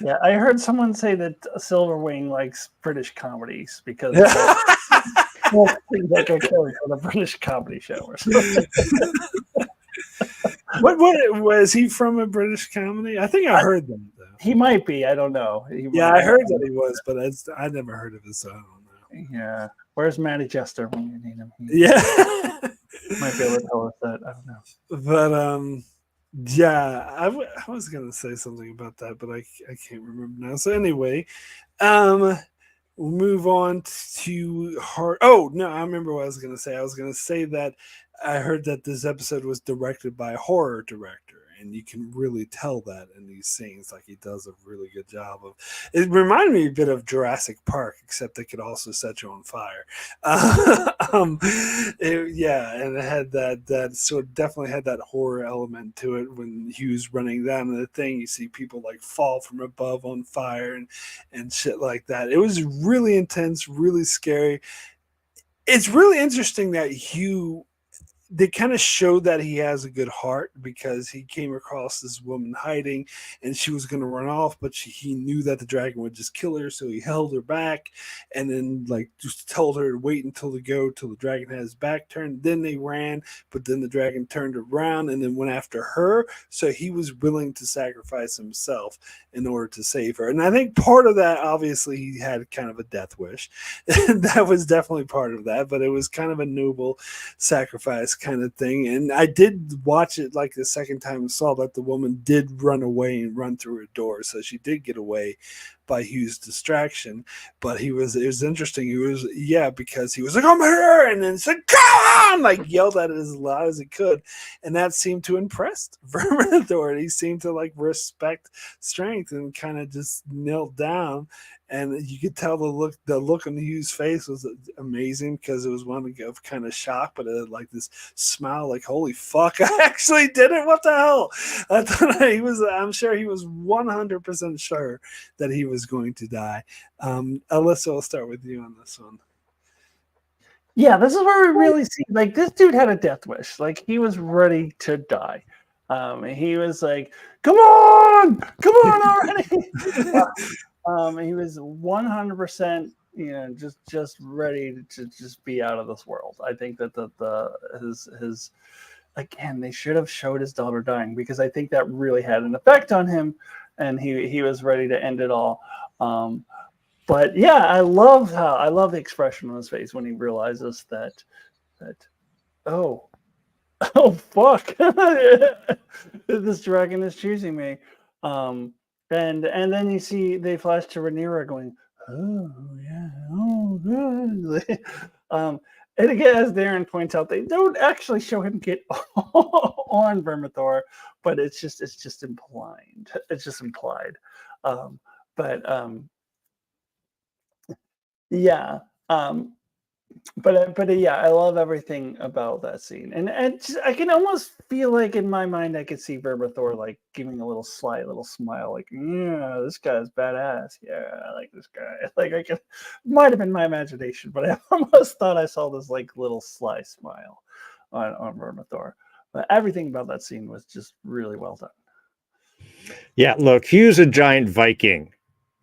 Yeah, I heard someone say that Silverwing likes British comedies because seems like a character on a British comedy show or something. What was he from a British comedy? I think I heard that though. He might be. I don't know. I heard that he was, but I never heard of it, so I don't know. Yeah. Where's Matty Jester when you need him? Might be able to tell us that. I don't know. But I was gonna say something about that, but I can't remember now. So anyway, we'll move on to heart. Oh no, I remember what I was gonna say. I was gonna say that I heard that this episode was directed by a horror director, and you can really tell that in these scenes. Like, he does a really good job of. It reminded me a bit of Jurassic Park, except they could also set you on fire. Yeah, and it had that so it definitely had that horror element to it. When Hugh's running down the thing, you see people like fall from above on fire and shit like that. It was really intense, really scary. It's really interesting that Hugh, they kind of showed that he has a good heart, because he came across this woman hiding and she was going to run off, but he knew that the dragon would just kill her, so he held her back and then like just told her to wait until to go till the dragon had his back turned. Then they ran, but then the dragon turned around and then went after her, so he was willing to sacrifice himself in order to save her. And I think part of that, obviously he had kind of a death wish. That was definitely part of that, but it was kind of a noble sacrifice kind of thing. And I did watch it like the second time and saw that the woman did run away and run through a door, so she did get away by Hugh's distraction. But it was interesting. He was, yeah, because he was like, "I'm here," and then said, "Come on!" like yelled at it as loud as he could, and that seemed to impress Vermithor. He seemed to like respect strength and kind of just knelt down. And you could tell the look on Hugh's face was amazing, because it was one of kind of shock, but like this smile, like, "Holy fuck, I actually did it! What the hell?" I thought I'm sure he was 100% sure that he was going to die. Alyssa, I'll start with you on this one. Yeah, this is where we really see, like, this dude had a death wish. Like, he was ready to die. He was like, come on already. He was 100%, just ready to just be out of this world. I think that his again, they should have showed his daughter dying, because I think that really had an effect on him, and he was ready to end it all. But yeah, I love the expression on his face when he realizes that oh fuck, this dragon is choosing me. And then you see they flash to Rhaenyra going, "Oh yeah, oh good." And again, as Darren points out, they don't actually show him get on Vermithor, but it's just implied. It's just implied. But yeah. But yeah, I love everything about that scene, and I can almost feel like in my mind I could see Vermithor like giving a sly little smile, like, "Yeah, this guy's badass. Yeah, I like this guy." Like, I could, might have been my imagination, but I almost thought I saw this like little sly smile on Vermithor. But everything about that scene was just really well done. Yeah, look, Hugh's a giant Viking.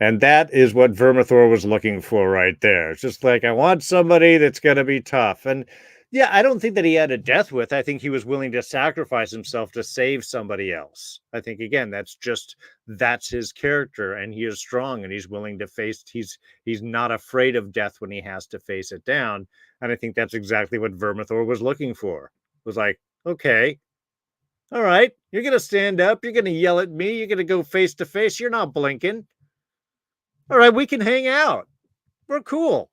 And that is what Vermithor was looking for right there. It's just like, I want somebody that's going to be tough. And yeah, I don't think that he had a death with. I think he was willing to sacrifice himself to save somebody else. I think, again, that's his character. And he is strong, and he's willing to face, he's not afraid of death when he has to face it down. And I think that's exactly what Vermithor was looking for. It was like, okay, all right, you're going to stand up. You're going to yell at me. You're going to go face to face. You're not blinking. All right, we can hang out. We're cool.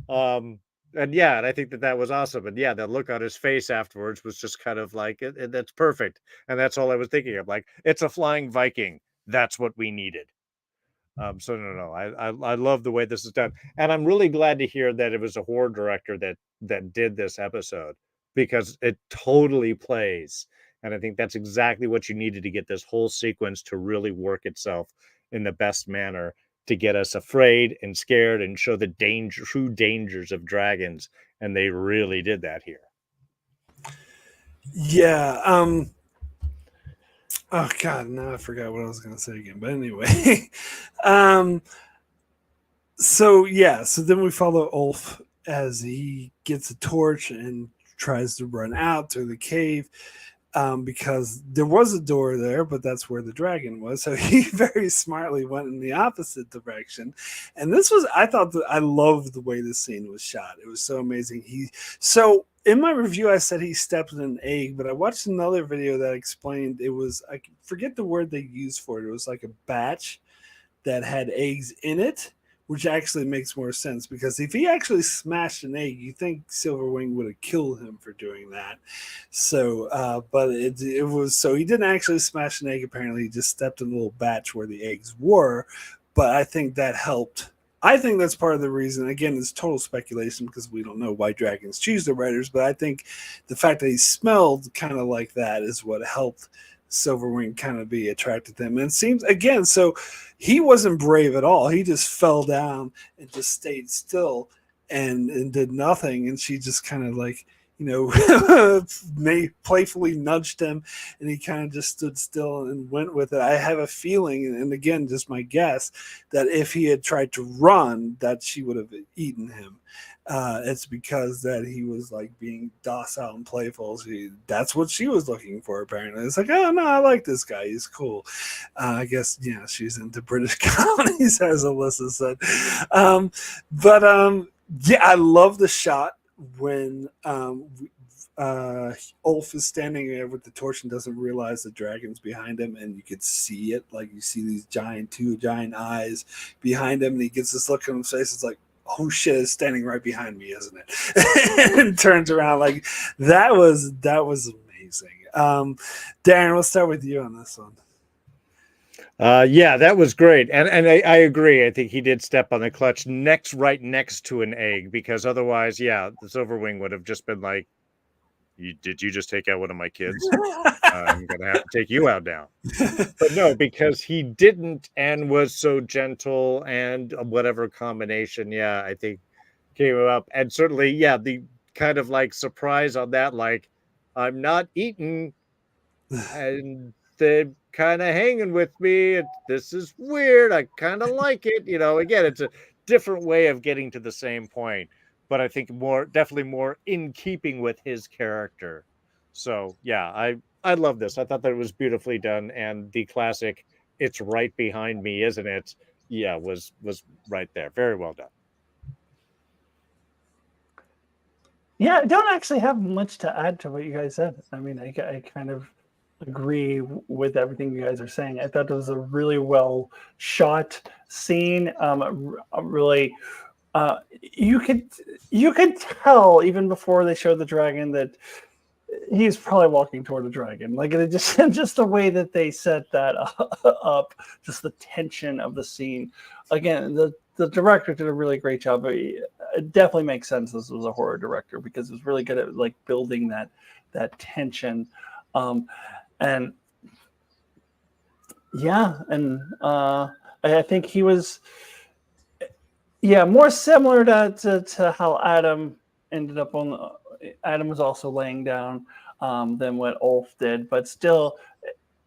And yeah, and I think that was awesome. And yeah, the look on his face afterwards was just kind of like, that's perfect. And that's all I was thinking of. Like, it's a flying Viking. That's what we needed. So no, I love the way this is done. And I'm really glad to hear that it was a horror director that did this episode, because it totally plays. And I think that's exactly what you needed to get this whole sequence to really work itself in the best manner, to get us afraid and scared and show the true dangers of dragons. And they really did that here. Yeah. Oh God, now I forgot what I was going to say again. But anyway, so then we follow Ulf as he gets a torch and tries to run out through the cave. Because there was a door there, but that's where the dragon was. So he very smartly went in the opposite direction. And I loved the way this scene was shot. It was so amazing. So in my review, I said he stepped in an egg, but I watched another video that explained it was, I forget the word they used for it. It was like a batch that had eggs in it, which actually makes more sense because if he actually smashed an egg, you think Silverwing would have killed him for doing that. So, but it was so he didn't actually smash an egg. Apparently, he just stepped in a little batch where the eggs were. But I think that helped. I think that's part of the reason. Again, it's total speculation because we don't know why dragons choose their riders. But I think the fact that he smelled kind of like that is what helped Silverwing kind of be attracted to him. And it seems again, so he wasn't brave at all. He just fell down and just stayed still and did nothing. And she just kind of like, you know, playfully nudged him, and he kind of just stood still and went with it. I have a feeling, and again, just my guess, that if he had tried to run, that she would have eaten him. It's because that he was like being docile and playful. That's what she was looking for, apparently. It's like, oh no, I like this guy. He's cool. I guess, yeah, she's into British comedies, as Alyssa said. Yeah, I love the shot when Ulf is standing there with the torch and doesn't realize the dragon's behind him, and you could see it, like you see these two giant eyes behind him, and he gets this look on his face. It's like, oh shit, it's standing right behind me, isn't it? And turns around. Like that was amazing. Darrin, we'll start with you on this one. Yeah, that was great, and I agree. I think he did step on the clutch right next to an egg, because otherwise, yeah, the Silverwing would have just been like, "Did you just take out one of my kids? I'm gonna have to take you out now." But no, because he didn't and was so gentle, and whatever combination, yeah, I think came up, and certainly, yeah, the kind of like surprise on that, like, I'm not eaten, and they're kind of hanging with me. This is weird. I kind of like it. Again, it's a different way of getting to the same point, but I think definitely more in keeping with his character. So yeah, I love this. I thought that it was beautifully done, and the classic "It's right behind me, isn't it?" Yeah, was right there. Very well done. Yeah, I don't actually have much to add to what you guys said. I mean, I kind of agree with everything you guys are saying. I thought it was a really well shot scene. Really, you could tell even before they showed the dragon that he's probably walking toward a dragon. Like it just the way that they set that up, just the tension of the scene. Again, the director did a really great job. But it definitely makes sense this was a horror director because it was really good at like building that tension. And yeah, and I think he was, yeah, more similar to how Adam ended up on. Adam was also laying down than what Ulf did, but still,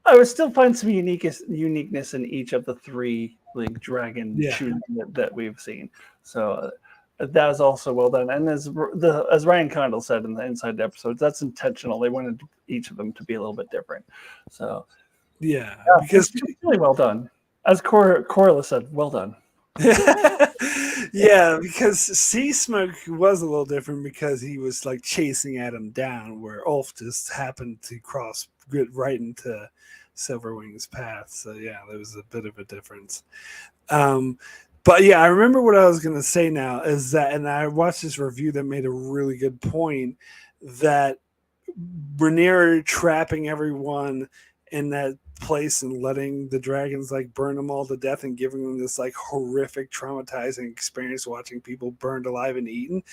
I would still find some uniqueness in each of the three like dragon shooting that we've seen. So that is also well done. And as Ryan Condal said in the Inside Episodes, that's intentional. They wanted each of them to be a little bit different. So yeah, because it's really well done. As Corla said, well done. Yeah, because Sea Smoke was a little different because he was like chasing Adam down, where Ulf just happened to cross right into Silverwing's path. So yeah, there was a bit of a difference. But yeah, I remember what I was going to say now is that, and I watched this review that made a really good point that Rhaenyra trapping everyone in that place and letting the dragons like burn them all to death and giving them this like horrific traumatizing experience watching people burned alive and eaten,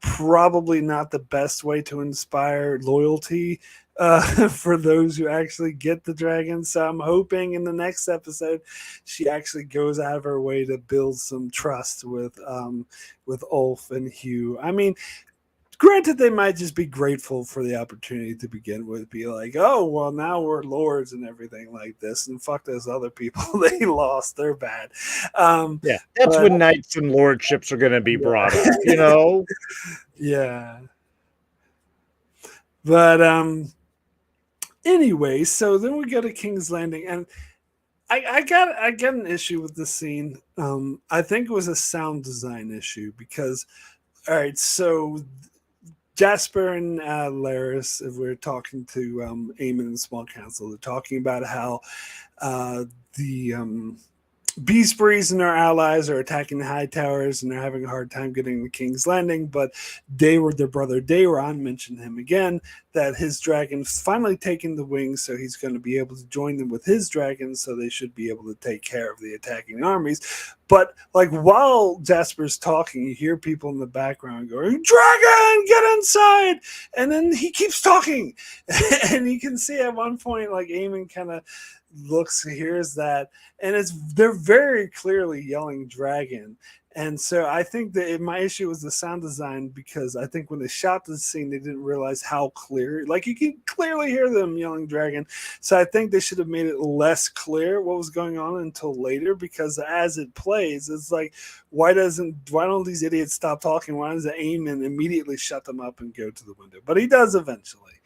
probably not the best way to inspire loyalty for those who actually get the dragon. So I'm hoping in the next episode she actually goes out of her way to build some trust with Ulf and Hugh. I mean, granted, they might just be grateful for the opportunity to begin with, be like, oh, well, now we're lords and everything like this, and fuck those other people. They lost. They're bad. Yeah, that's when knights and lordships are going to be brought up, Yeah. But anyway, so then we go to King's Landing, and I got an issue with this scene. I think it was a sound design issue because, all right, so Jasper and Laris, if we're talking to Aemon and Small Council, they're talking about how the Beast Breeze and our allies are attacking the high towers, and they're having a hard time getting to King's Landing. But Dayward, their brother Dayron, mentioned him again, that his dragon's finally taken the wings, so he's going to be able to join them with his dragons, so they should be able to take care of the attacking armies. But like while Jasper's talking, you hear people in the background going, "Dragon, get inside!" And then he keeps talking, and you can see at one point like Aemon kind of looks, hears that, and they're very clearly yelling dragon. And so I think that my issue was the sound design, because I think when they shot the scene, they didn't realize how clear, like you can clearly hear them yelling dragon. So I think they should have made it less clear what was going on until later, because as it plays, it's like, why don't these idiots stop talking? Why does Aemon immediately shut them up and go to the window? But he does eventually,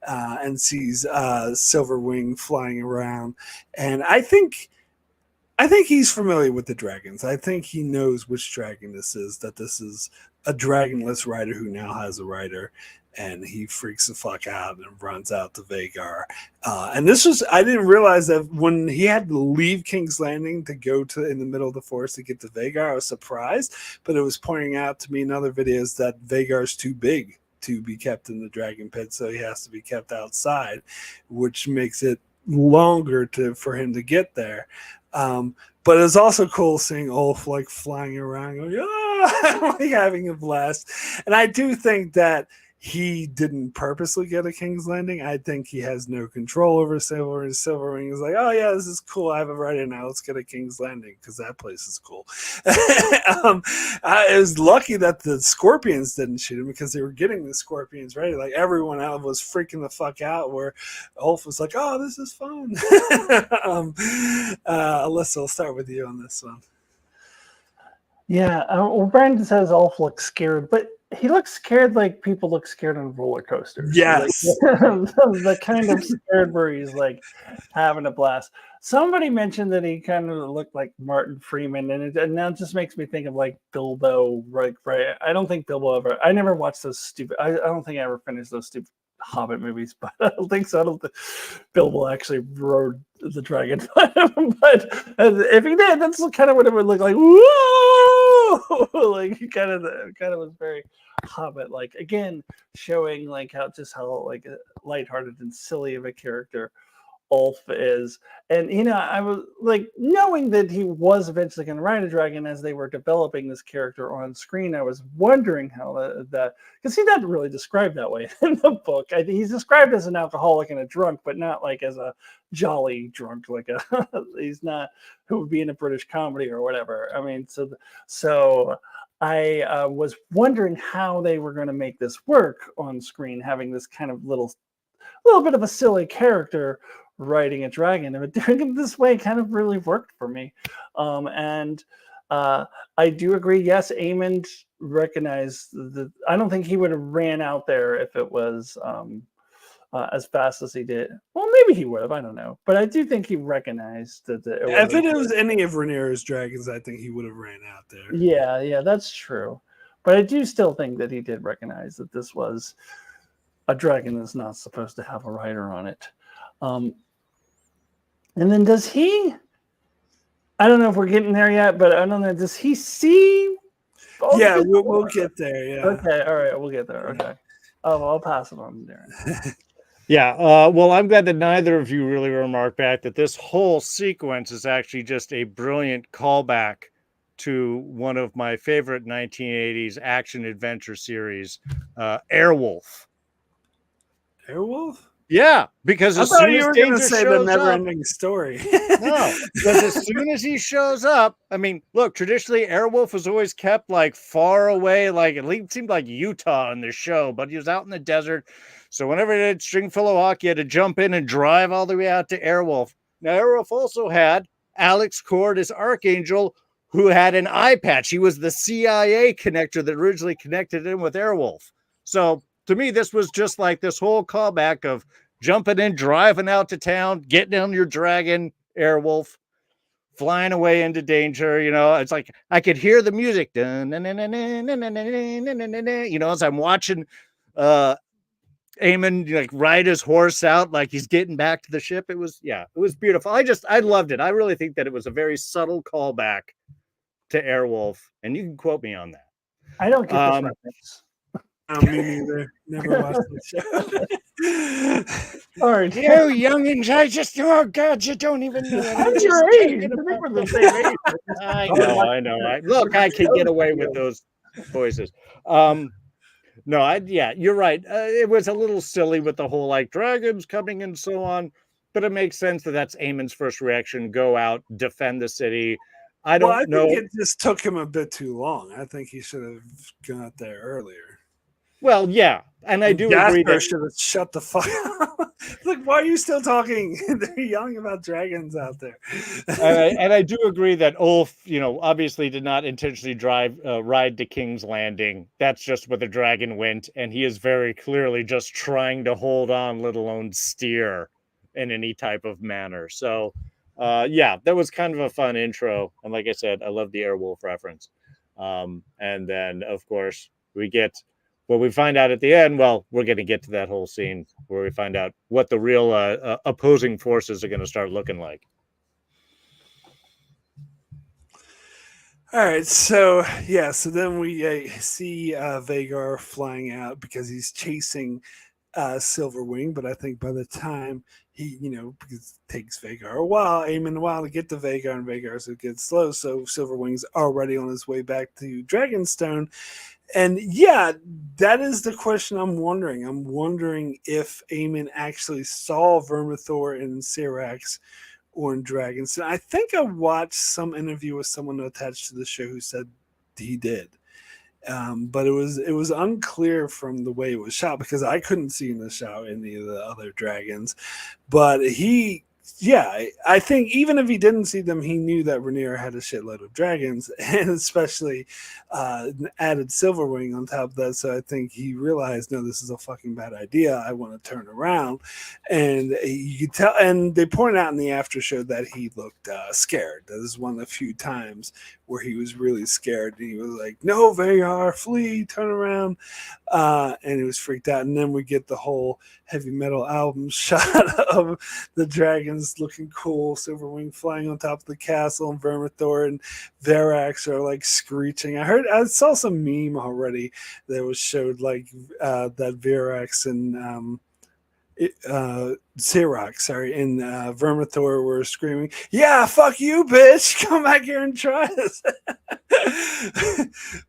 and sees Silverwing flying around. And I think he's familiar with the dragons. I think he knows which dragon this is, that this is a dragonless rider who now has a rider, and he freaks the fuck out and runs out to Vagar. And I didn't realize that when he had to leave King's Landing to go to in the middle of the forest to get to Vagar, I was surprised, but it was pointing out to me in other videos that Vagar's too big to be kept in the dragon pit, so he has to be kept outside, which makes it longer for him to get there. But it's also cool seeing Ulf like flying around, going, like having a blast. And I do think that he didn't purposely get a King's Landing. I think he has no control over Silverwing. Silverwing is like, oh yeah, this is cool. I have a rider now. Let's get a King's Landing because that place is cool. I was lucky that the Scorpions didn't shoot him, because they were getting the Scorpions ready. Like everyone else was freaking the fuck out, where Ulf was like, oh, this is fun. Alyssa, I'll start with you on this one. Yeah, well, Brandon says Ulf looks scared, but he looks scared like people look scared on roller coasters. Yes. Like, the kind of scared where he's like having a blast. Somebody mentioned that he kind of looked like Martin Freeman, and that just makes me think of like Bilbo. Right? I don't think Bilbo ever. I never watched those stupid. I don't think I ever finished those stupid Hobbit movies, but I don't think so. I don't think Bilbo actually rode the dragon. But if he did, that's kind of what it would look like. Whoa! Like he kind of was very Hobbit like, again showing like how like lighthearted and silly of a character Ulf is. And I was like, knowing that he was eventually going to ride a dragon as they were developing this character on screen, I was wondering how that because he doesn't really describe that way in the book. He's described as an alcoholic and a drunk, but not like as a jolly drunk, like he's not who would be in a British comedy or whatever. I mean, so I was wondering how they were going to make this work on screen, having this kind of little bit of a silly character riding a dragon, but doing it this way kind of really worked for me. And I do agree. Yes, Aemon recognized that. I don't think he would have ran out there if it was as fast as he did. Well, maybe he would have. I don't know, but I do think he recognized that. If it was any of Rhaenyra's dragons, I think he would have ran out there. Yeah, that's true. But I do still think that he did recognize that this was a dragon that's not supposed to have a rider on it. And then does he? I don't know if we're getting there yet, but I don't know. Does he see? Yeah, we'll get there. Yeah. Okay. All right. We'll get there. Okay. Oh, well, I'll pass it on, Darrin. Yeah. Well, I'm glad that neither of you really remarked back that this whole sequence is actually just a brilliant callback to one of my favorite 1980s action adventure series, Airwolf. Airwolf? Yeah, because as soon as Danger shows the never-ending story. No, because as soon as he shows up, I mean, look, traditionally Airwolf was always kept like far away, like it seemed like Utah in the show, but he was out in the desert. So whenever he did Stringfellow Hawk, he had to jump in and drive all the way out to Airwolf. Now, Airwolf also had Alex Cord as Archangel, who had an eye patch. He was the CIA connector that originally connected in with Airwolf. So to me, this was just like this whole callback of jumping in, driving out to town, getting on your dragon, Airwolf, flying away into danger. It's like I could hear the music, as I'm watching Aemon like ride his horse out like he's getting back to the ship. It was beautiful. I loved it. I really think that it was a very subtle callback to Airwolf, and you can quote me on that. I don't get this reference. Me neither. Never watched the show. All right, you youngins, oh God, you don't even know it. I'm your age. I think we're the same age. I know. Look, I can get away with those voices. No, you're right. It was a little silly with the whole like dragons coming and so on, but it makes sense that that's Aemon's first reaction: go out, defend the city. I don't know. Think it just took him a bit too long. I think he should have got there earlier. Well, yeah, and I do agree that should have shut the fuck up. Like, why are you still talking? They're yelling about dragons out there. and I do agree that Ulf, obviously did not intentionally ride to King's Landing. That's just where the dragon went, and he is very clearly just trying to hold on, let alone steer in any type of manner. So, that was kind of a fun intro, and like I said, I love the Airwolf reference. And then, of course, we get what we find out at the end. Well, we're going to get to that whole scene where we find out what the real opposing forces are going to start looking like. All right, so then we see Vagar flying out because he's chasing Silverwing, but I think by the time he, because it takes Vagar a while to get to Vagar, and Vagar so gets slow, so Silverwing's already on his way back to Dragonstone. And that is the question I'm wondering. I'm wondering if Aemon actually saw Vermithor and Syrax on Dragons. I think I watched some interview with someone attached to the show who said he did. But it was unclear from the way it was shot, because I couldn't see in the shot any of the other dragons. But I think even if he didn't see them, he knew that Rhaenyra had a shitload of dragons, and especially added Silverwing on top of that. So I think he realized, no, this is a fucking bad idea. I want to turn around. And you could tell, and they pointed out in the after show that he looked scared. That is one of the few times where he was really scared. And he was like, no, Vagar, flee, turn around. And he was freaked out. And then we get the whole heavy metal album shot of the dragons looking cool, Silverwing flying on top of the castle, and Vermithor and Verax are like screeching. I saw some meme already that was showed like that Verax and Syrax, and Vermithor were screaming, yeah, fuck you, bitch, come back here and try this.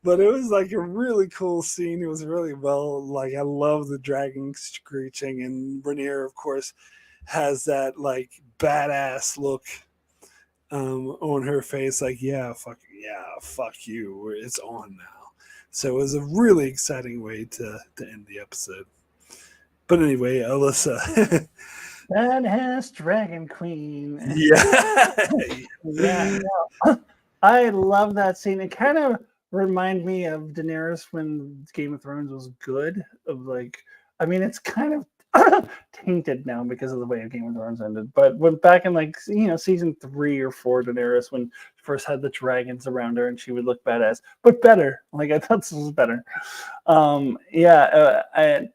But it was like a really cool scene. It was really I love the dragon screeching, and Rhaenyra, of course, has that like badass look on her face, like, fuck you, it's on now. So it was a really exciting way to end the episode. But anyway, Alyssa. Badass Dragon Queen. Yeah. I love that scene. It kind of reminded me of Daenerys when Game of Thrones was good. It's kind of tainted now because of the way Game of Thrones ended. But when back in season 3 or 4, Daenerys, when she first had the dragons around her and she would look badass, but better. Like, I thought this was better. And I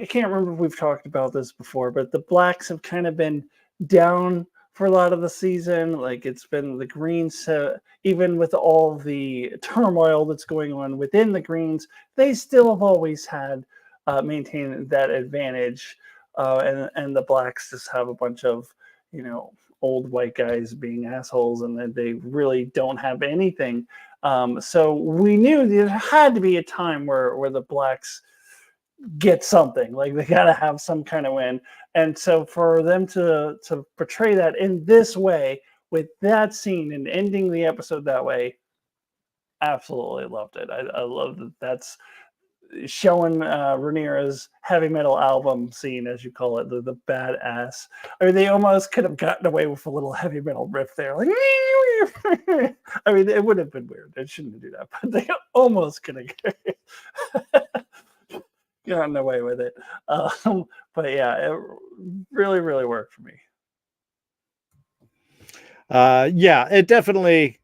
can't remember if we've talked about this before, but the blacks have kind of been down for a lot of the season. Like, it's been the greens, even with all the turmoil that's going on within the greens, they still have always had maintained that advantage. And the blacks just have a bunch of, old white guys being assholes, and they really don't have anything. So we knew there had to be a time where the blacks get something, like they got to have some kind of win. And so for them to portray that in this way, with that scene and ending the episode that way, absolutely loved it. I love that that's showing Rhaenyra's heavy metal album scene, as you call it, the badass. I mean, they almost could have gotten away with a little heavy metal riff there, like I mean, it would have been weird. It shouldn't do that, but they almost could have gotten away with it. But yeah, it really, really worked for me. It definitely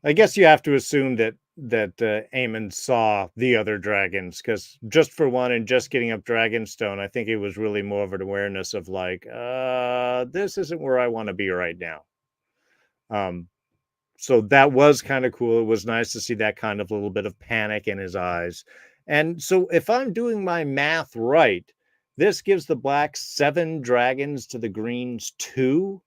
I guess you have to assume that Aemon saw the other dragons, because just for one, and just getting up Dragonstone, I think it was really more of an awareness of like, this isn't where I want to be right now. So that was kind of cool. It was nice to see that kind of little bit of panic in his eyes. And so, if I'm doing my math right, this gives the Blacks 7 dragons to the Greens 2.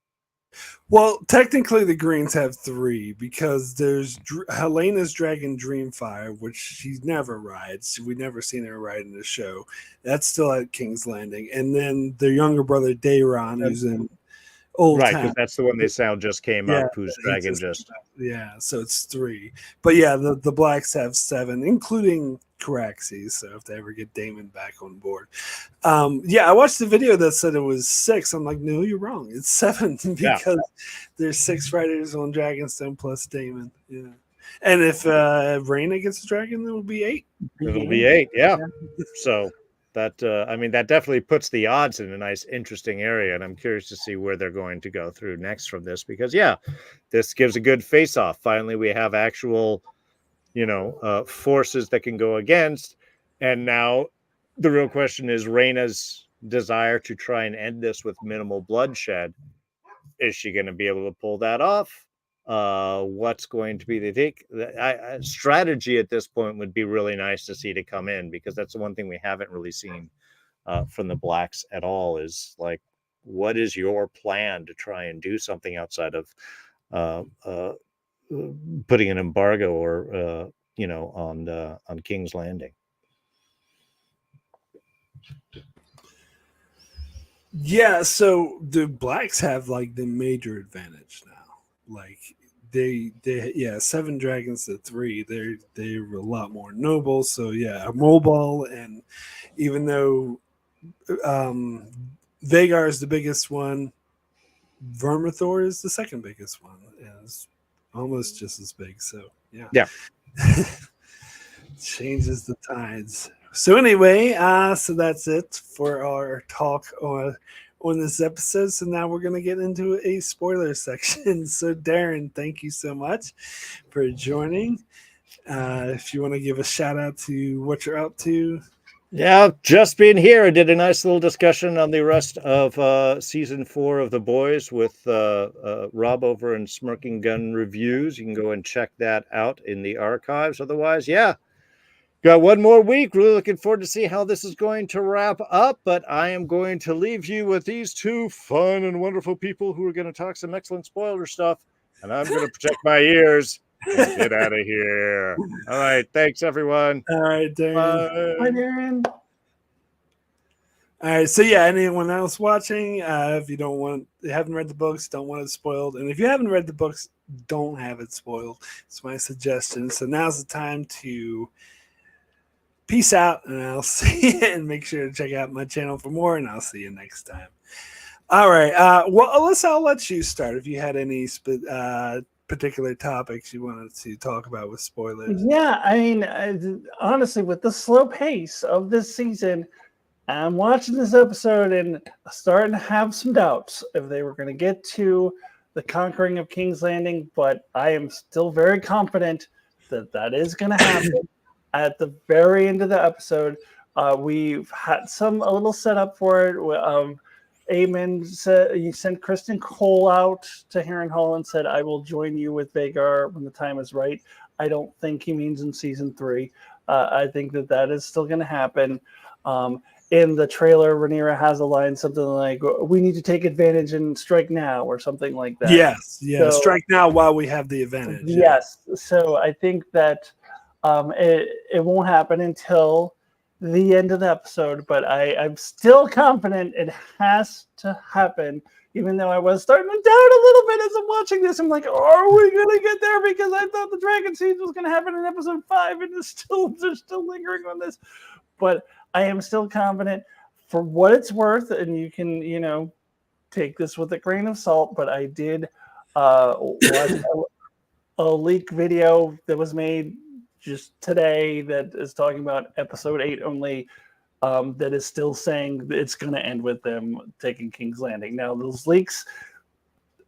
Well, technically, the Greens have 3 because there's Helena's dragon Dreamfire, which she never rides. We never seen her ride in the show. That's still at King's Landing, and then their younger brother Dayron, who's in Old Right, Town. because that's the one they sound just came up, whose dragon just. Yeah, so it's 3. But yeah, the Blacks have 7, including Caraxes. So if they ever get Damon back on board, yeah, I watched the video that said it was 6. I'm like, no, you're wrong. It's 7 because there's 6 riders on Dragonstone plus Damon. Yeah, and if Rhaena gets a dragon, it will be 8. It'll be 8, yeah. So that I mean, that definitely puts the odds in a nice, interesting area, and I'm curious to see where they're going to go through next from this, because this gives a good face-off. Finally, we have actual, forces that can go against, and now the real question is Rhaena's desire to try and end this with minimal bloodshed. Is she going to be able to pull that off? What's going to be the strategy at this point would be really nice to see to come in, because that's the one thing we haven't really seen from the Blacks at all, is like, what is your plan to try and do something outside of putting an embargo or on King's Landing? Yeah, so the Blacks have like the major advantage now. Like they 7 dragons to 3. They're a lot more noble. So yeah, mobile, and even though Vagar is the biggest one, Vermithor is the second biggest one, and it's almost just as big. So yeah. Changes the tides. So anyway, so that's it for our talk on this episode. So now we're going to get into a spoiler section. So Darrin, thank you so much for joining. If you want to give a shout out to what you're up to. Yeah, just being here. I did a nice little discussion on the rest of season 4 of The Boys with Rob over in Smirking Gun Reviews. You can go and check that out in the archives. Otherwise, got one more week. Really looking forward to see how this is going to wrap up. But I am going to leave you with these 2 fun and wonderful people who are going to talk some excellent spoiler stuff. And I'm going to protect my ears and get out of here. All right. Thanks, everyone. All right, Darrin. Bye, Darrin. All right. So yeah, anyone else watching, if you haven't read the books, don't want it spoiled. And if you haven't read the books, don't have it spoiled. It's my suggestion. So now's the time to peace out, and I'll see you, and make sure to check out my channel for more, and I'll see you next time. All right. Well, Alyssa, I'll let you start if you had any particular topics you wanted to talk about with spoilers. Yeah, I mean, honestly, with the slow pace of this season, I'm watching this episode and starting to have some doubts if they were going to get to the conquering of King's Landing, but I am still very confident that is going to happen. At the very end of the episode, we've had a little setup for it. Aemon said he sent Kristen Cole out to Harrenhal and said, "I will join you with Vagar when the time is right." I don't think he means in season 3. I think that is still going to happen. In the trailer, Rhaenyra has a line something like, "We need to take advantage and strike now," or something like that. Yes, so, strike now while we have the advantage. Yes, so I think that it won't happen until the end of the episode, but I'm still confident it has to happen, even though I was starting to doubt a little bit as I'm watching this. I'm like, are we going to get there? Because I thought the dragon siege was going to happen in episode 5, and they're still lingering on this. But I am still confident for what it's worth, and you can, take this with a grain of salt, but I did watch a leak video that was made just today that is talking about episode 8 only, that is still saying it's going to end with them taking King's Landing. Now, those leaks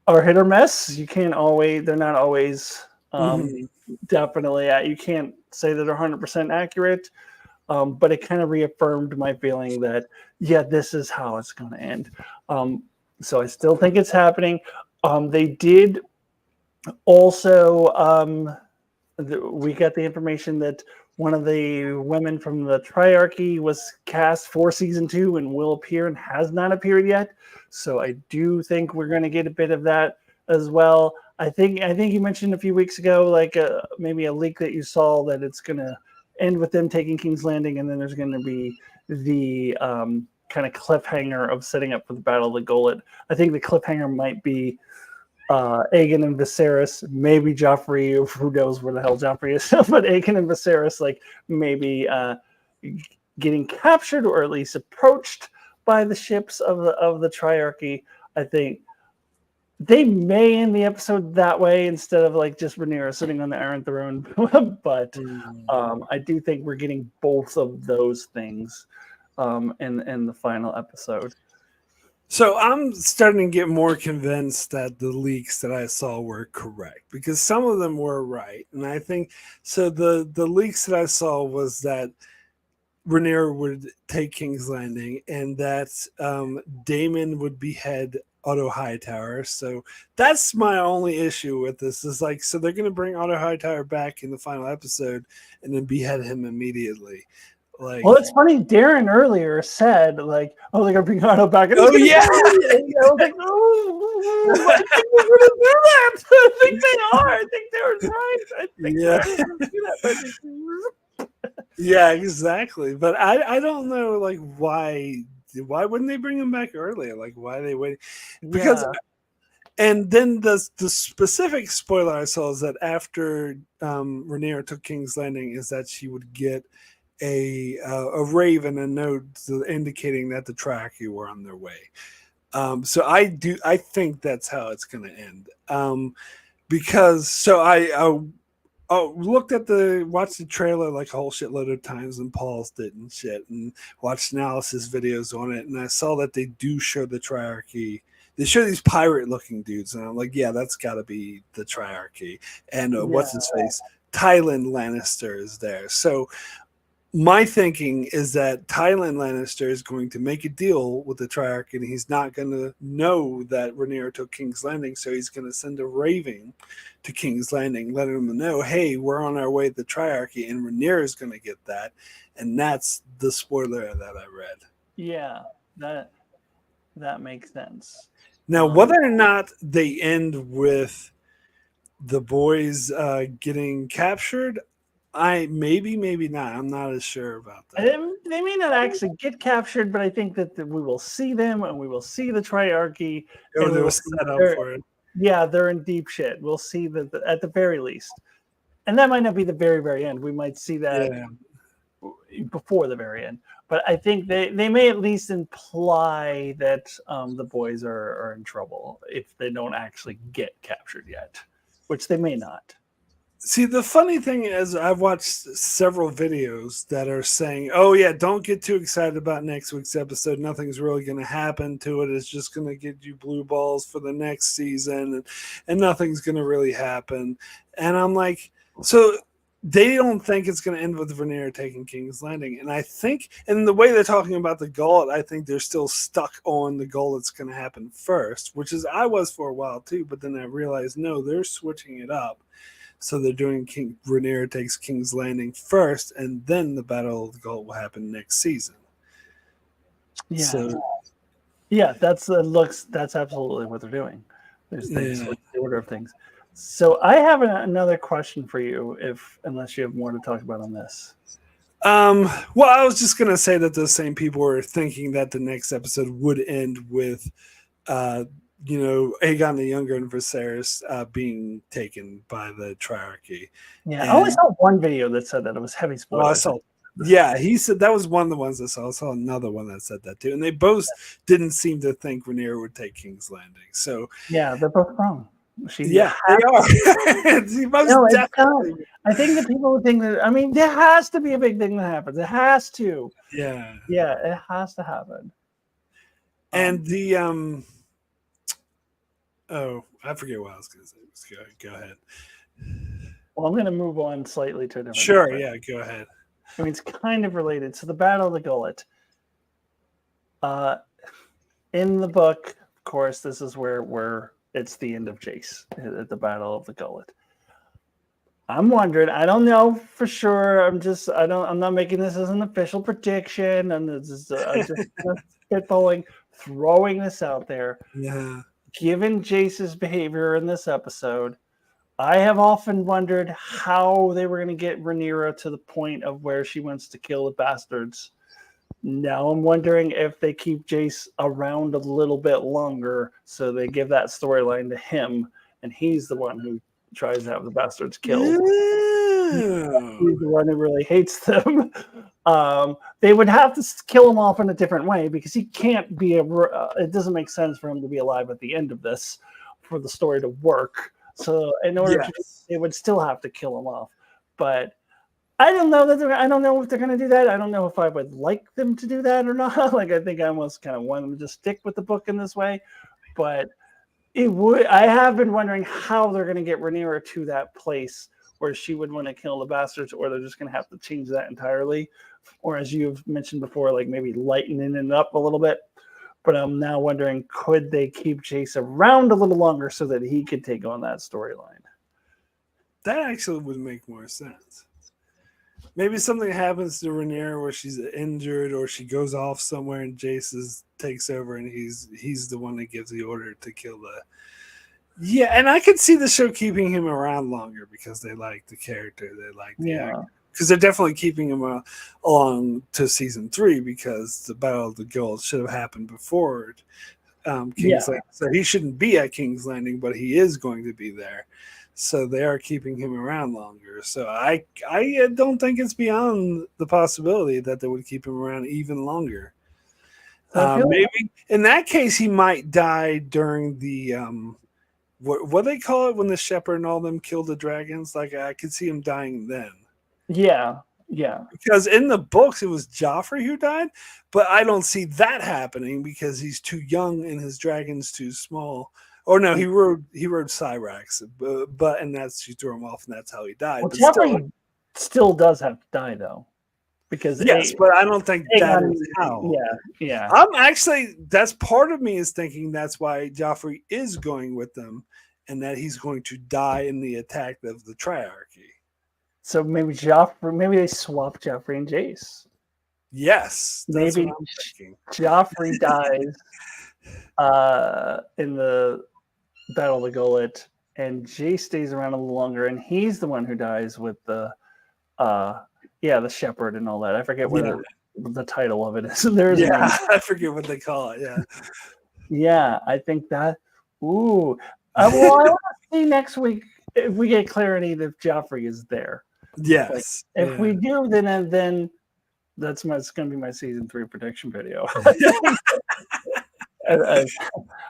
are hit or miss. They're not always Mhm. Definitely, you can't say that they're 100% accurate, but it kind of reaffirmed my feeling that, yeah, this is how it's going to end. So I still think it's happening. They did also, we got the information that one of the women from the Triarchy was cast for season 2 and will appear and has not appeared yet. So I do think we're going to get a bit of that as well. I think you mentioned a few weeks ago, like maybe a leak that you saw, that it's going to end with them taking King's Landing, and then there's going to be the kind of cliffhanger of setting up for the Battle of the Gullet. I think the cliffhanger might be Aegon and Viserys, maybe Joffrey, who knows where the hell Joffrey is, but Aegon and Viserys, like maybe getting captured or at least approached by the ships of the Triarchy. I think they may end the episode that way instead of like just Rhaenyra sitting on the Iron Throne. But I do think we're getting both of those things in the final episode. So I'm starting to get more convinced that the leaks that I saw were correct, because some of them were right, and I think so. The leaks that I saw was that Rhaenyra would take King's Landing, and that Daemon would behead Otto Hightower. So that's my only issue with this. Is like, so they're going to bring Otto Hightower back in the final episode and then behead him immediately. Like, well, it's funny. Darren earlier said, like, "Oh, they're gonna bring Otto back." And oh yeah, I was like, "Oh, I think they're gonna do that. I think they are. I think they're right. I think yeah. they're gonna do that." Yeah, exactly. But I don't know, like, why wouldn't they bring him back earlier? Like, why are they waiting? Because Yeah. and then the specific spoiler I saw is that after Rhaenyra took King's Landing, is that she would get a raven, a note indicating that the Triarchy were on their way. So I think that's how it's going to end. Because so I watched the trailer like a whole shitload of times, and Paul's did and shit, and watched analysis videos on it, and I saw that they do show the Triarchy. They show these pirate looking dudes, and I'm like, yeah, that's got to be the Triarchy. And what's his face? Tywin Lannister is there. So my thinking is that Tywin Lannister is going to make a deal with the Triarchy, and he's not going to know that Rhaenyra took King's Landing, so he's going to send a raven to King's Landing, letting them know, hey, we're on our way to the Triarchy, and Rhaenyra is going to get that, and that's the spoiler that I read. Yeah, that makes sense. Now, whether or not they end with the boys getting captured, maybe not. I'm not as sure about that. They may not actually get captured, but I think that we will see them, and we will see the Triarchy. Oh, and they we were will set up for it. Yeah, they're in deep shit. We'll see that at the very least, and that might not be the very, very end. We might see that before the very end. But I think they may at least imply that the boys are in trouble if they don't actually get captured yet, which they may not. See, the funny thing is, I've watched several videos that are saying, oh, yeah, don't get too excited about next week's episode. Nothing's really going to happen to it. It's just going to get you blue balls for the next season, and nothing's going to really happen. And I'm like, so they don't think it's going to end with Rhaenyra taking King's Landing. And I think, and the way they're talking about the Gullet, I think they're still stuck on the goal that's going to happen first, which is I was for a while too. But then I realized, no, they're switching it up. So they're doing Rhaenyra takes King's Landing first, and then the Battle of the Gullet will happen next season. Yeah, so, yeah, that's absolutely what they're doing. They switch the order of things. So I have another question for you, unless you have more to talk about on this. Well, I was just gonna say that those same people were thinking that the next episode would end with Aegon the Younger and Viserys being taken by the Triarchy. Yeah, I only saw one video that said that. It was heavy spoilers. He said that was one of the ones I saw. I saw another one that said that too, and they both didn't seem to think Rhaenyra would take King's Landing. So yeah, they're both wrong. They are. Definitely. I think that people would think that. I mean, there has to be a big thing that happens. It has to. Yeah, it has to happen. And the I forget what I was going to say. Go ahead. Well, I'm going to move on slightly to a different Sure, topic. yeah, go ahead. I mean, it's kind of related. So the Battle of the Gullet. In the book, of course, this is where it's the end of Jace at the Battle of the Gullet. I'm wondering. I don't know for sure. I'm not making this as an official prediction. I'm just spitballing, throwing this out there. Yeah. Given Jace's behavior in this episode, I have often wondered how they were going to get Rhaenyra to the point of where she wants to kill the bastards. Now I'm wondering if they keep Jace around a little bit longer, so they give that storyline to him, and he's the one who tries to have the bastards killed. Yeah. He's the one who really hates them. They would have to kill him off in a different way because he can't be it doesn't make sense for him to be alive at the end of this for the story to work. So in order to, they would still have to kill him off. But I don't know I don't know if they're going to do that. I don't know if I would like them to do that or not. Like, I think I almost kind of want them to just stick with the book in this way. But it would. I have been wondering how they're going to get Rhaenyra to that place where she would want to kill the bastards, or they're just going to have to change that entirely. Or, as you've mentioned before, like maybe lightening it up a little bit. But I'm now wondering, could they keep Jace around a little longer so that he could take on that storyline? That actually would make more sense. Maybe something happens to Rhaenyra where she's injured, or she goes off somewhere and Jace takes over, and he's the one that gives the order to kill the. Yeah, and I could see the show keeping him around longer because they like the character, they like the actor. Because they're definitely keeping him along to season 3, because the Battle of the Gullet should have happened before King's Landing. So he shouldn't be at King's Landing, but he is going to be there. So they are keeping him around longer. So I don't think it's beyond the possibility that they would keep him around even longer. Maybe in that case he might die during the what they call it when the shepherd and all them kill the dragons. Like, I could see him dying then. Yeah. Because in the books it was Joffrey who died, but I don't see that happening because he's too young and his dragon's too small. Or no, he rode Cyrax, but and she threw him off, and that's how he died. Well, Joffrey still does have to die though, because but I don't think that is how. Yeah. I'm actually, that's part of me is thinking that's why Joffrey is going with them, and that he's going to die in the attack of the Triarchy. So maybe they swap Joffrey and Jace. Yes, that's maybe what I'm thinking. Joffrey dies in the Battle of the Gullet, and Jace stays around a little longer, and he's the one who dies with the shepherd and all that. I forget what the title of it is. I forget what they call it. Yeah, I think that. Ooh, I want to see next week if we get clarity that Joffrey is there. Yes. If we do, then that's going to be my season 3 prediction video.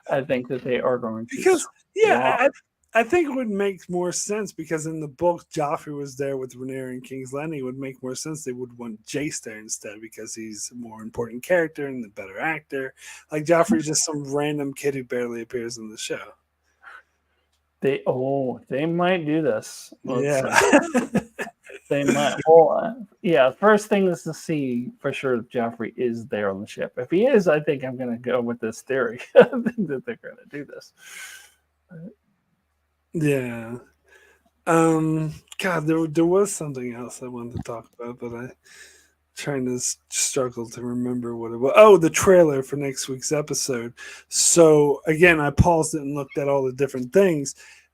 I think that they are going to. Because I think it would make more sense, because in the book Joffrey was there with Rhaenyra and King's Landing. It would make more sense they would want Jace there instead, because he's a more important character and the better actor. Like, Joffrey's just some random kid who barely appears in the show. They might do this. They might. First thing is to see for sure if Joffrey is there on the ship. If he is, I think I'm going to go with this theory. I think that they're going to do this. Yeah. God, there was something else I wanted to talk about, but I'm trying to struggle to remember what it was. Oh, the trailer for next week's episode. So again, I paused it and looked at all the different things,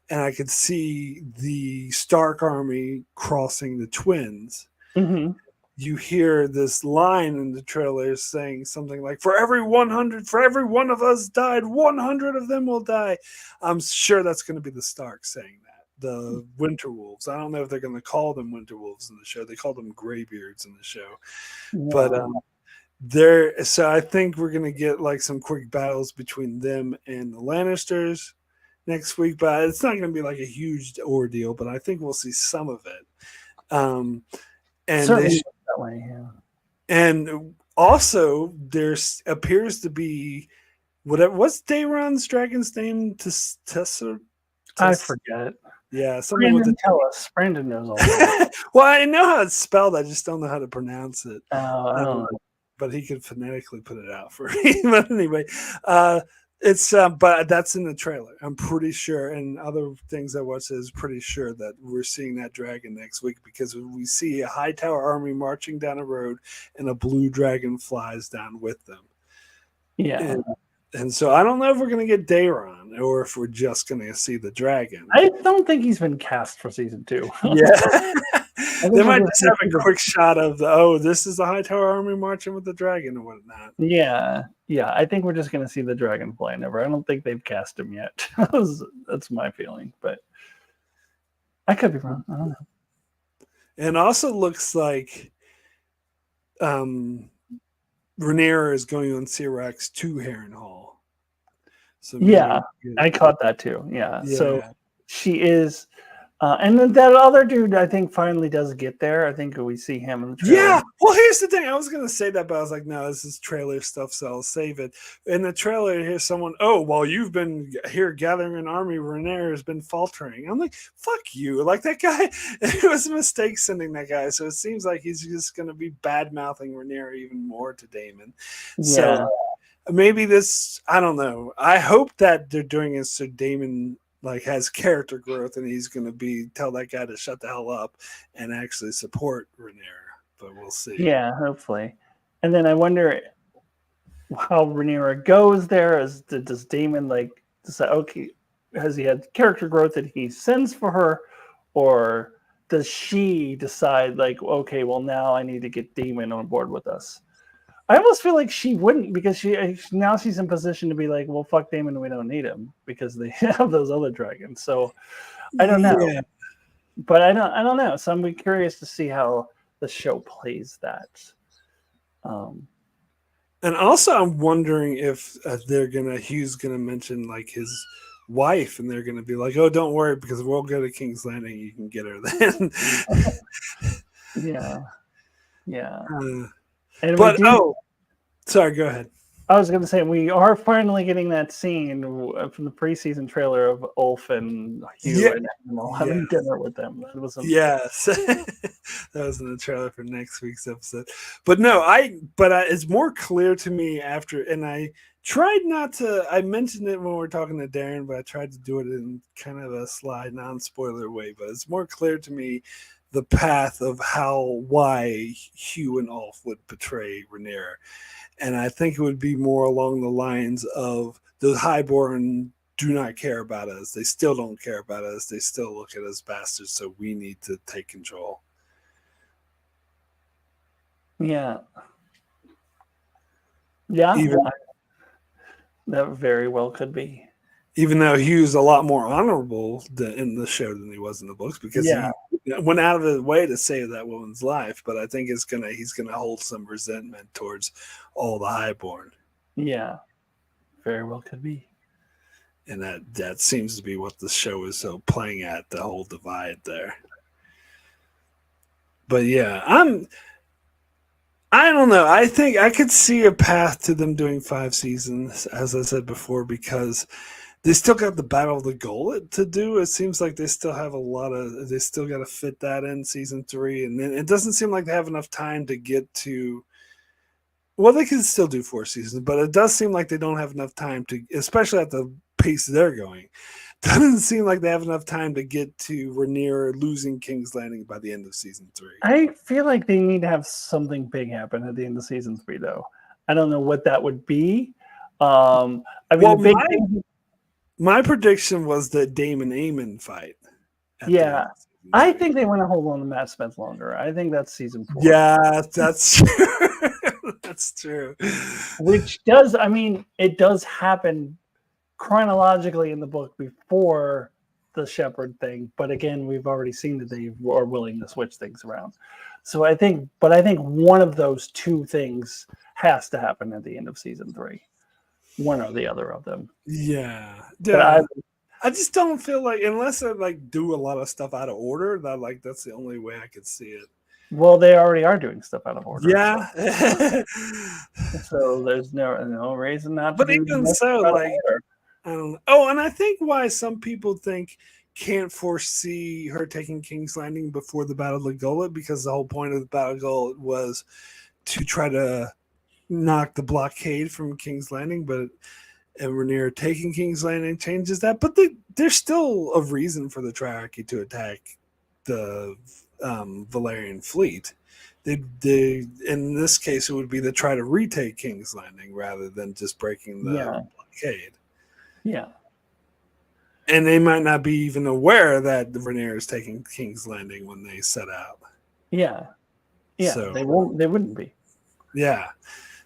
and I could see the Stark army crossing the Twins. Mm-hmm. You hear this line in the trailer saying something like, for every 1 of us died, 100 of them will die. I'm sure that's going to be the Stark saying that. The Winter Wolves. I don't know if they're going to call them Winter Wolves in the show. They call them Greybeards in the show. Yeah. But so I think we're going to get like some quick battles between them and the Lannisters next week, but it's not going to be like a huge ordeal, but I think we'll see some of it. And that way, yeah. And also there appears to be what's Daeron's dragon's name? I forget. Yeah, something with Brandon, the. tell us. Brandon knows all that. Well, I know how it's spelled. I just don't know how to pronounce it. I don't know. But he could phonetically put it out for me. But anyway, it's but that's in the trailer. I'm pretty sure, and other things I watched is pretty sure that we're seeing that dragon next week because we see a Hightower army marching down a road, and a blue dragon flies down with them. Yeah. And so I don't know if we're going to get Darrin or if we're just going to see the dragon. I don't think he's been cast for season 2. Yeah. They might just have a the quick shot of this is the Hightower army marching with the dragon and whatnot. Yeah. I think we're just going to see the dragon flying over. I don't think they've cast him yet. That's my feeling, but I could be wrong. I don't know. And also looks like Rhaenyra is going on Syrax to Harrenhal. So I caught that too. Yeah. So she is. And then that other dude, I think, finally does get there. I think we see him in the trailer. Yeah. Well, here's the thing. I was going to say that, but I was like, no, this is trailer stuff, so I'll save it. In the trailer, here's someone, while you've been here gathering an army, Rhaenyra has been faltering. I'm like, fuck you. Like, that guy, it was a mistake sending that guy, so it seems like he's just going to be bad-mouthing Rhaenyra even more to Daemon. Yeah. So maybe this, I don't know. I hope that they're doing it so Daemon has character growth, and he's going to tell that guy to shut the hell up and actually support Rhaenyra. But we'll see. Yeah, hopefully. And then I wonder how Rhaenyra goes there. Does Daemon decide, okay, has he had character growth that he sends for her, or does she decide okay, well, now I need to get Daemon on board with us? I almost feel like she wouldn't, because she's in position to be like, well, fuck Daemon, we don't need him because they have those other dragons. So I don't know, but I don't know. So I'm curious to see how the show plays that. And also, I'm wondering if Hugh's gonna mention his wife, and they're gonna be like, "Oh, don't worry, because we'll go to King's Landing. You can get her then." Yeah. And sorry, go ahead. I was going to say, we are finally getting that scene from the preseason trailer of Ulf and Hugh and Animal having dinner with them. That was yes, that was in the trailer for next week's episode. But no, it's more clear to me after, and I tried not to. I mentioned it when we were talking to Darrin, but I tried to do it in kind of a sly, non-spoiler way. But it's more clear to me the path of why Hugh and Ulf would betray Rhaenyra. And I think it would be more along the lines of the Highborn do not care about us. They still don't care about us. They still look at us bastards, so we need to take control. Yeah. That very well could be. Even though Hugh's a lot more honorable in the show than he was in the books, because he went out of his way to save that woman's life. But I think he's gonna hold some resentment towards all the Highborn. Yeah, very well could be. And that seems to be what the show is so playing at, the whole divide there. But yeah, I don't know. I think I could see a path to them doing 5 seasons, as I said before, because they still got the Battle of the Gullet to do. It seems like they still have they still got to fit that in season 3. And then it doesn't seem like they have enough time to get to, well, they can still do 4 seasons, but it does seem like they don't have enough time to, especially at the pace they're going. Doesn't seem like they have enough time to get to Rhaenyra losing King's Landing by the end of season 3. I feel like they need to have something big happen at the end of season 3, though. I don't know what that would be. My prediction was the Daemon Aemon fight. Yeah, I think they want to hold on to Matt Smith longer. I think that's season 4. Yeah, that's true. That's true. Which does, it does happen chronologically in the book before the Shepherd thing. But again, we've already seen that they are willing to switch things around. So I think one of those 2 things has to happen at the end of season 3. One or the other of them. Yeah. But I just don't feel like, unless I do a lot of stuff out of order, that's the only way I could see it. Well, they already are doing stuff out of order. Yeah. So there's no reason not to. But even so, I don't know. Oh, and I think why some people think can't foresee her taking King's Landing before the Battle of Gullet, because the whole point of the Battle of Gullet was to try to knock the blockade from King's Landing, but Rhaenyra taking King's Landing changes that. But there's still a reason for the Triarchy to attack the Valyrian fleet. They in this case, it would be to try to retake King's Landing rather than just breaking the blockade. Yeah. And they might not be even aware that Rhaenyra is taking King's Landing when they set out. Yeah. Yeah. So, they wouldn't be. Yeah.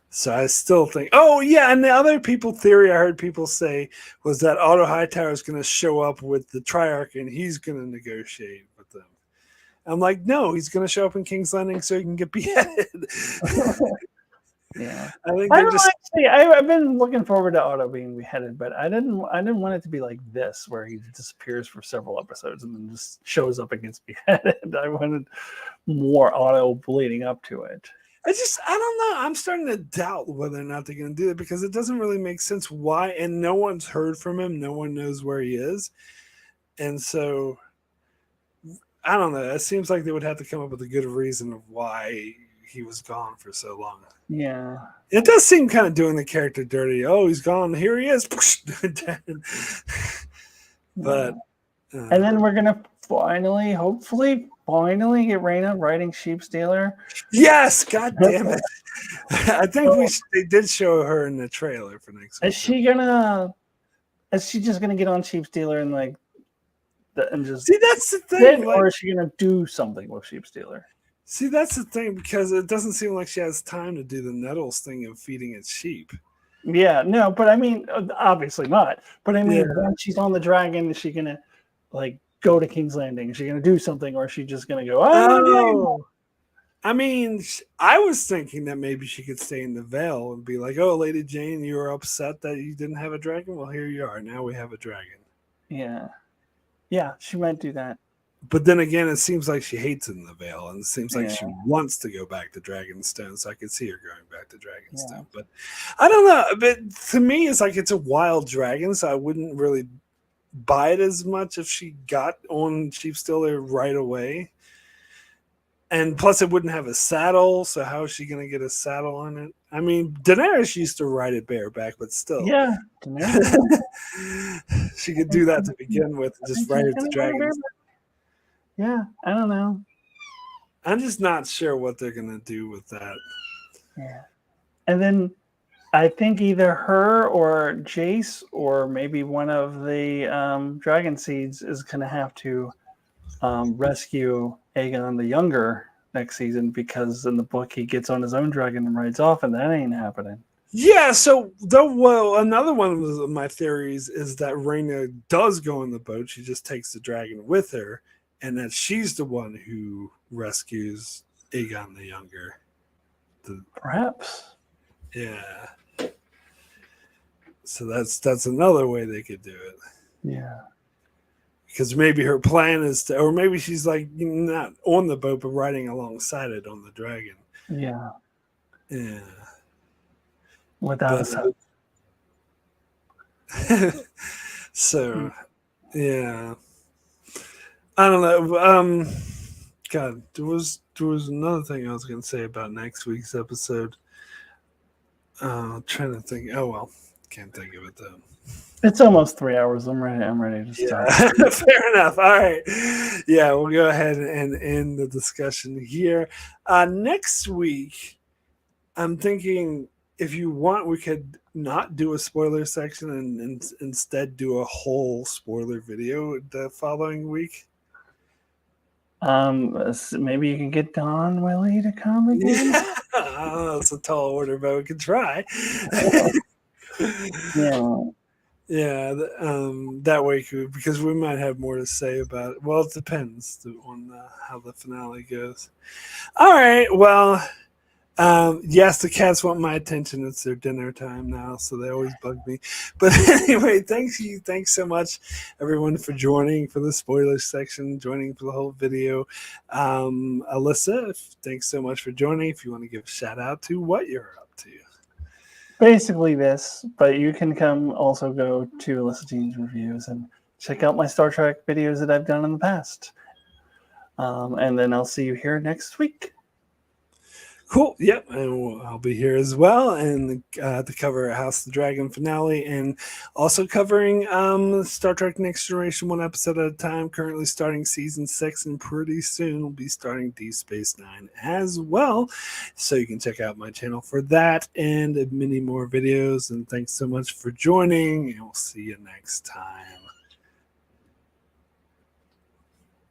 So I still think, oh yeah, and the other theory I heard people say was that Otto Hightower is going to show up with the Triarchy and he's going to negotiate with them. I'm like, no, he's going to show up in King's Landing so he can get beheaded. Yeah, I've been looking forward to Otto being beheaded, but I didn't want it to be like this, where he disappears for several episodes and then just shows up and gets beheaded. I wanted more Otto leading up to it. I don't know. I'm starting to doubt whether or not they're going to do it, because it doesn't really make sense why, and no one's heard from him. No one knows where he is. And so, I don't know. It seems like they would have to come up with a good reason of why he was gone for so long. Yeah. It does seem kind of doing the character dirty. Oh, he's gone. Here he is. But. And then we're going to hopefully get Rhaena riding Sheep Stealer. Yes, god damn it! I think they did show her in the trailer for next week. Is she just gonna get on Sheep Stealer and just see? That's the thing. Or is she gonna do something with Sheep Stealer? See, that's the thing, because it doesn't seem like she has time to do the Nettles thing of feeding its sheep. Yeah, no, but I mean, obviously not. But I mean, when she's on the dragon, is she gonna go to King's Landing? Is she going to do something, or is she just going to go, oh, I mean, I was thinking that maybe she could stay in the Vale and be like, oh, Lady Jane, you were upset that you didn't have a dragon? Well, here you are. Now we have a dragon. Yeah. Yeah, she might do that. But then again, it seems like she hates it in the Vale, and it seems like she wants to go back to Dragonstone, so I could see her going back to Dragonstone. Yeah. But I don't know. But to me, it's like it's a wild dragon, so I wouldn't really buy it as much if she got on Sheep Stealer right away. And plus, it wouldn't have a saddle, so how is she going to get a saddle on it? I mean, Daenerys used to ride it bareback, but still. Yeah. She could do that to begin with, and just ride it to dragons. Yeah, I don't know. I'm just not sure what they're going to do with that. Yeah. And then I think either her or Jace or maybe one of the Dragon Seeds is going to have to rescue Aegon the Younger next season, because in the book he gets on his own dragon and rides off, and that ain't happening. Yeah, so another one of my theories is that Rhaena does go in the boat. She just takes the dragon with her, and that she's the one who rescues Aegon the Younger. Perhaps. Yeah. So that's another way they could do it. Yeah. Because maybe her plan is to, or maybe she's not on the boat, but riding alongside it on the dragon. Yeah. Yeah. Without a saddle. So, yeah. I don't know. God, there was another thing I was going to say about next week's episode. Trying to think. Oh well, can't think of it though. It's almost 3 hours. I'm ready to start. Yeah. Fair enough. All right. Yeah, we'll go ahead and end the discussion here. Next week, I'm thinking if you want, we could not do a spoiler section and instead do a whole spoiler video the following week. Maybe you can get Don Willie to come again. Yeah. I don't know, it's a tall order, but we can try. Yeah. Yeah, that way, because we might have more to say about it. Well, it depends on how the finale goes. All right, well, yes, the cats want my attention. It's their dinner time now, so they always bug me. But anyway, thanks so much, everyone, for joining for the spoiler section, joining for the whole video. Alyssa, thanks so much for joining. If you want to give a shout out to what you're up to. Basically this, but you can also go to Alyssa Jean's Reviews and check out my Star Trek videos that I've done in the past. And then I'll see you here next week. Cool. Yep. And I'll be here as well, and to cover House of the Dragon finale, and also covering Star Trek Next Generation one episode at a time. Currently starting season 6, and pretty soon we'll be starting Deep Space Nine as well. So you can check out my channel for that and many more videos. And thanks so much for joining, and we'll see you next time.